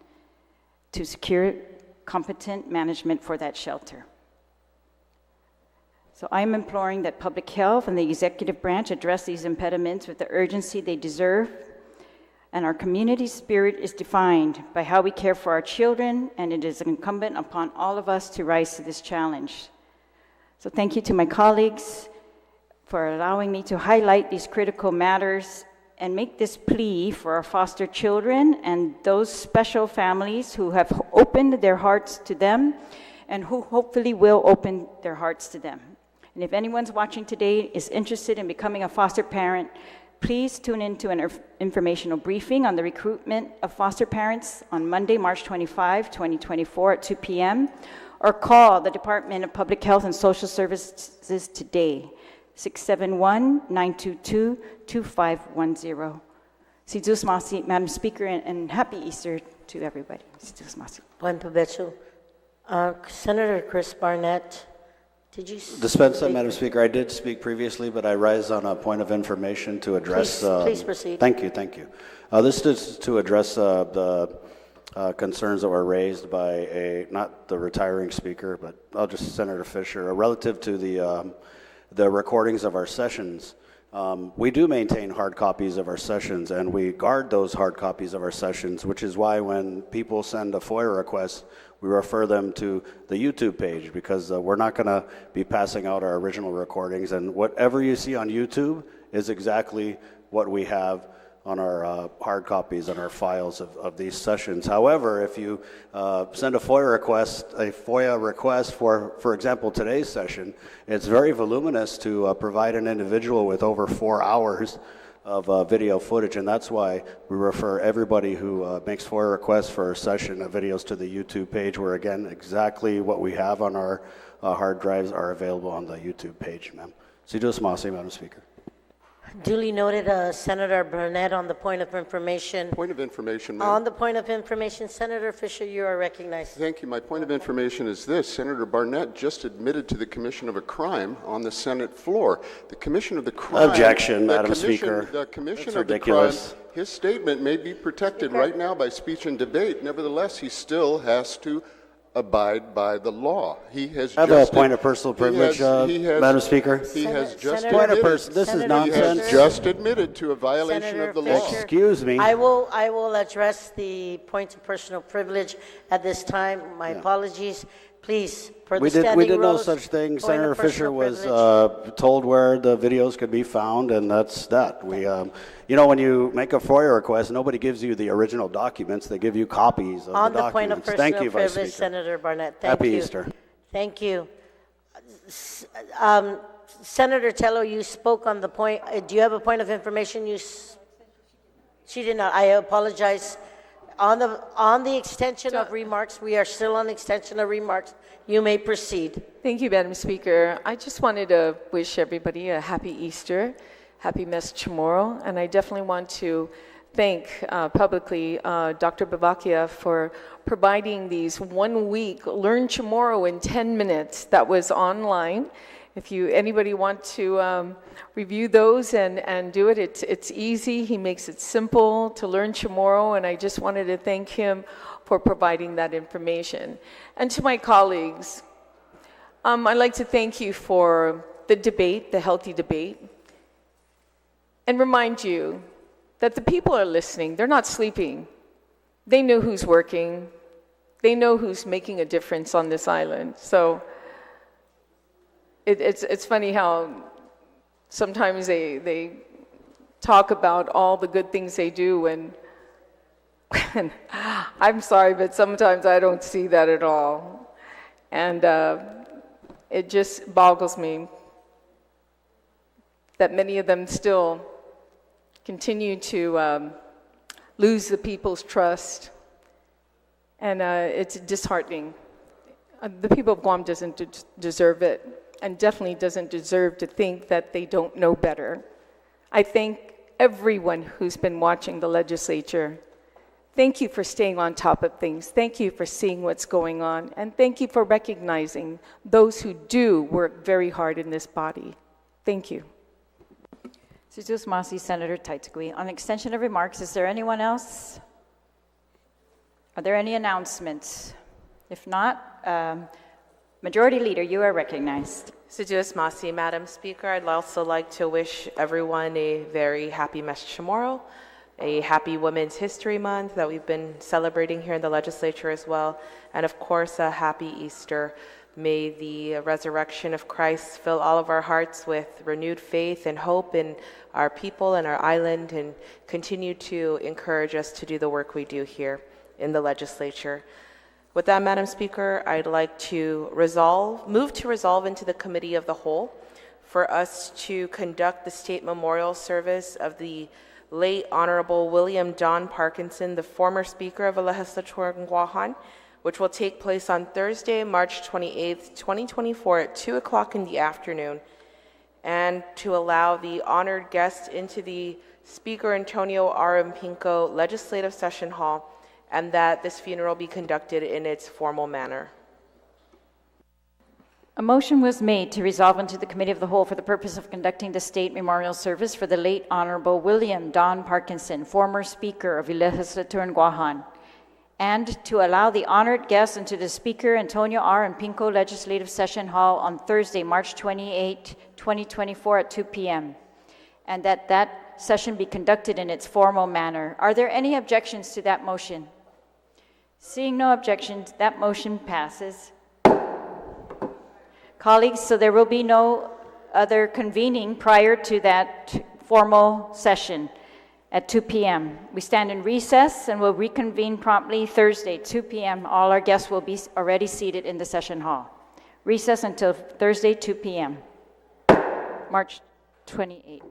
to secure competent management for that shelter. So I'm imploring that Public Health and the executive branch address these impediments with the urgency they deserve. And our community spirit is defined by how we care for our children, and it is incumbent upon all of us to rise to this challenge. So thank you to my colleagues for allowing me to highlight these critical matters and make this plea for our foster children and those special families who have opened their hearts to them and who hopefully will open their hearts to them. And if anyone's watching today is interested in becoming a foster parent, please tune in to an informational briefing on the recruitment of foster parents on Monday, March 25, 2024 at 2 p.m., or call the Department of Public Health and Social Services today, 671-922-2510. Si Diyos masi, Madam Speaker, and happy Easter to everybody. Si Diyos masi. Buen provecho. Senator Chris Barnett, did you Dispense that, Madam Speaker. I did speak previously, but I rise on a point of information to address... Please proceed. Thank you, thank you. This is to address the concerns that were raised by not the retiring speaker, but Senator Fisher, relative to the recordings of our sessions. We do maintain hard copies of our sessions, and we guard those hard copies of our sessions, which is why when people send a FOIA request, we refer them to the YouTube page, because we're not going to be passing out our original recordings, and whatever you see on YouTube is exactly what we have on our hard copies and our files of these sessions. However, if you send a FOIA request for example, today's session, it's very voluminous to provide an individual with over 4 hours of video footage, and that's why we refer everybody who makes FOIA requests for a session of videos to the YouTube page, where again, exactly what we have on our hard drives are available on the YouTube page, ma'am. Si Diyos masi, Madam Speaker. Duly noted, Senator Burnett, on the point of information. Point of information, ma'am. On the point of information, Senator Fisher, you are recognized. Thank you. My point of information is this. Senator Barnett just admitted to the commission of a crime on the Senate floor. The commission of the crime... Objection, Madam Speaker. The commission That's of ridiculous. the crime, his statement may be protected right now by speech and debate. Nevertheless, he still has to abide by the law. He has I have a point of personal privilege, Madam Speaker. He has just Point of admitted, this is Senator nonsense. has just admitted to a violation Senator of the law. Fisher. Excuse me. I will address the point of personal privilege at this time. My apologies. Please, per the We standing did no rules, such thing. point Senator of Fisher personal was privilege. told where the videos could be found, and that's that. We, you know, when you make a FOIA request, nobody gives you the original documents. They give you copies of On the the point of documents. Thank personal you, Vice privilege, Speaker. Senator Barnett, thank Happy you. Easter. Thank you. Senator Tello, you spoke on the point. Do you have a point of information? She did not. I apologize. On the extension of remarks, we are still on extension of remarks. You may proceed. Thank you, Madam Speaker. I just wanted to wish everybody a happy Easter, happy Mes Chamorro, and I definitely want to thank publicly Dr. Bavakia for providing these 1 week Learn Chamorro in 10 minutes that was online. If anybody want to review those and do it, it's easy. He makes it simple to learn Chamorro, and I just wanted to thank him for providing that information. And to my colleagues, I'd like to thank you for the debate, the healthy debate, and remind you that the people are listening. They're not sleeping. They know who's working. They know who's making a difference on this island. So it's funny how sometimes they talk about all the good things they do, and I'm sorry, but sometimes I don't see that at all. And it just boggles me that many of them still continue to lose the people's trust. And it's disheartening. The people of Guam doesn't deserve it, and definitely doesn't deserve to think that they don't know better. I thank everyone who's been watching the legislature. Thank you for staying on top of things. Thank you for seeing what's going on. And thank you for recognizing those who do work very hard in this body. Thank you. Si Diyos masi, Senator Taitzagui. On extension of remarks, is there anyone else? Are there any announcements? If not, Majority Leader, you are recognized. Sujuas Masi, Madam Speaker, I'd also like to wish everyone a very happy Mes Chamorro, a happy Women's History Month that we've been celebrating here in the legislature as well, and of course a happy Easter. May the resurrection of Christ fill all of our hearts with renewed faith and hope in our people and our island, and continue to encourage us to do the work we do here in the legislature. With that, Madam Speaker, I'd like to move to resolve into the Committee of the Whole for us to conduct the state memorial service of the late Honorable William Don Parkinson, the former Speaker of the Legislature in Guam, which will take place on Thursday, March 28th, 2024 at 2 o'clock in the afternoon, and to allow the honored guests into the Speaker Antonio R. Pinco Legislative Session Hall, and that this funeral be conducted in its formal manner. A motion was made to resolve into the Committee of the Whole for the purpose of conducting the state memorial service for the late Honorable William Don Parkinson, former Speaker of the Legislature in Guam, and to allow the honored guests into the Speaker Antonio R. Pinco Legislative Session Hall on Thursday, March 28, 2024 at 2 p.m., and that session be conducted in its formal manner. Are there any objections to that motion? Seeing no objections, that motion passes. Colleagues, so there will be no other convening prior to that formal session at 2 p.m. We stand in recess and will reconvene promptly Thursday, 2 p.m. All our guests will be already seated in the session hall. Recess until Thursday, 2 p.m., March 28.